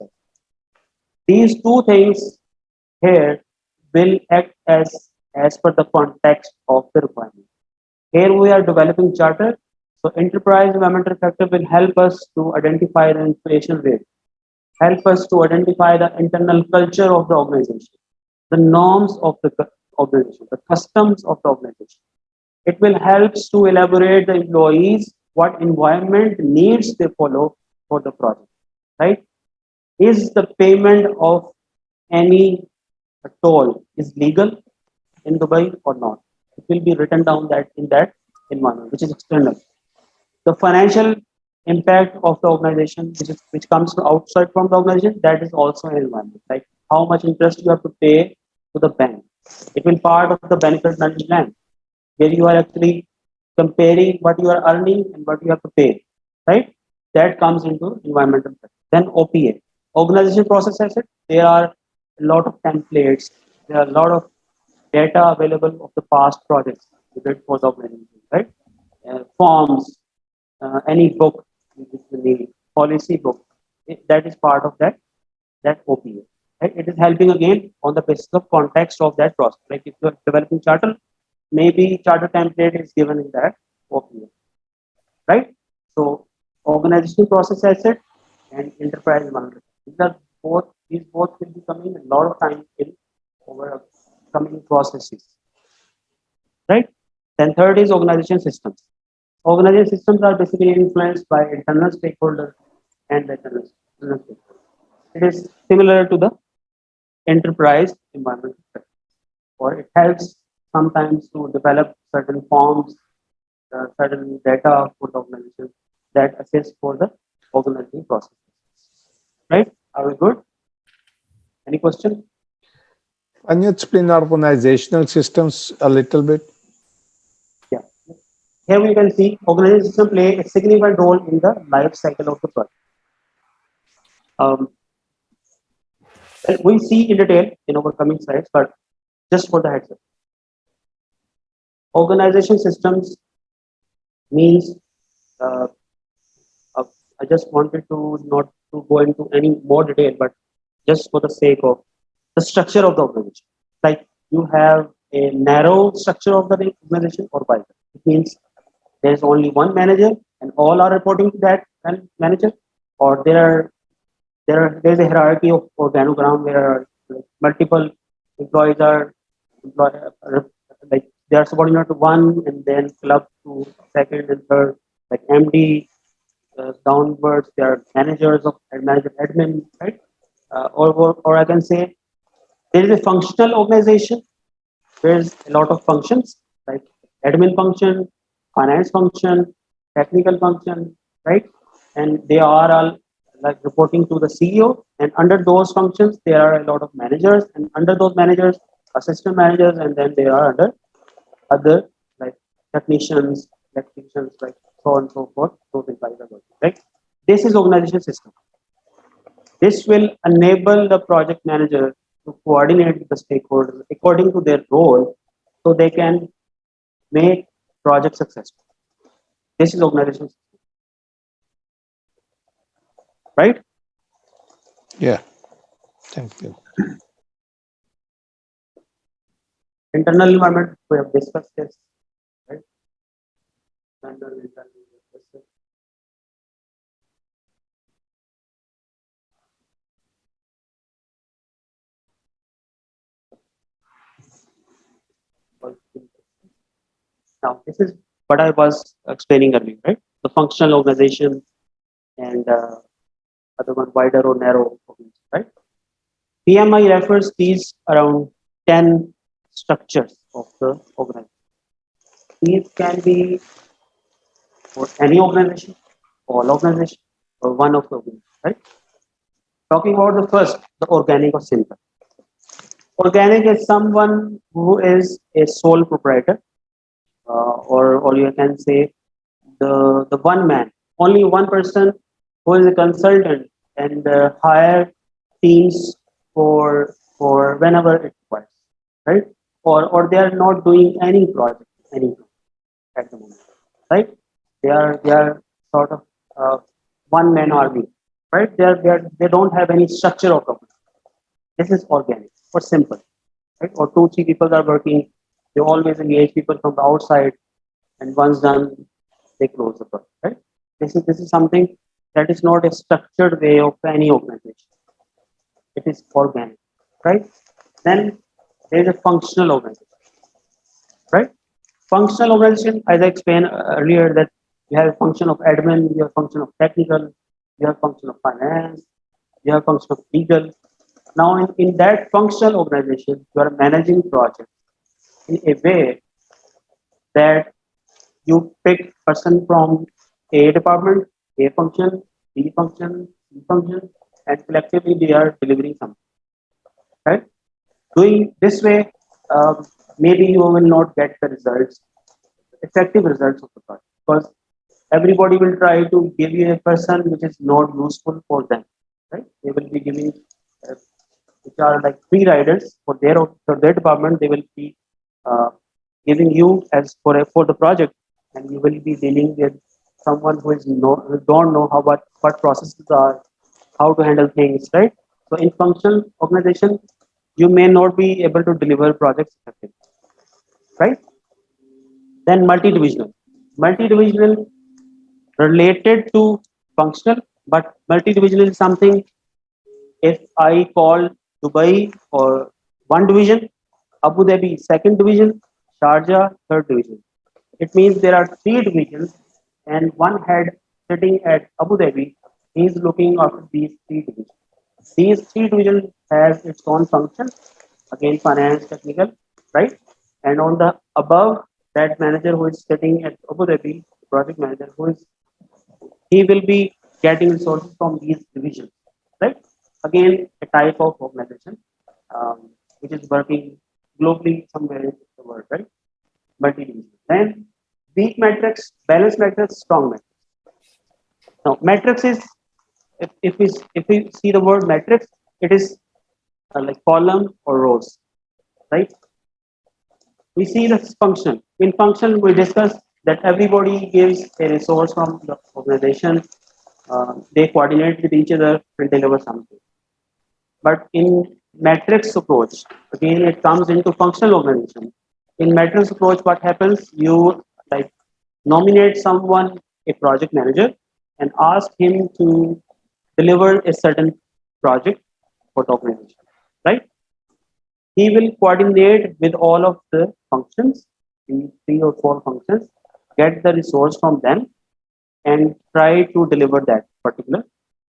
These two things here will act as per the context of the requirement. Here we are developing charter. So enterprise environmental factor will help us to identify the inflation rate, help us to identify the internal culture of the organization, the norms of the organization, the customs of the organization. It will help to elaborate the employees what environment needs they follow for the project, right? Is the payment of any toll is legal in Dubai or not? It will be written down that in that environment, which is external. The financial impact of the organization, which comes outside from the organization, that is also an environment. Like how much interest you have to pay to the bank. It will part of the benefit management plan, where you are actually comparing what you are earning and what you have to pay, right? That comes into environmental factor. Then OPA, organization process asset. There are a lot of templates. There are a lot of data available of the past projects we did for the organization, right? Forms, any book, which is the policy book, that is part of that OPA. Right? It is helping again on the basis of context of that process. Like if you are developing charter, maybe charter template is given in that OPA, right? So organizational process asset and enterprise management. These both will be coming a lot of time in over coming processes, right? Then third is organization systems. Organization systems are basically influenced by internal stakeholders and external stakeholders. It is similar to the enterprise environment, or it helps sometimes to develop certain forms, certain data for the organization that assist for the organizing process. Right? Are we good? Any question? Can you explain organizational systems a little bit? Yeah. Here we can see organization system play a significant role in the life cycle of the project. Well, we'll see in detail in our coming slides, but just for the heads up. Organization systems means uh, I just wanted to not to go into any more detail, but just for the sake of the structure of the organization. Like you have a narrow structure of the organization or wider. It means there's only one manager and all are reporting to that manager, or there's a hierarchy of organogram where like, multiple employees are like they are subordinate to one and then club to second and third, like MD downwards. They are managers of manager admin, right? Or I can say there is a functional organization. There's a lot of functions like admin function, finance function, technical function, right? And they are all like reporting to the CEO. And under those functions, there are a lot of managers, and under those managers, assistant managers, and then they are under other like technicians, electricians, like so on and so forth. Those employees are working, right? This is organization system. This will enable the project manager to coordinate with the stakeholders according to their role so they can make project successful. This is organization, right? Yeah. Thank you. Internal environment, we have discussed this, right? Internal, we have discussed this. Now, this is what I was explaining earlier, right? The functional organization and other one wider or narrow organization, right? PMI refers these around 10 structures of the organization. These can be for any organization, all organization, or one of the organization, right? Talking about the first, the organic or simple. Organic is someone who is a sole proprietor, or you can say the one man, only one person who is a consultant and hire teams for whenever it requires, right? Or they are not doing any project, anything at the moment, right? They are sort of one man army, right? They don't have any structure of government. This is organic or simple, right? Or two, three people are working. They always engage people from the outside, and once done, they close the project, right? This is something that is not a structured way of any organization. It is organic, right? Then there is a functional organization, right? Functional organization, as I explained earlier, that you have a function of admin, you have a function of technical, you have a function of finance, you have a function of legal. Now, in that functional organization, you are managing projects in a way that you pick person from A department, A function, B function, C function, and collectively they are delivering something. Right? Doing this way, maybe you will not get the results, effective results of the project, because everybody will try to give you a person which is not useful for them. Right? They will be giving uh, which are like free riders for their department. They will be uh, giving you as for the project, and you will be dealing with someone who don't know what processes are, how to handle things, right? So in functional organization, you may not be able to deliver projects effectively, right? Then multi-divisional related to functional, but multi-divisional is something. If I call Dubai or one division, Abu Dhabi second division, Sharjah third division. It means there are three divisions and one head sitting at Abu Dhabi. He is looking after these three divisions. These three divisions has its own function, again finance, technical, right? And on the above, that manager who is sitting at Abu Dhabi, project manager who is he will be getting resources from these divisions, right? Again, a type of organization which is working globally somewhere in the world, right? Multi-division. Then weak matrix, balanced matrix, strong matrix. Now, matrix is if we see the word matrix, it is like column or rows, right? We see the function. In function, we discuss that everybody gives a resource from the organization. They coordinate with each other and deliver something. But in matrix approach, again, it comes into functional organization. In matrix approach, what happens? You like nominate someone, a project manager, and ask him to deliver a certain project for the organization, right? He will coordinate with all of the functions, in three or four functions, get the resource from them, and try to deliver that particular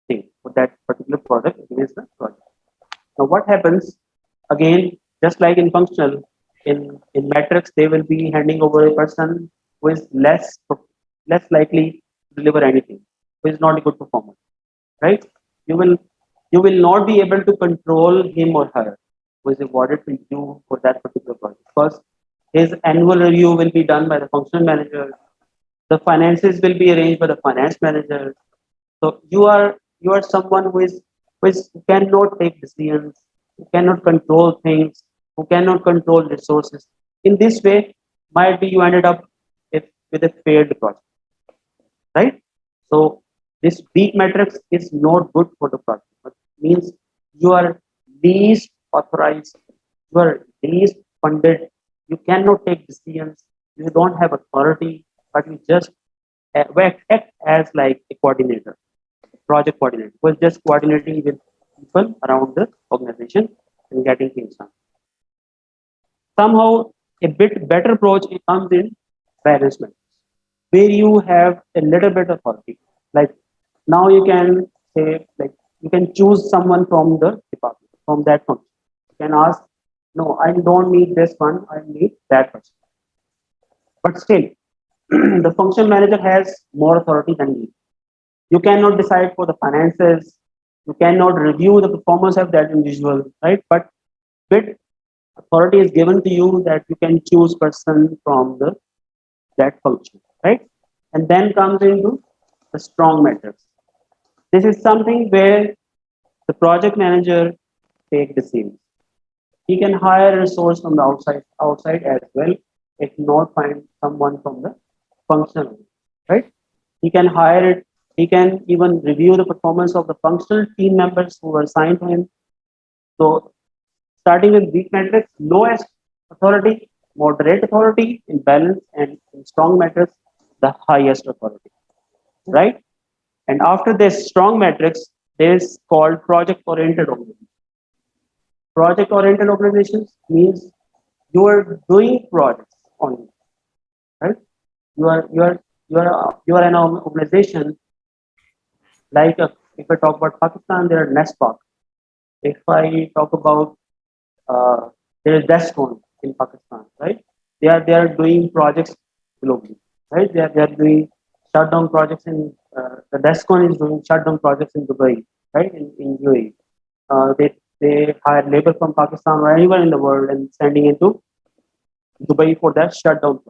thing for that particular product against the project. Now, what happens again, just like in functional, in metrics, they will be handing over a person who is less likely to deliver anything, who is not a good performer, right? You will you will not be able to control him or her who is awarded to you for that particular project because his annual review will be done by the functional manager. The finances will be arranged by the finance manager. So you are someone who cannot take decisions who cannot control things, who cannot control resources. In this way, might be you ended up with a failed project, right? So this weak matrix is not good for the project. It means you are least authorized, you are least funded, you cannot take decisions, you don't have authority, but you just act as like a coordinator, project coordinator, who is just coordinating with people around the organization and getting things done. Somehow, a bit better approach comes in management, where you have a little bit of authority. Like now you can say, like you can choose someone from the department, from that function. You can ask, no, I don't need this one, I need that person. But still, the function manager has more authority than you. You cannot decide for the finances, you cannot review the performance of that individual, right? But bit authority is given to you that you can choose person from the that function, right? And then comes into the strong metrics. This is something where the project manager take decisions. He can hire a resource from the outside as well, if not find someone from the functional, right? He can hire it. He can even review the performance of the functional team members who are assigned to him. So starting with weak metrics, lowest authority, moderate authority in balance, and in strong metrics, the highest authority, right? And after this strong metrics, there's called project oriented organization. Project oriented organizations means you are doing projects only, right? You are an organization like if I talk about Pakistan, there are NESPAC. If I talk about there is DESCON in Pakistan, right? They are doing projects globally, right? They are doing shutdown projects in the DESCON is doing shutdown projects in Dubai, right? In UAE, they hire labor from Pakistan or anywhere in the world and sending into Dubai for that shutdown,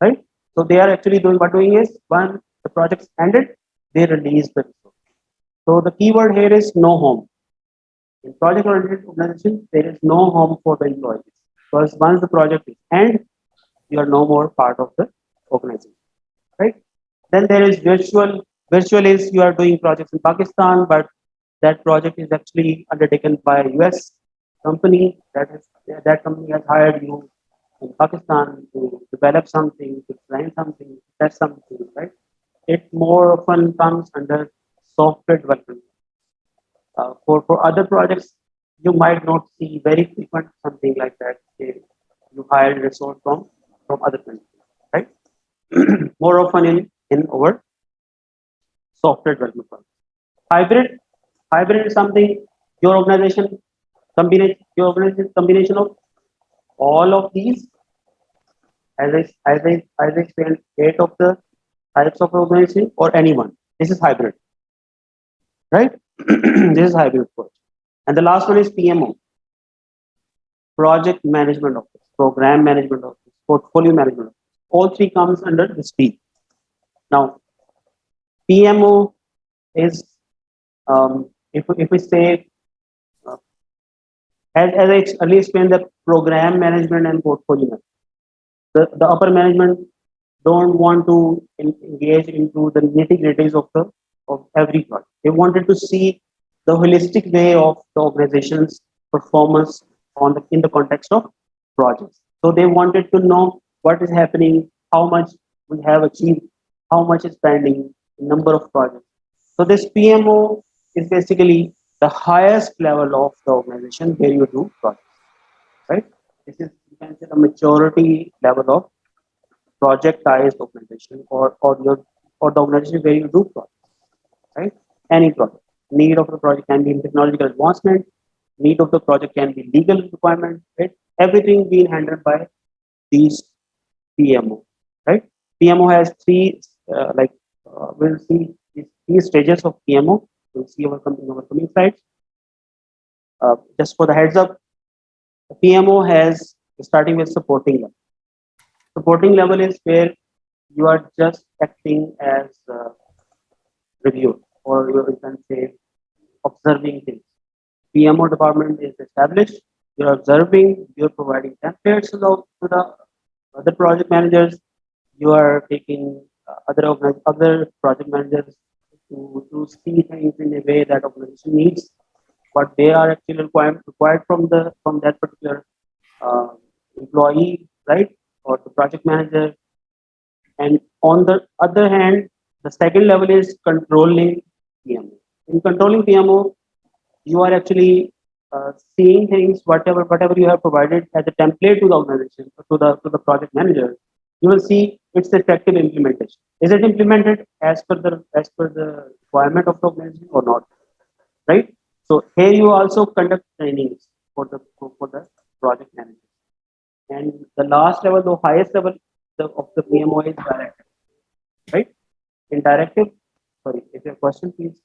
right? So they are actually doing is when the project's ended, they release the resource. So the keyword here is no home. In project-oriented organization, there is no home for the employees because once the project is end, you are no more part of the organization, right? Then there is virtual. Virtual is you are doing projects in Pakistan, but that project is actually undertaken by a US company. That company has hired you in Pakistan to develop something, to design something, to test something, right? It more often comes under software development. For other projects, you might not see very frequent something like that. You hire a resource from other countries, right? More often in our software development projects. Hybrid hybrid is something your organization combination of all of these as I explained, eight of the types of organization or anyone. This is hybrid, right? This is hybrid approach. And the last one is PMO, project management office, program management office, portfolio management office. All three comes under this P. Now, PMO is if we say uh, as I earlier explained the program management and portfolio management. The upper management don't want to engage into the nitty gritties of every project. They wanted to see the holistic way of the organization's performance in the context of projects. So they wanted to know what is happening, how much we have achieved, how much is pending, number of projects. So this PMO is basically the highest level of the organization where you do projects, right? This is you can say the maturity level of projectized organization or the organization where you do projects, right? Any project. Need of the project can be in technological advancement, need of the project can be legal requirement, right? Everything being handled by these PMO, right? PMO has we'll see these three stages of PMO. We'll see in our coming slides. Just for the heads up, the PMO has starting with supporting level. Supporting level is where you are just acting as reviewer or you can say observing things. PMO department is established. You're observing, you're providing templates to the other project managers. You are taking other project managers to see things in a way that organization needs, what they are actually required from that particular uh, employee, right, or the project manager. And on the other hand, the second level is controlling PMO. In controlling PMO, you are actually seeing things, whatever you have provided as a template to the organization, to the project manager. You will see its effective implementation. Is it implemented as per the requirement of the organization or not? Right. So here you also conduct trainings for the project manager. And the last level, the highest level of the PMO is directive. Right. In directive, sorry, if you have question, please.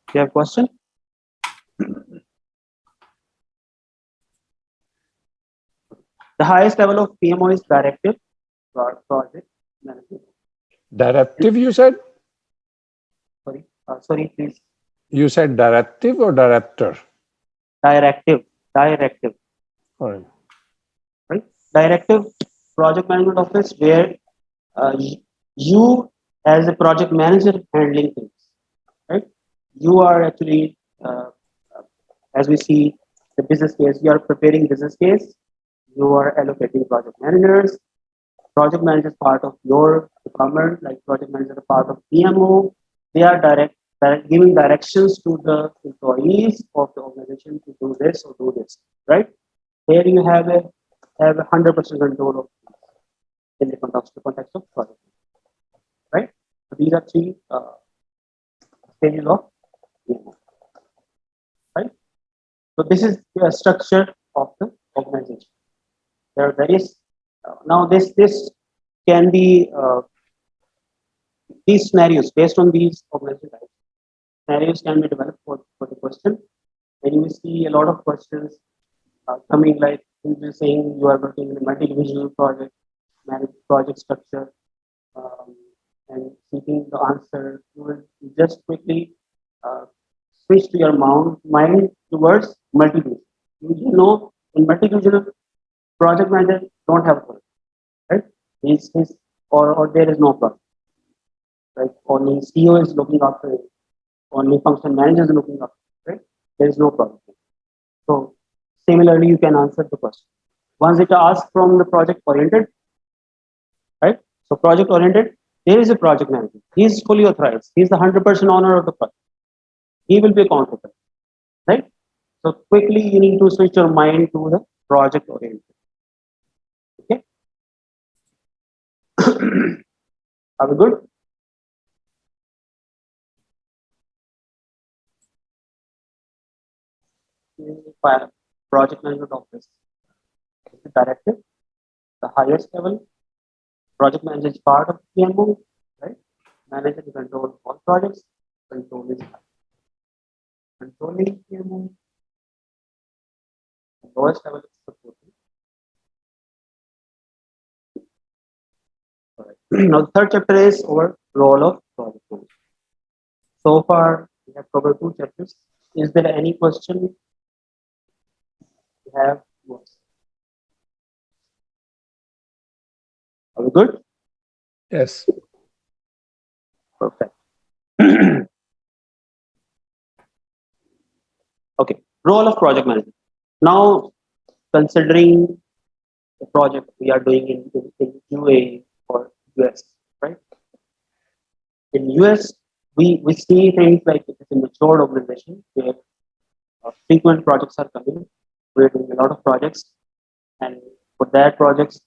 If you have question. The highest level of PMO is directive, project management. Directive, you said? Sorry, please. You said directive or director? Directive, All right. right? Directive project management office where you as a project manager handling things, right? You are actually, as we see the business case, you are preparing business case. You are allocating project managers. Project manager is part of your department, like project manager is part of PMO. They are giving directions to the employees of the organization to do this or do this, right? Here you have a 100% control of in the context of project, right? So these are three stages of PMO, right? So this is the structure of the organization. There are various now this can be these scenarios based on these organization types. Scenarios can be developed for the question, and you will see a lot of questions coming like you saying you are working in a multi-divisional project, manage project structure, um, and seeking the answer. You will just quickly uh, switch to your mind towards multi-division. You know, in multi-divisional project manager don't have a problem, right? He's or there is no problem. Right? Only CEO is looking after it. Only function manager is looking after it. Right? There is no problem. So similarly, you can answer the question. Once it asks from the project oriented, right? So project oriented, there is a project manager. He is fully authorized. He is the 100% owner of the project. He will be accountable, right? So quickly, you need to switch your mind to the project oriented. Okay. Are we good? Project management office. The directive, the highest level. Project manager is part of PMO, right? Manager to control all projects. Control is controlling PMO. The lowest level is supporting. All right. Now the third chapter is our role of project manager. So far we have covered two chapters. Is there any question you have? Are we good? Yes. Perfect. Okay. Role of project manager. Now, considering the project we are doing in UAE or US, right? In US, we see things like it's a mature organization where frequent projects are coming. We're doing a lot of projects, and for that projects,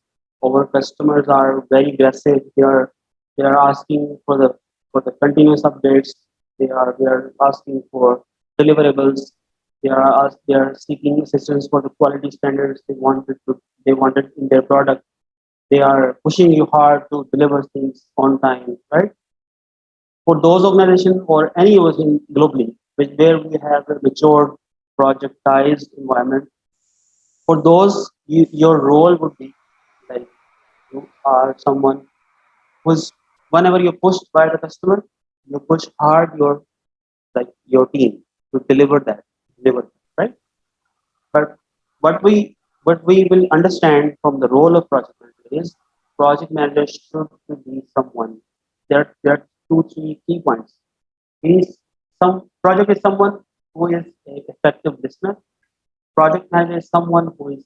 our customers are very aggressive. They are asking for the continuous updates. They are asking for deliverables. They are seeking assistance for the quality standards they wanted in their product. They are pushing you hard to deliver things on time, right? For those organizations or any organization globally, where we have a mature projectized environment, for those, your role would be like you are someone who's whenever you're pushed by the customer, you push hard like your team to deliver, right? But what we will understand from the role of project manager is project manager should be someone. There are two, three key points. Is some project is someone who is an effective listener. Project manager is someone who is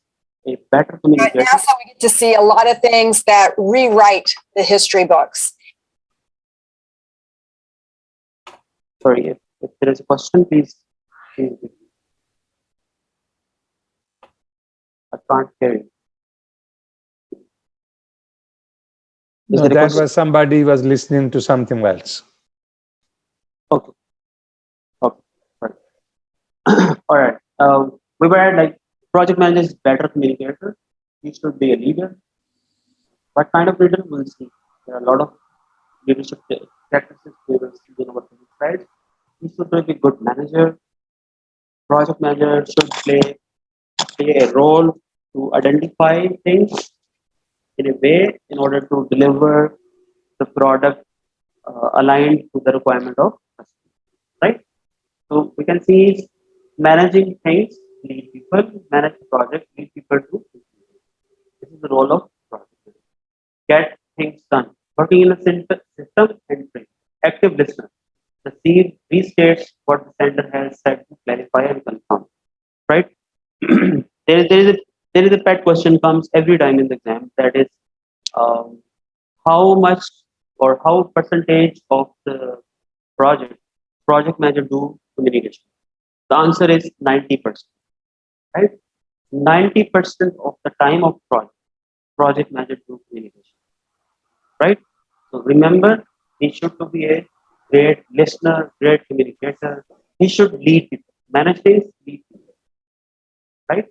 a better At communicator. NASA, we get to see a lot of things that rewrite the history books. Sorry, if there is a question, please. Repeat. I can't hear you. Is No, there a that question? was somebody was listening to something else. Okay. Okay. Right. All right. We were at like project manager is better communicator. He should be a leader. What kind of leader we'll see? There are a lot of leadership practices we will see in our slides. He should be a good manager. Project manager should play a role to identify things in a way in order to deliver the product aligned to the requirement of customer, right? So we can see managing things, lead people, manage the project, lead people to. This is the role of project manager. Get things done. Working in a system and train. Active listener. The C restates what the sender has said to clarify and confirm. Right? There is a pet question comes every time in the exam, that is um, how much or how percentage of the project manager do communication. The answer is 90%, right? 90% of the time of project manager do communication, right? So remember, he should to be a great listener, great communicator. He should lead people, manage things, lead people, right?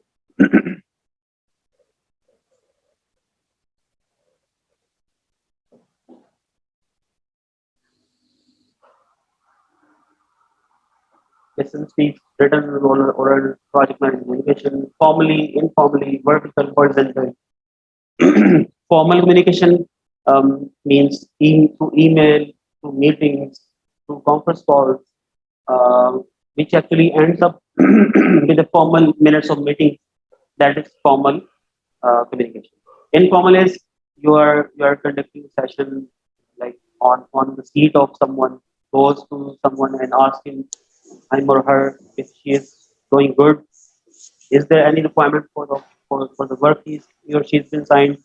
Listen, speak, written, oral, project management communication, formally, informally, vertical, horizontal. Formal communication means through email, through meetings, through conference calls, uh, which actually ends up with the formal minutes of meeting. That is formal communication. Informal is you are conducting a session like on the seat of someone, goes to someone and asks him him or her if she is doing good. Is there any requirement for the work he or she's been signed,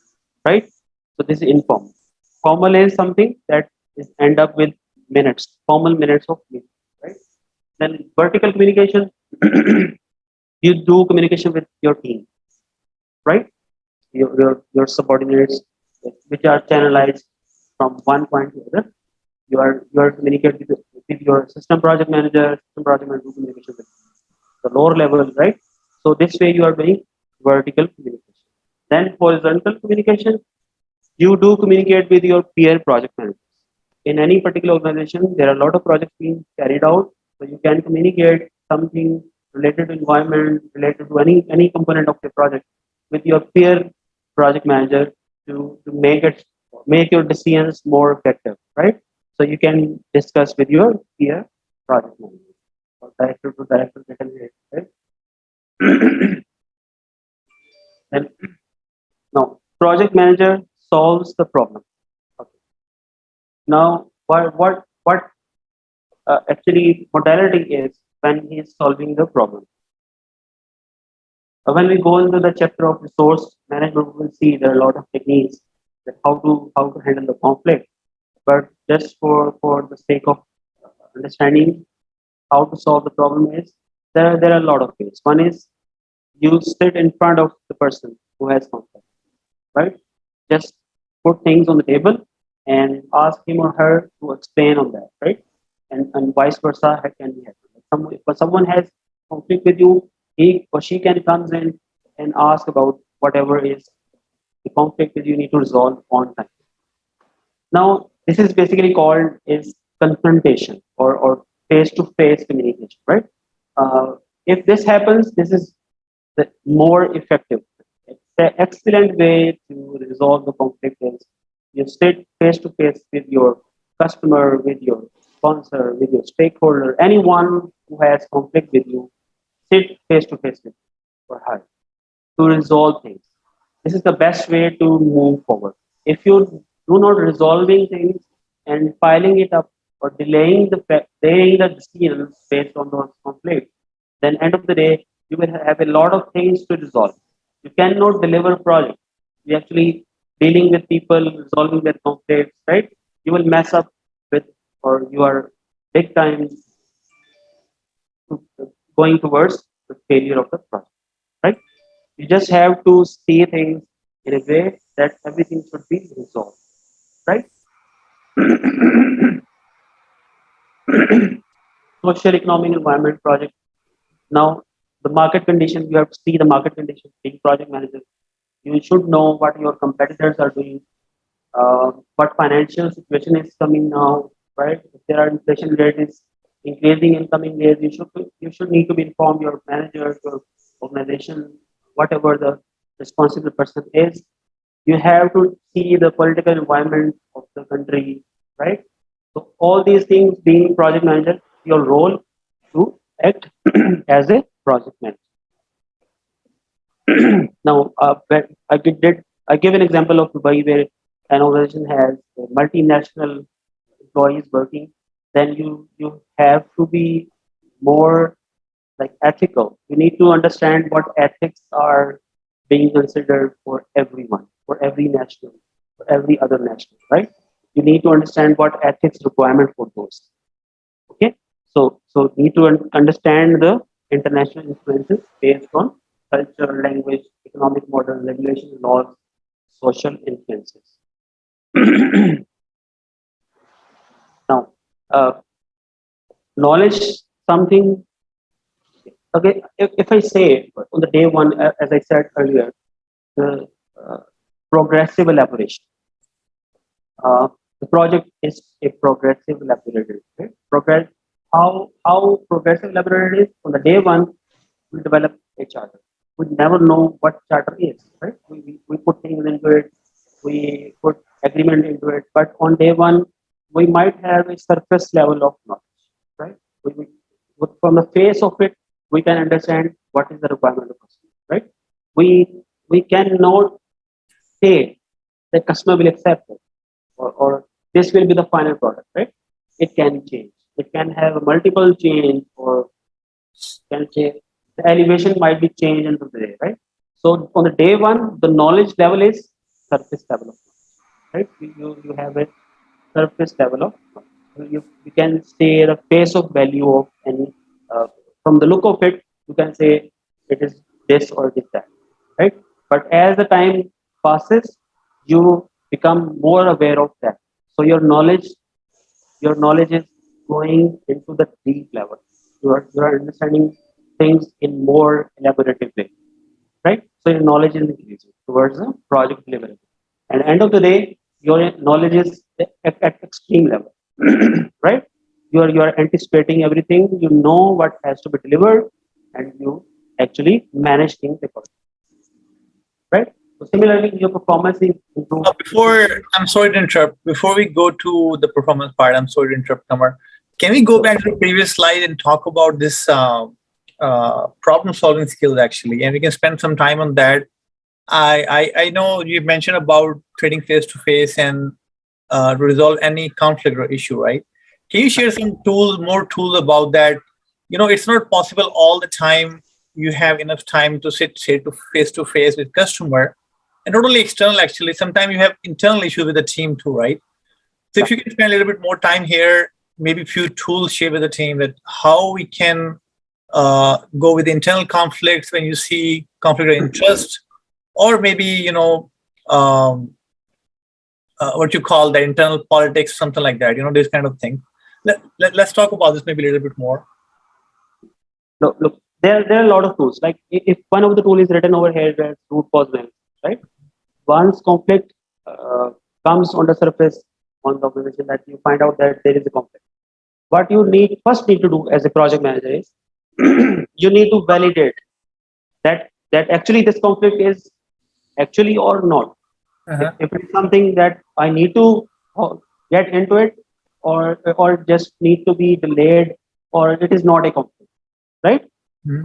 right? So this is informal. Formal is something that is end up with minutes, formal minutes of meeting, right? Then vertical communication, you do communication with your team, right? Your subordinates, which are channelized from one point to other. You are communicating with your system project manager do communication with the lower level, right? So this way you are doing vertical communication. Then horizontal communication, you do communicate with your peer project managers. In any particular organization, there are a lot of projects being carried out, so you can communicate something related to environment, related to any component of the project with your peer project manager to make your decisions more effective, right? So you can discuss with your peer project manager or director to director, right? And now project manager solves the problem. Okay. Now what actually modality is when he is solving the problem. When we go into the chapter of resource management, we will see there are a lot of techniques that how to handle the conflict. But just for the sake of understanding how to solve the problem is there are a lot of ways. One is you sit in front of the person who has conflict, right? Just put things on the table and ask him or her to explain on that, right? And vice versa can be happening. If someone has conflict with you, he or she can comes in and ask about whatever is the conflict that you need to resolve on time. Now, this is basically called is confrontation or face-to-face communication, right? If this happens, this is the more effective. The excellent way to resolve the conflict is you sit face to face with your customer, with your sponsor, with your stakeholder, anyone who has conflict with you, sit face to face with you or her to resolve things. This is the best way to move forward. If you do not resolving things and piling it up or delaying the decisions based on those conflicts, then end of the day you will have a lot of things to resolve. You cannot deliver projects. You actually dealing with people, resolving their conflicts, right? You will mess up with, or you are big time going towards the failure of the project, right? You just have to see things in a way that everything should be resolved, right? Social, economic, environment project. Now, the market condition, you have to see the market condition, being project manager. You should know what your competitors are doing, what financial situation is coming now, right? If there are inflation rate is increasing in coming years, you should need to be informed your manager, your organization, whatever the responsible person is. You have to see the political environment of the country, right? So all these things, being project manager, your role to act as a project manager. Now, I give an example of Dubai where an organization has multinational employees working. Then you have to be more like ethical. You need to understand what ethics are being considered for everyone, for every national, for every other national, right? You need to understand what ethics requirement for those. Okay, so need to understand the international influences based on culture, language, economic model, regulation, laws, social influences. Now, knowledge something. Okay, if I say on the day one, as I said earlier, the progressive elaboration. The project is a progressive laboratory. Right? How progressive laboratory is on the day one, we develop a charter. We never know what charter is, right? We put things into it, we put agreement into it, but on day one, we might have a surface level of knowledge, right? From the face of it, we can understand what is the requirement of customer, right? We cannot say the customer will accept it or this will be the final product, right? It can change. It can have a multiple change or can change. The elevation might be changed into the day, right? So on the day one, the knowledge level is surface level of knowledge, right? You have a surface level of knowledge. You can say the face of value of any, from the look of it, you can say it is this or it is that, right? But as the time passes, you become more aware of that. So your knowledge is going into the deep level. You are understanding things in more elaborative way, right? So your knowledge is increasing towards the project delivery. And end of the day, your knowledge is at extreme level, right? You are anticipating everything. You know what has to be delivered, and you actually manage things accordingly, right? So similarly, your performance is improved. I'm sorry to interrupt. Before we go to the performance part, I'm sorry to interrupt, Kamar. Can we go back to the previous slide and talk about this problem-solving skills actually, and we can spend some time on that. I know you mentioned about trading face to face and resolve any conflict or issue, right? Can you share some tools, more tools about that? You know, it's not possible all the time. You have enough time to sit to face with customer, and not only external. Actually, sometimes you have internal issues with the team too, right? So if you can spend a little bit more time here, maybe a few tools share with the team that how we can go with internal conflicts when you see conflict of interest, or maybe what you call the internal politics, something like that. You know, this kind of thing. Let's talk about this maybe a little bit more. Look, there are a lot of tools. Like if one of the tool is written over here as root cause analysis, right? Once conflict comes on the surface on the organization, that you find out that there is a conflict. What you need to do as a project manager is you need to validate that actually this conflict is actually or not. If it's something that I need to get into it, or just need to be delayed, or it is not a conflict, right?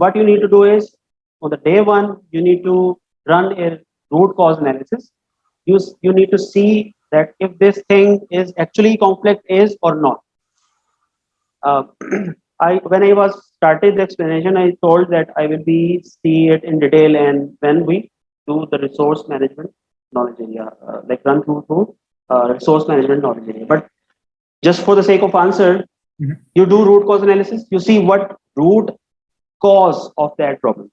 What you need to do is, on the day one, you need to run a root cause analysis. You need to see that if this thing is actually conflict is or not. uh, I when I was started the explanation, I told that I will be see it in detail, and when we do the resource management knowledge area, like run through resource management knowledge area. But just for the sake of answer, you do root cause analysis. You see what root cause of that problem.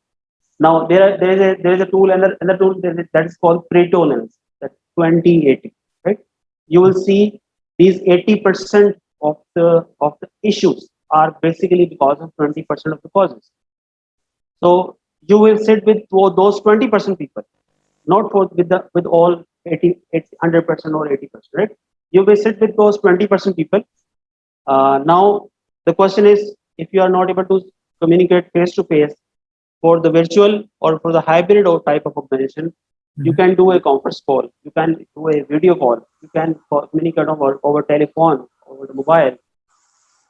Now there is a tool, and the tool that is called Pareto analysis. That 2080, right? You will see these 80% of the issues are basically because of 20% of the causes. So you will sit with those 20% people, not with all 100% or 80%, right? You will sit with those 20% people. Now the question is, if you are not able to communicate face to face, for the virtual or for the hybrid or type of organization, you can do a conference call, you can do a video call, you can communicate over telephone, over the mobile,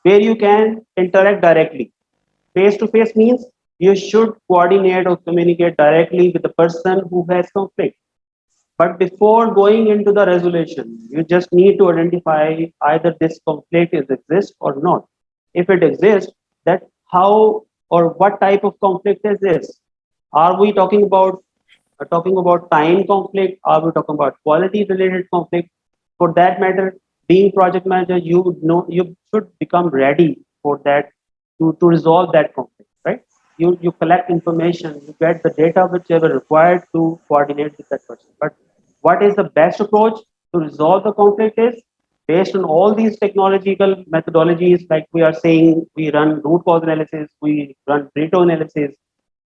where you can interact directly. Face to face means you should coordinate or communicate directly with the person who has conflict. But before going into the resolution, you just need to identify either this conflict is exist or not. If it exists, that how or what type of conflict is this? Are we talking about time conflict? Are we talking about quality related conflict? For that matter, being project manager, you know you should become ready for that to resolve that conflict, right? You collect information, you get the data whichever required to coordinate with that person. But what is the best approach to resolve the conflict is based on all these technological methodologies, like we are saying, we run root cause analysis, we run Pareto analysis,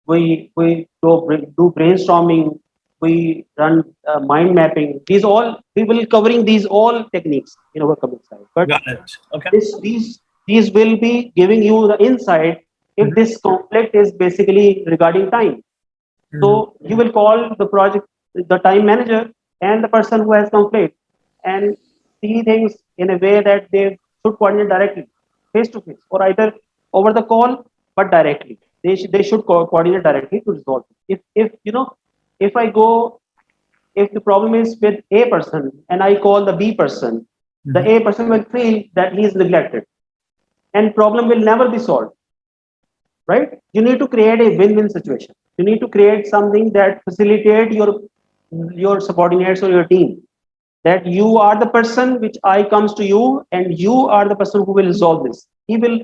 we do brainstorming, we run mind mapping. These all we will covering these all techniques in our coming slide. But Got it. Okay. these will be giving you the insight if this conflict is basically regarding time. So you will call the time manager and the person who has conflict, and see things in a way that they should coordinate directly, face to face, or either over the call, but directly. They should coordinate directly to resolve it. If I go, if the problem is with A person and I call the B person, the A person will feel that he is neglected, and problem will never be solved, right? You need to create a win-win situation. You need to create something that facilitate your subordinates or your team, that you are the person which I comes to you, and you are the person who will resolve this. He will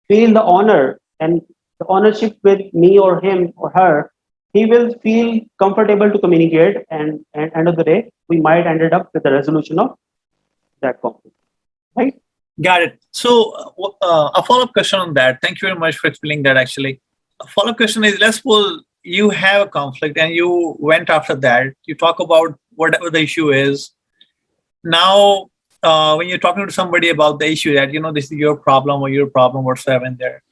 feel the honor and the ownership with me or him or her. He will feel comfortable to communicate, and end of the day, we might ended up with the resolution of that conflict, right? Got it. So, a follow-up question on that. Thank you very much for explaining that. Actually, a follow-up question is: let's suppose you have a conflict and you went after that. You talk about whatever the issue is. Now, when you're talking to somebody about the issue that this is your problem or your problem whatsoever in there,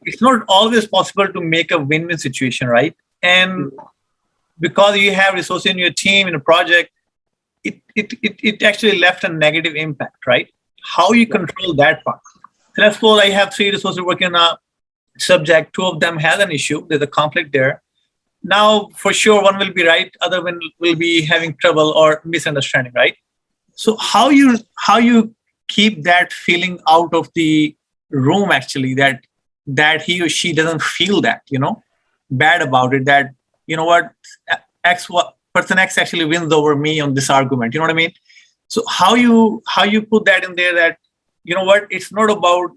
it's not always possible to make a win-win situation, right? And because you have resources in your team in a project, it actually left a negative impact, right? How you control that part? So let's suppose I have 3 resources working on a subject. 2 of them has an issue. There's a conflict there. Now, for sure, one will be right, other one will be having trouble or misunderstanding, right? So how you keep that feeling out of the room, actually, that he or she doesn't feel that bad about it, that what person X actually wins over me on this argument. You know what I mean? So how you put that in there, that it's not about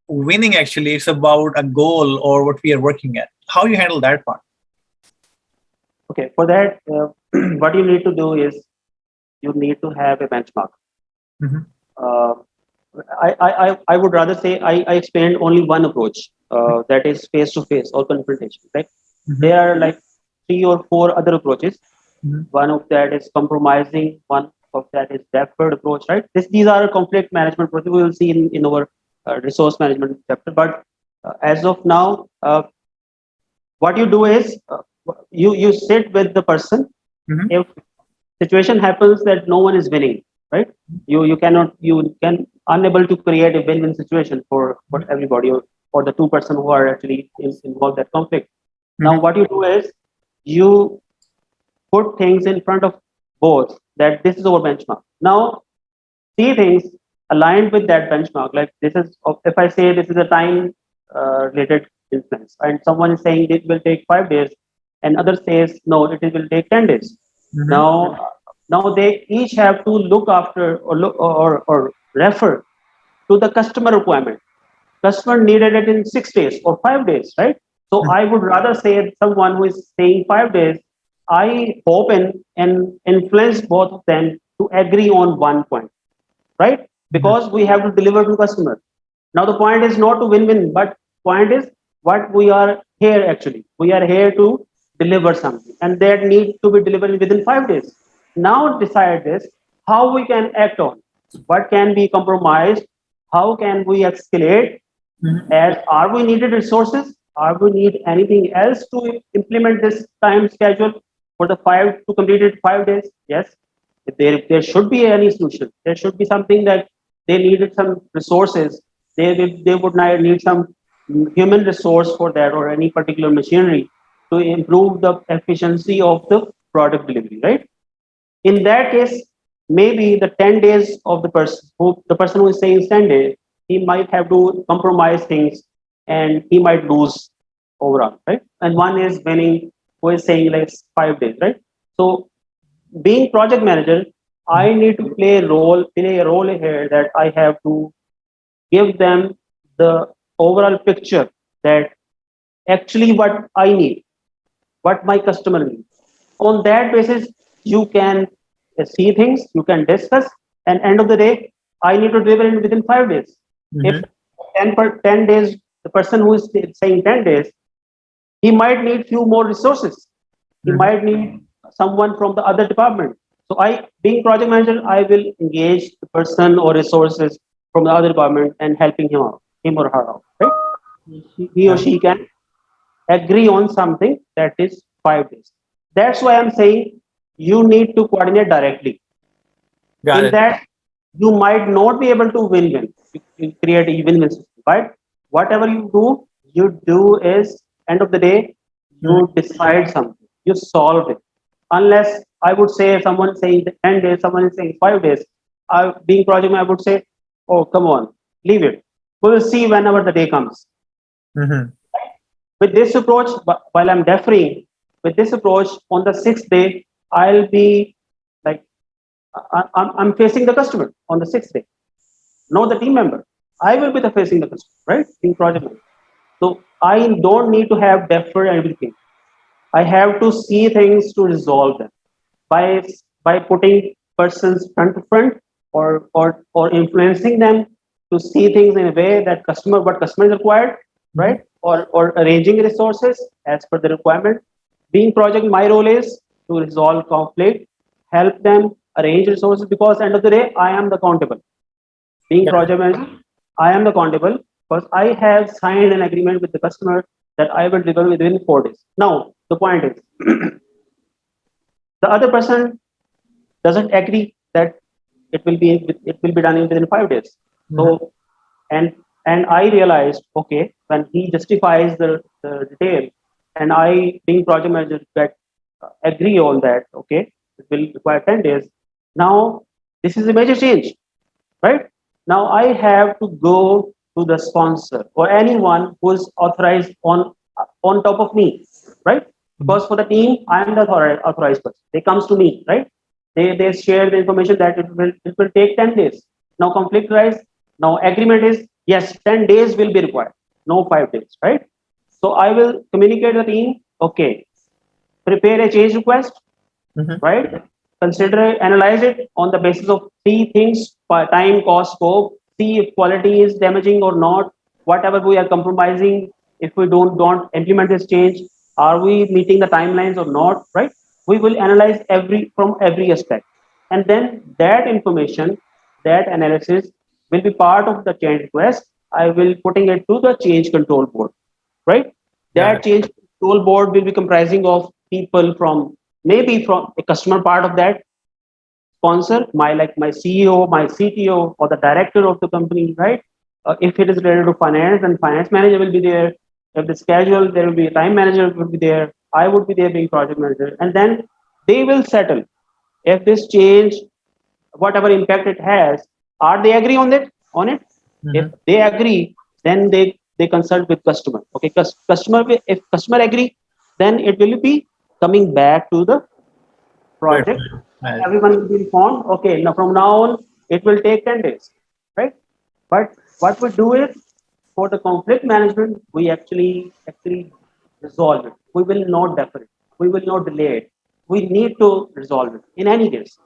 winning, actually, it's about a goal or what we are working at. How you handle that part? Okay, for that, what you need to do is you need to have a benchmark. Uh, I would rather say I explained only one approach, that is face to face or confrontation. Right? There are like 3 or 4 other approaches. One of that is compromising. One of that is deferred approach. Right? These are conflict management approaches. We will see in our resource management chapter. But as of now, what you do is you sit with the person. If situation happens that no one is winning, right? You cannot, you can unable to create a win-win situation for everybody, or the two person who are actually involved that conflict. Now what you do is you put things in front of both, that this is our benchmark. Now see things aligned with that benchmark. Like this is, if I say this is a time related influence, and someone is saying it will take 5 days, and other says no, it will take 10 days. Now, they each have to look after, or refer to the customer requirement. Customer needed it in 6 days or 5 days, right? So I would rather say someone who is saying 5 days, I hope and influence both of them to agree on one point, right? Because we have to deliver to customer. Now the point is not to win-win, but point is what we are here actually. We are here to deliver something, and that needs to be delivered within 5 days. Now decide this, how we can act on, what can be compromised, how can we escalate, as are we needed resources, are we need anything else to implement this time schedule for the five to complete it 5 days? Yes, if there should be any solution, there should be something that they needed some resources. They would not need some human resource for that, or any particular machinery to improve the efficiency of the product delivery, right? In that case, maybe the 10 days of the person who is saying 10 days, he might have to compromise things, and he might lose overall, right? And one is winning who is saying like 5 days, right? So being project manager, I need to play a role here, that I have to give them the overall picture, that actually what I need, what my customer needs. On that basis, you can see things, you can discuss, and end of the day, I need to deliver it within 5 days. If 10 days, the person who is saying 10 days, he might need few more resources. He might need someone from the other department. So being project manager, I will engage the person or resources from the other department and helping him or her out, right? He or she can agree on something that is 5 days. That's why I'm saying you need to coordinate directly. Got In it. that, you might not be able to win-win. You create a win-win system. But whatever you do is, end of the day, you decide something, you solve it. Unless, I would say, someone is saying 10 days, someone is saying 5 days. Being project manager, I would say, oh, come on, leave it. We will see whenever the day comes. With this approach, while I'm deferring, with this approach, on the 6th day, I'll be like, I'm facing the customer on the 6th day, not the team member. I will be facing the customer, right? In project manager. So I don't need to have defer everything. I have to see things to resolve them by putting persons front to front, or influencing them to see things in a way that what customer is required, right? Or arranging resources as per the requirement. Being project, my role is to resolve conflict, help them arrange resources, because end of the day, I am the accountable. Being project manager, I am the accountable, because I have signed an agreement with the customer that I will deliver within 4 days. Now, the point is, the other person doesn't agree that it will be done within 5 days. So, and I realized, okay, when he justifies the detail, and I, being project manager, get agree on that, okay, it will require 10 days. Now, this is a major change, right? Now I have to go to the sponsor or anyone who is authorized on top of me, right? Because for the team, I am the authorized person. They comes to me, right? They share the information that it will take 10 days. Now conflict rise. Now agreement is, yes, 10 days will be required, no 5 days, right? So I will communicate the team. Okay, prepare a change request, right? Consider, analyze it on the basis of three things: time, cost, scope. See if quality is damaging or not. Whatever we are compromising, if we don't implement this change, are we meeting the timelines or not? Right? We will analyze from every aspect, and then that information, that analysis will be part of the change request. I will putting it to the change control board, right? That change control board will be comprising of people from, maybe from a customer part of that, sponsor, my CEO, my CTO, or the director of the company, right? If it is related to finance, then finance manager will be there. If it's casual, there will be a time manager will be there. I would be there being project manager, and then they will settle. If this change, whatever impact it has, are they agree on it? On it? If they agree, then they consult with customer. Okay, if customer agree, then it will be coming back to the project. Right. Everyone will be informed. Okay, now from now on, it will take 10 days, right? But what we do is for the conflict management, we actually resolve it. We will not defer it. We will not delay it. We need to resolve it in any case.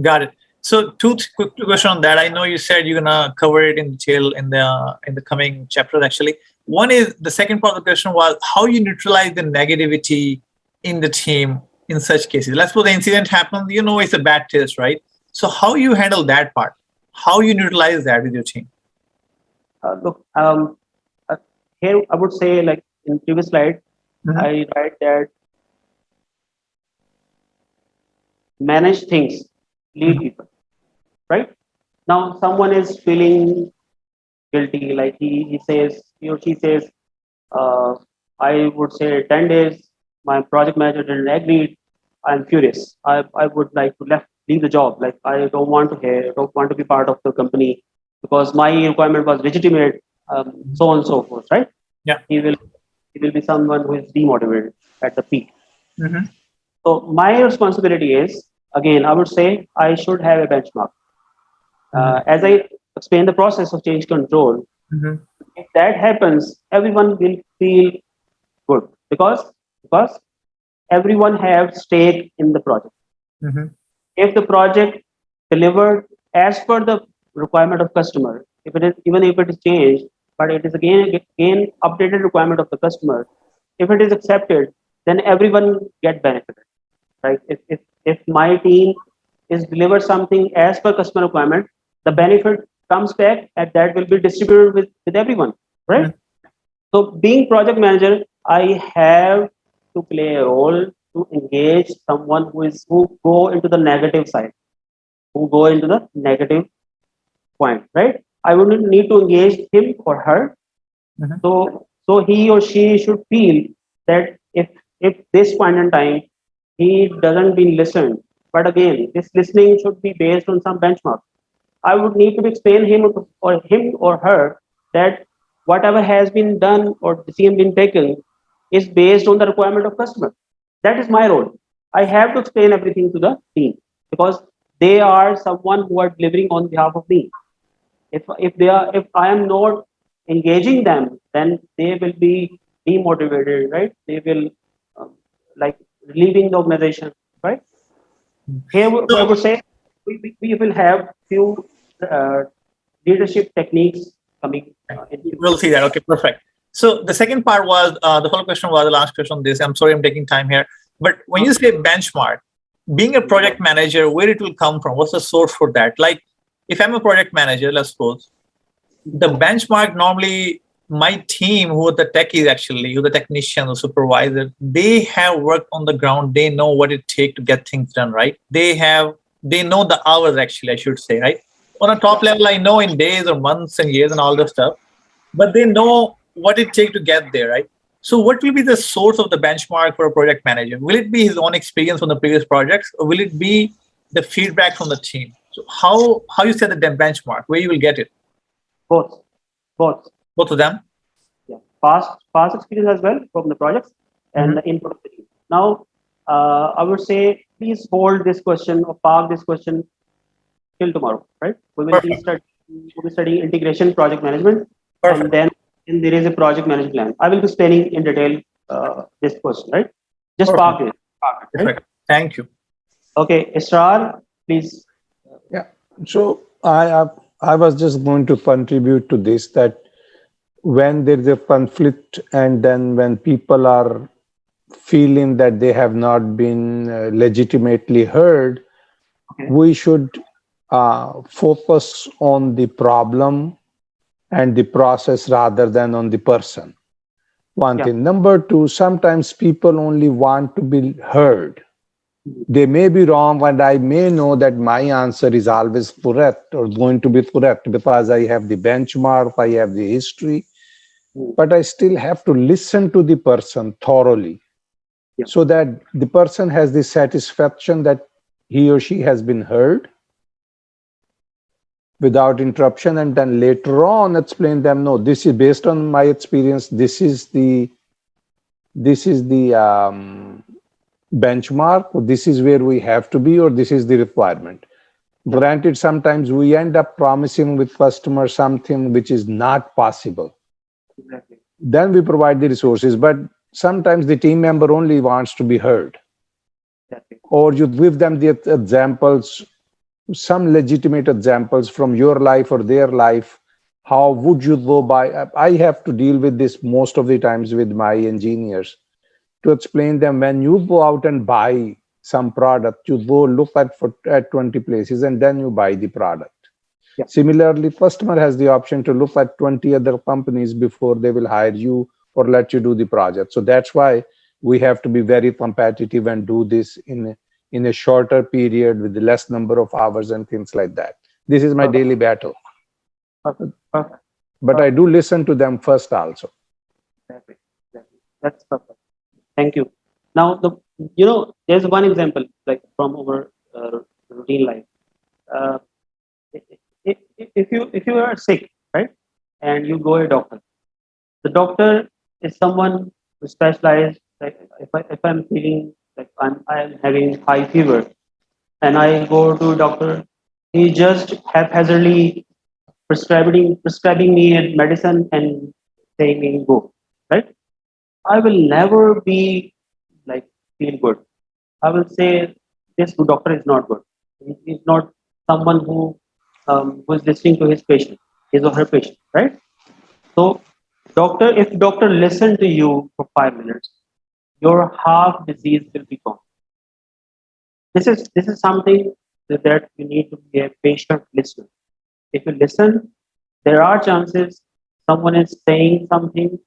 Got it. So two quick question on that. I know you said you're gonna cover it in detail in the coming chapter. Actually, one is the second part of the question was how you neutralize the negativity in the team in such cases. Let's suppose the incident happens. You know it's a bad test, right? So how you handle that part? How you neutralize that with your team? Look, here I would say, like in previous slide, I write that manage things, lead people, right? Now someone is feeling guilty, like he or she says, I would say 10 days, my project manager didn't agree, I'm furious. I would like to leave the job. Like I don't want to hear, don't want to be part of the company because my requirement was legitimate, so on and so forth, right? Yeah. He will be someone who is demotivated at the peak. Mm-hmm. So my responsibility is, again, I would say I should have a benchmark. As I explain the process of change control, if that happens, everyone will feel good because everyone have stake in the project. If the project delivered as per the requirement of customer, if it is even if it is changed, but it is again updated requirement of the customer, if it is accepted, then everyone get benefited, right? If my team is deliver something as per customer requirement, the benefit comes back and that will be distributed with everyone, right? So being project manager, I have to play a role to engage someone who go into the negative side, who go into the negative point, right? I would need to engage him or her. So he or she should feel that if this point in time he doesn't be listened, but again, this listening should be based on some benchmark. I would need to explain him or her that whatever has been done or decision been taken is based on the requirement of customer. That is my role. I have to explain everything to the team because they are someone who are delivering on behalf of me. If I am not engaging them, then they will be demotivated, right? They will like leaving the organization, right? Here I would say we will have few uh, leadership techniques coming in. We'll see that. Okay, perfect. So the second part was the whole question was the last question on this. I'm sorry I'm taking time here, but when you say benchmark, being a project manager, where it will come from? What's the source for that? Like, if I'm a project manager, let's suppose, the benchmark normally my team, who are the techies actually, who the technician, the supervisor, they have worked on the ground. They know what it takes to get things done, right? They know the hours actually, I should say, right? On a top level, I know in days or months and years and all this stuff, but they know what it takes to get there, right? So what will be the source of the benchmark for a project manager? Will it be his own experience from the previous projects, or will it be the feedback from the team? So how you set the benchmark, where you will get it? Both. Both of them? Yeah. Past experience as well from the projects and the input of the team. Now, I would say please hold this question or park this question till tomorrow, right? We will be studying integration project management, and then there is a project management plan. I will be explaining in detail this question, right? Just park it. Right? Thank you. Okay, Israr, please. Yeah. So I was just going to contribute to this, that when there is a conflict and then when people are feeling that they have not been legitimately heard, we should focus on the problem and the process rather than on the person. One thing. Number two, sometimes people only want to be heard. They may be wrong, and I may know that my answer is always correct or going to be correct because I have the benchmark, I have the history, but I still have to listen to the person thoroughly Yeah. so that the person has the satisfaction that he or she has been heard without interruption, and then later on explain them, no, this is based on my experience, this is the benchmark, this is where we have to be, or this is the requirement. Granted, sometimes we end up promising with customers something which is not possible. Exactly. Then we provide the resources, but sometimes the team member only wants to be heard. Exactly. Or you give them the examples, some legitimate examples from your life or their life. How would you go by? I have to deal with this most of the times with my engineers to explain them, when you go out and buy some product, you go look at 20 places and then you buy the product. Yeah. Similarly, customer has the option to look at 20 other companies before they will hire you or let you do the project. So that's why we have to be very competitive and do this in a shorter period with less number of hours and things like that. This is my daily battle. Perfect. Perfect. But I do listen to them first also. Exactly. Exactly. That's perfect. Thank you. Now, there's one example like from our routine life. Uh, if you are sick, right, and you go to a doctor, the doctor is someone who specializes. Like if I'm feeling like I'm having high fever, and I go to a doctor, he just haphazardly prescribing me a medicine and saying me go, right. I will never be like feel good. I will say this doctor is not good. He's not someone who is listening to his patient, his or her patient, right? So, if doctor listen to you for 5 minutes, your half disease will be gone. This is something that you need to be a patient listener. If you listen, there are chances someone is saying something,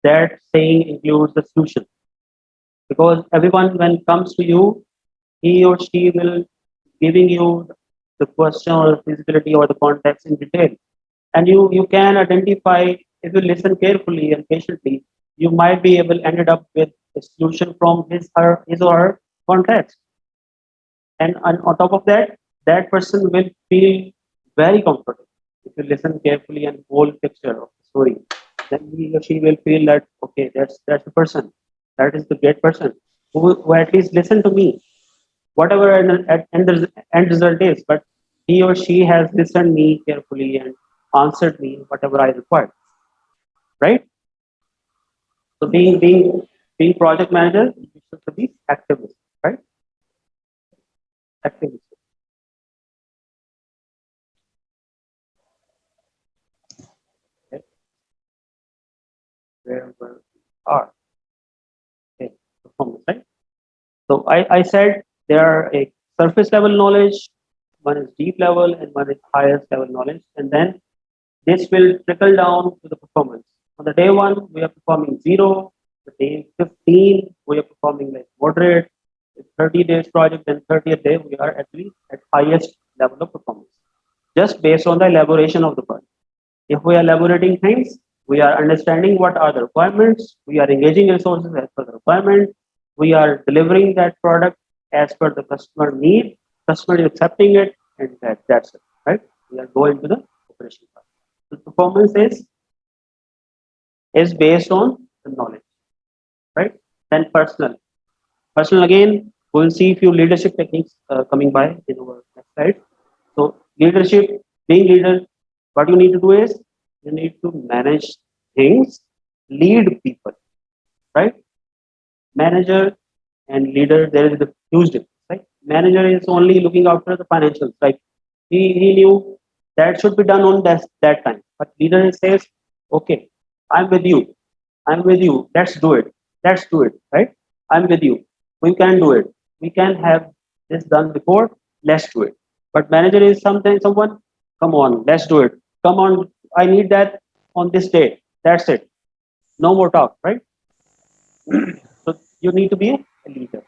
that saying includes the solution, because everyone when comes to you, he or she will giving you the question or feasibility or the context in detail, and you can identify. If you listen carefully and patiently, you might be able ended up with a solution from his or her context. And on top of that, that person will feel very comfortable. If you listen carefully and whole picture of the story, then he or she will feel that okay, that's the person, that is the great person who at least listen to me, whatever end result is. But he or she has listened me carefully and answered me whatever I required, right? So being project manager, you should be activist, right? Activist. Okay. Where we are. Okay. Performance, right? So I said there are a surface level knowledge, one is deep level, and one is highest level knowledge, and then this will trickle down to the performance. On the day one, we are performing 0. The day 15, we are performing like moderate. The 30 days project, then 30th day, we are actually at highest level of performance, just based on the elaboration of the project. If we are elaborating things, we are understanding what are the requirements, we are engaging resources as per the requirement, we are delivering that product as per the customer need, customer is accepting it, and that's it, right? We are going to the operation part. The performance is based on the knowledge, right? Then personal. Personal again, we'll see few leadership techniques coming by in our next slide. So leadership, being leader, what you need to do is you need to manage things, lead people, right? Manager and leader, there is a huge difference, right? Manager is only looking after the financials, right? He knew that should be done on that time. But leader says, okay, I'm with you. I'm with you. Let's do it. Let's do it, right? I'm with you. We can do it. We can have this done before. Let's do it. But manager is sometimes someone, come on, let's do it. Come on, I need that on this day. That's it. No more talk, right? So you need to be a leader.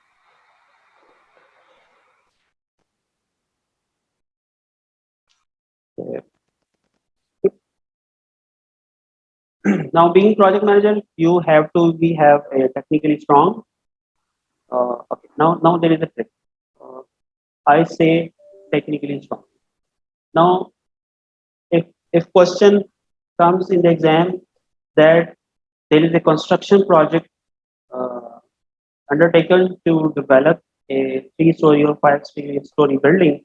Okay. Now, being project manager, you have to be have a technically strong. Okay. Now there is a trick. Uh, I say technically strong. Now, if question comes in the exam that there is a construction project uh, undertaken to develop a 3-story or 5-story building,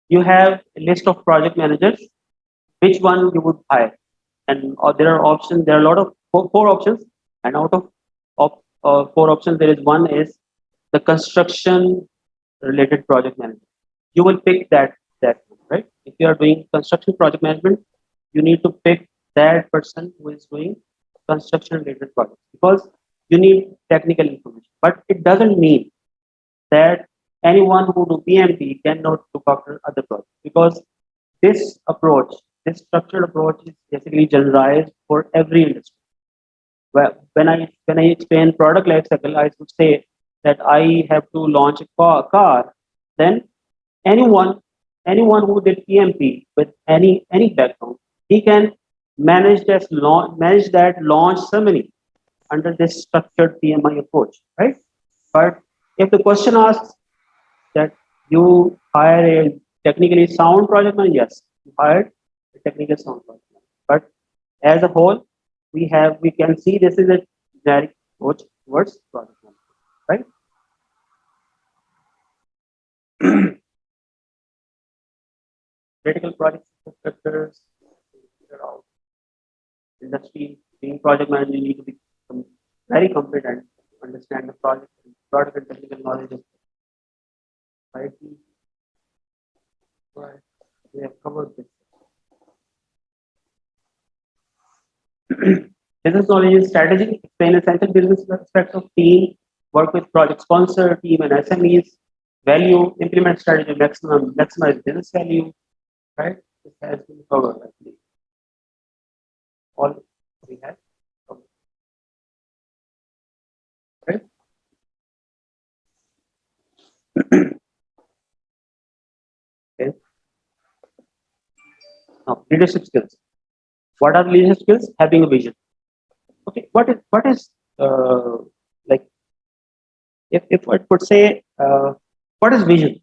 you have a list of project managers. Which one you would hire? And there are options. There are a lot of four options, and out of four options, there is one is the construction related project management. You will pick that one, right? If you are doing construction project management, you need to pick that person who is doing construction related projects because you need technical information. But it doesn't mean that anyone who do PMP cannot look after other projects because this approach, this structured approach, is basically generalized for every industry. Well, when I explain product life cycle, I should say that I have to launch a car, then anyone anyone who did PMP with any background, he can manage that launch ceremony under this structured PMI approach, right? But if the question asks that you hire a technically sound project manager, yes, you hired a technical sound project manager. But as a whole, we can see this is a generic approach towards project management, right? Critical project structures, industry, being project manager, you need to be very competent to understand the product and technical knowledge of IT. Right. We have covered this. Business knowledge is strategy, explain essential business aspects of team, work with project sponsor, team and SMEs, value, implement strategy, maximize business value, right? This has been covered, I believe. All we have covered. Right? Okay. Now, leadership skills. What are leadership skills? Having a vision. Okay, what is like if I could say what is vision?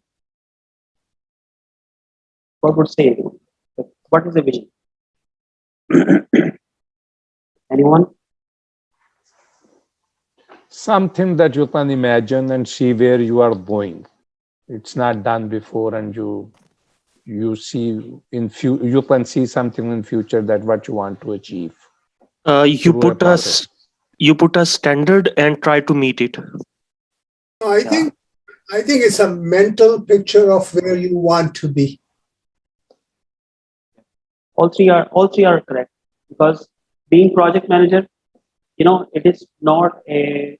What would say what is a vision? Anyone? Something that you can imagine and see where you are going. It's not done before, and you see you can see something in future that what you want to achieve. You through a put process. you put a standard and try to meet it. No, I think it's a mental picture of where you want to be. All three are correct because being project manager, it is not a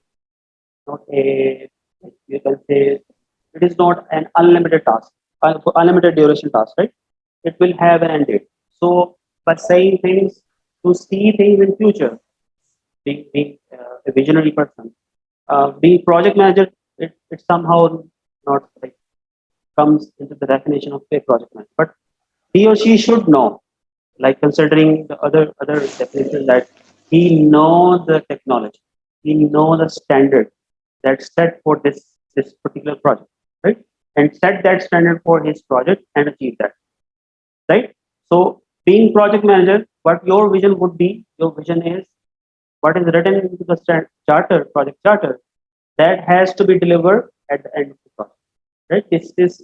you can say it is not an unlimited task, unlimited duration task, right? It will have an end date. So by saying things to see things in future, being a visionary person, being project manager, it somehow not like comes into the definition of a project manager, but he or she should know, like considering the other definition that he know the technology, he know the standard that's set for this particular project, right? And set that standard for his project and achieve that, right? So being project manager, what your vision would be, your vision is what is written into the project charter, that has to be delivered at the end of the project, right? This is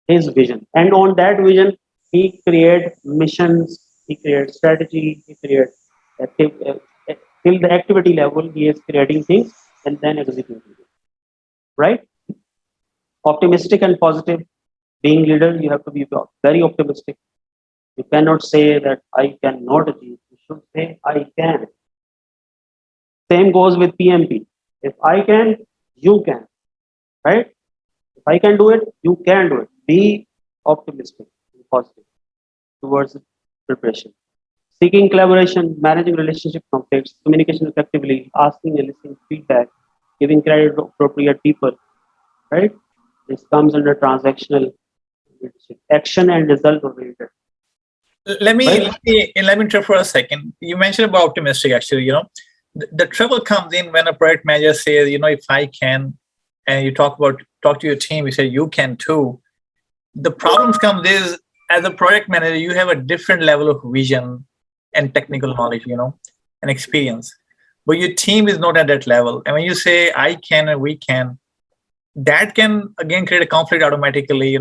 his vision, and on that vision, he create missions, he creates strategy, he creates till the activity level, he is creating things and then executing it, right? Optimistic and positive. Being leader, you have to be very optimistic. You cannot say that I cannot achieve. You should say I can. Same goes with PMP. If I can, you can, right? If I can do it, you can do it. Be optimistic and positive towards preparation. Seeking collaboration, managing relationship conflicts, communication effectively, asking and listening feedback, giving credit to appropriate people, right? This comes under transactional leadership. Action and result oriented. Right? let me interrupt for a second. You mentioned about optimistic. Actually, the trouble comes in when a project manager says, if I can, and you talk to your team, you say you can too. The problems comes is, as a project manager, you have a different level of vision and technical knowledge, and experience, but your team is not at that level. And when you say I can and we can, that can again create a conflict automatically.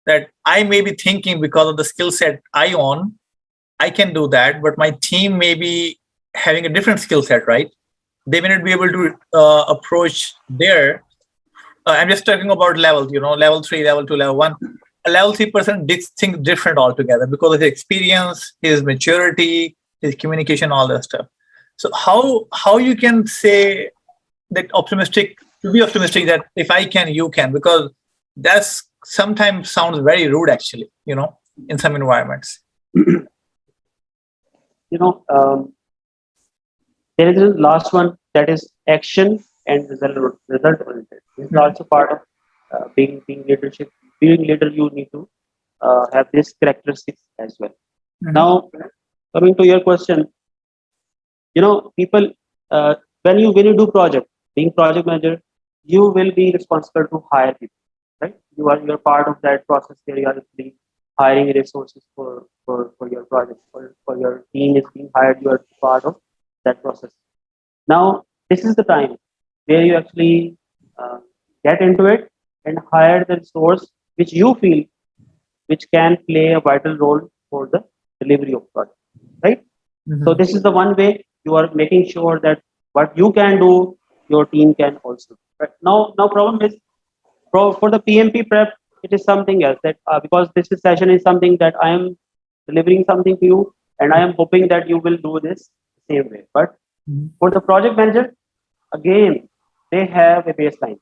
That I may be thinking because of the skill set I own, I can do that, but my team may be having a different skill set, right? They may not be able to approach there. I'm just talking about levels, level 3, level 2, level 1. A level 3 person did things different altogether because of his experience, his maturity, his communication, all that stuff. So how you can say that optimistic, to be optimistic that if I can, you can, because that's sometimes sounds very rude actually, in some environments. You know, there is a last one, that is action and result oriented. This is also part of being leadership. Being leader, you need to have these characteristics as well. Now, coming to your question, people, when you do project, being project manager, you will be responsible to hire people, right? You're part of that process where you are actually hiring resources for your project, for your team is being hired. You are part of that process. Now, this is the time where you actually get into it and hire the resource which you feel which can play a vital role for the delivery of project, right? So this is the one way you are making sure that what you can do, your team can also do. Right? Now problem is for the PMP prep, it is something else that because this session is something that I am delivering something to you, and I am hoping that you will do this the same way. But for the project manager, again, they have a baseline.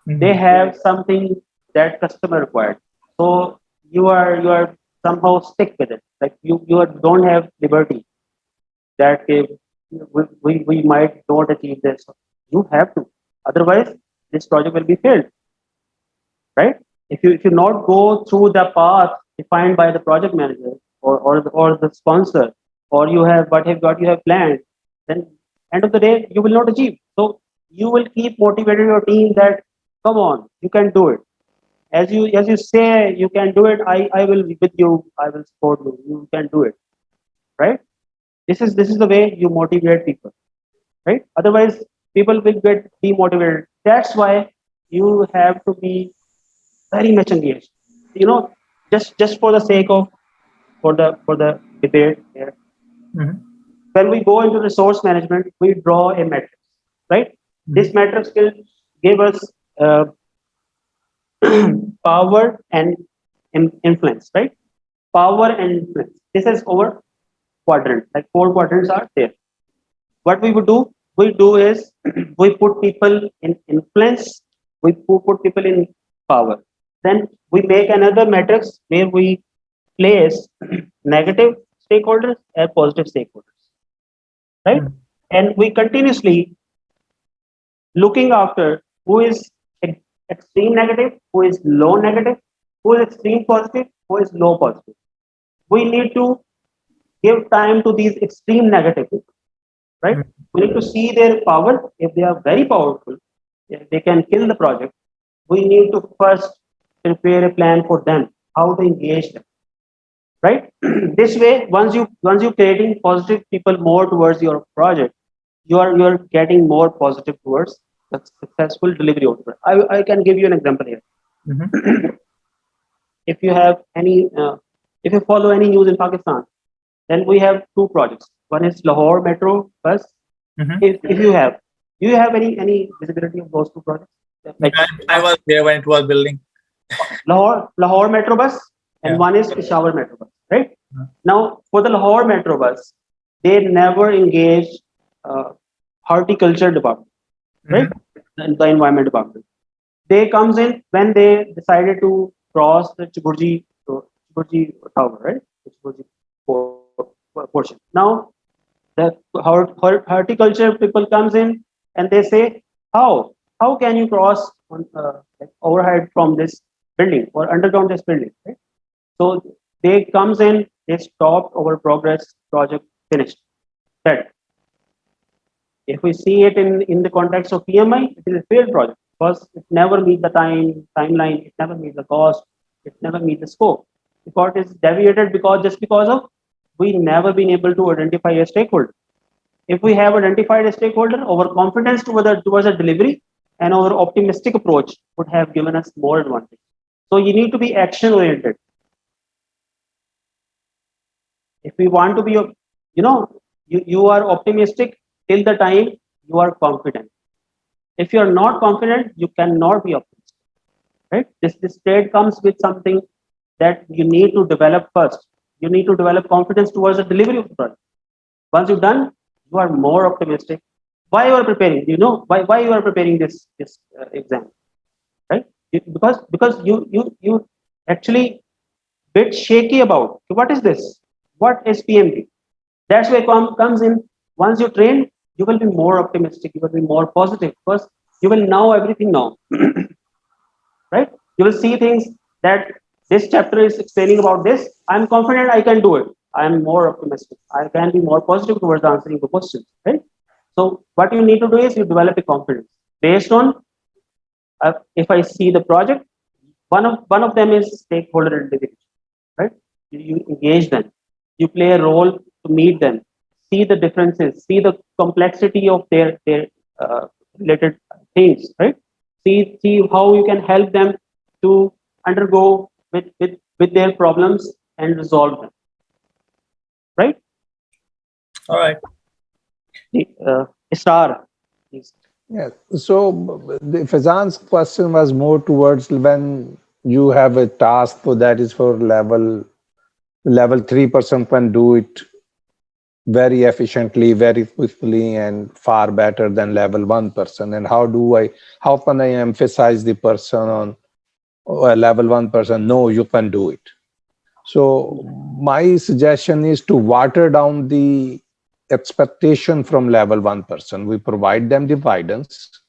They have something that customer required. So you are somehow stick with it. Like don't have liberty that we might not achieve this. You have to. Otherwise, this project will be failed, right? If you not go through the path defined by the project manager or the sponsor, or you have planned, then end of the day you will not achieve. So you will keep motivating your team that come on, you can do it. As you say you can do it, I will be with you, I will support you. You can do it, right? This is the way you motivate people, right? Otherwise, people will get demotivated. That's why you have to be very much engaged. You know, just for the sake of for the debate here, when we go into resource management, we draw a matrix, right? This matrix will give us uh, power and influence, right? Power and influence. This is our quadrant. Like 4 quadrants are there. What we do is we put people in influence, we put people in power. Then we make another matrix where we place negative stakeholders and positive stakeholders, right? And we continuously looking after who is extreme negative, who is low negative, who is extreme positive, who is low positive. We need to give time to these extreme negative people, right? We need to see their power. If they are very powerful, if they can kill the project, we need to first prepare a plan for them, how to engage them, right? This way, once you creating positive people more towards your project, you are getting more positive towards the successful delivery of it. I can give you an example here. If you have any, if you follow any news in Pakistan, then we have 2 projects. One is Lahore Metro Bus. If you have, do you have any visibility of those 2 projects? Like I was there when it was building. Lahore Metro Bus, and Yeah. one is Peshawar Metro Bus, right? Now, for the Lahore Metro Bus, they never engage horticulture department, right? The environment department. They comes in when they decided to cross the Chiburji Tower, right? Chiburji portion. Now, the horticulture people comes in and they say, how can you cross like overhead from this building or underground this building, right? So they comes in, they stopped our progress, project finished. That if we see it in the context of PMI, it is a failed project because it never meets the timeline, it never meets the cost, it never meets the scope. Because it is deviated because of we never been able to identify a stakeholder. If we have identified a stakeholder, our confidence towards the delivery and our optimistic approach would have given us more advantage. So you need to be action oriented. If we want to be, you are optimistic till the time you are confident. If you are not confident, you cannot be optimistic, right? This state comes with something that you need to develop first. You need to develop confidence towards the delivery of the product. Once you've done, you are more optimistic. Why you are preparing? You know why you are preparing this exam, right? Because you actually bit shaky about what is this? What is PMP? That's where comes in. Once you train, you will be more optimistic. You will be more positive because you will know everything now, right? You will see things that this chapter is explaining about this. I'm confident I can do it. I'm more optimistic. I can be more positive towards answering the questions, right? So what you need to do is you develop a confidence based on if I see the project, one of them is stakeholder integration, right? You engage them, you play a role to meet them, see the differences, see the complexity of their related things, right? See how you can help them to undergo with their problems and resolve them, right? All right. Star, please. Yeah. So the Fazan's question was more towards when you have a task for that is for level 3 person can do it very efficiently, very quickly, and far better than level 1 person. And how can I emphasize the person on level 1 person? No, you can do it. So my suggestion is to water down the expectation from level 1 person. We provide them the guidance,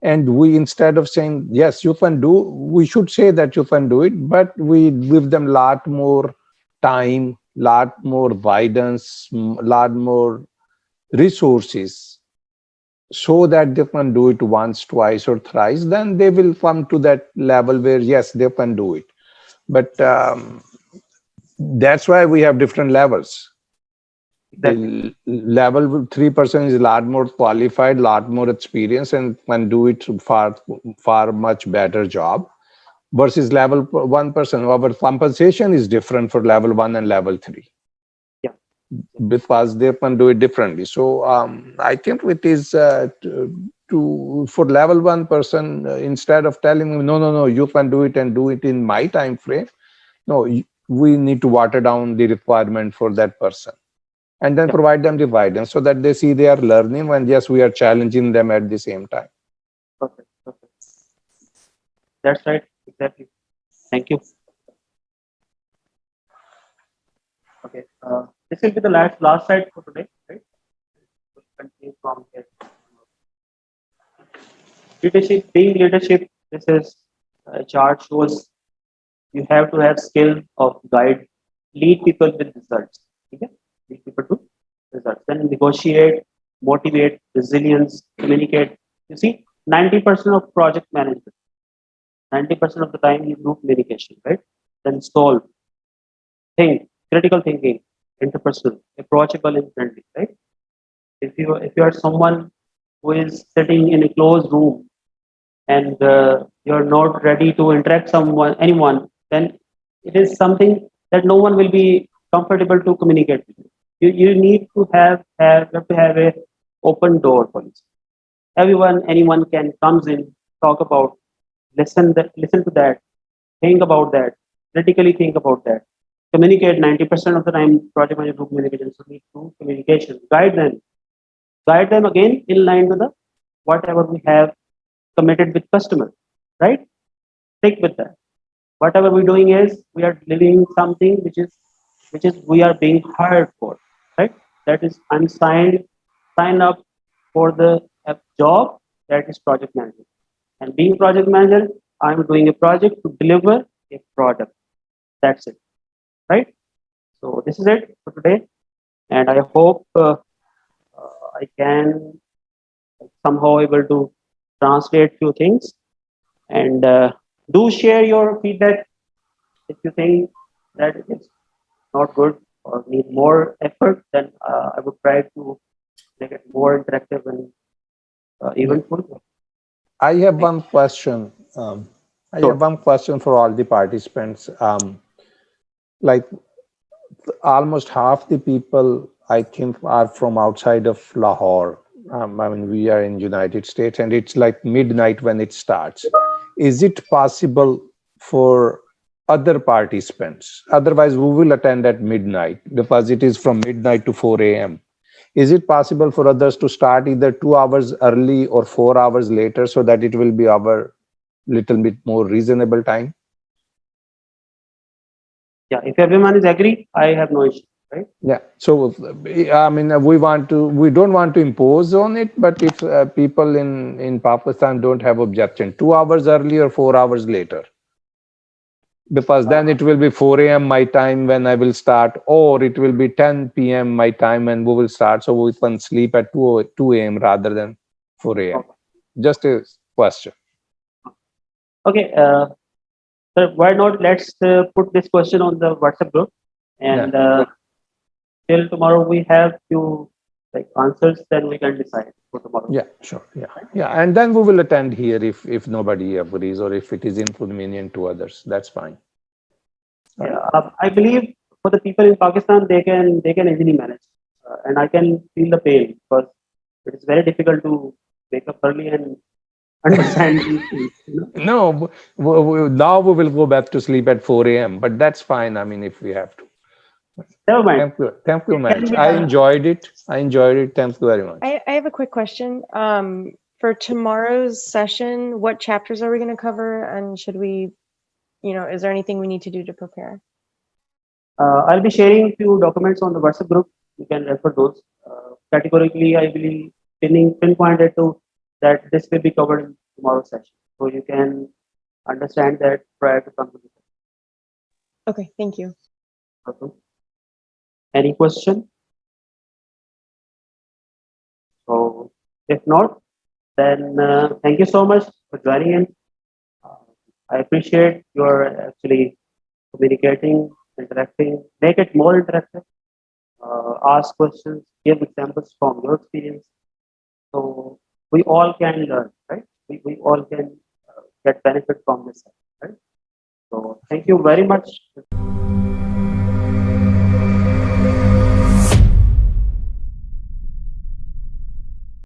and we, instead of saying yes you can do, we should say that you can do it, but we give them lot more time, lot more guidance, lot more resources, so that they can do it once, twice, or thrice. Then they will come to that level where yes they can do it. But that's why we have different levels. The level 3 person is a lot more qualified, lot more experience, and can do it far much better job. Versus level 1 person, our compensation is different for level 1 and level 3. Yeah. Because they can do it differently. So I think it is for level 1 person, instead of telling them no you can do it and do it in my time frame, no, we need to water down the requirement for that person, and then provide them the guidance so that they see they are learning, and yes, we are challenging them at the same time. Perfect. That's right. Exactly. Thank you. Okay. This will be the last slide for today, right? We'll continue from here. Leadership, being leadership, this is a chart shows you have to have skill of guide, lead people with results. Okay? Lead people to results. Then negotiate, motivate, resilience, communicate. You see, 90% of project management, 90% of the time you do communication, right? Then solve, think, critical thinking, interpersonal, approachable and friendly, right? If you are someone who is sitting in a closed room and you're not ready to interact anyone, then it is something that no one will be comfortable to communicate with you. You need to have a open door policy. Anyone can comes in, talk about, listen to that, think about that, critically think about that, communicate. 90% of the time project manager do communication, so need to communication, guide them again in line with the whatever we have committed with customer, right? Stick with that. Whatever we're doing is we are delivering something which is we are being hired for, right? That is I'm sign up for the job that is project manager. And being project manager, I'm doing a project to deliver a product. That's it. right? So this is it for today, and I hope I can somehow able to translate few things, and do share your feedback if you think that it is not good or need more effort. Then I would try to make it more interactive and eventful. I have one question. I have Sure. one question for all the participants. Like almost half the people I think are from outside of Lahore. I mean, we are in United States, and it's like midnight when it starts. Is it possible for other participants? Otherwise, we will attend at midnight because it is from midnight to 4 a.m. Is it possible for others to start either 2 hours early or 4 hours later so that it will be our little bit more reasonable time? Yeah, if everyone is agree, I have no issue, right? Yeah. So, I mean, we don't want to impose on it, but if people in Pakistan don't have objection, 2 hours early or 4 hours later, because then it will be 4 a.m. my time when I will start, or it will be 10 p.m. my time when we will start. So we can sleep at 2 a.m. rather than 4 a.m. Okay. Just a question. Okay. So why not let's put this question on the WhatsApp group, and till tomorrow we have few like answers, then we can decide for tomorrow. Yeah, sure. Yeah. And then we will attend here if nobody agrees or if it is inconvenient to others. That's fine. Yeah, I believe for the people in Pakistan, they can easily manage, and I can feel the pain because it is very difficult to wake up early and understand these things. No, now we will go back to sleep at 4 a.m., but that's fine. I mean, if we have to. Never mind. Thank you, It can much. be I done. enjoyed it. Thank you very much. I have a quick question. For tomorrow's session, what chapters are we going to cover? And should we, is there anything we need to do to prepare? I'll be sharing few documents on the WhatsApp group. You can refer those. Categorically, I believe pinpointed to that this will be covered in tomorrow's session, so you can understand that prior to coming. Okay, thank you. Okay. Any question? So if not, then thank you so much for joining in. I appreciate your actually communicating, interacting, make it more interactive. Ask questions, give examples from your experience. So we all can learn, right? We all can get benefit from this, right? So thank you very much.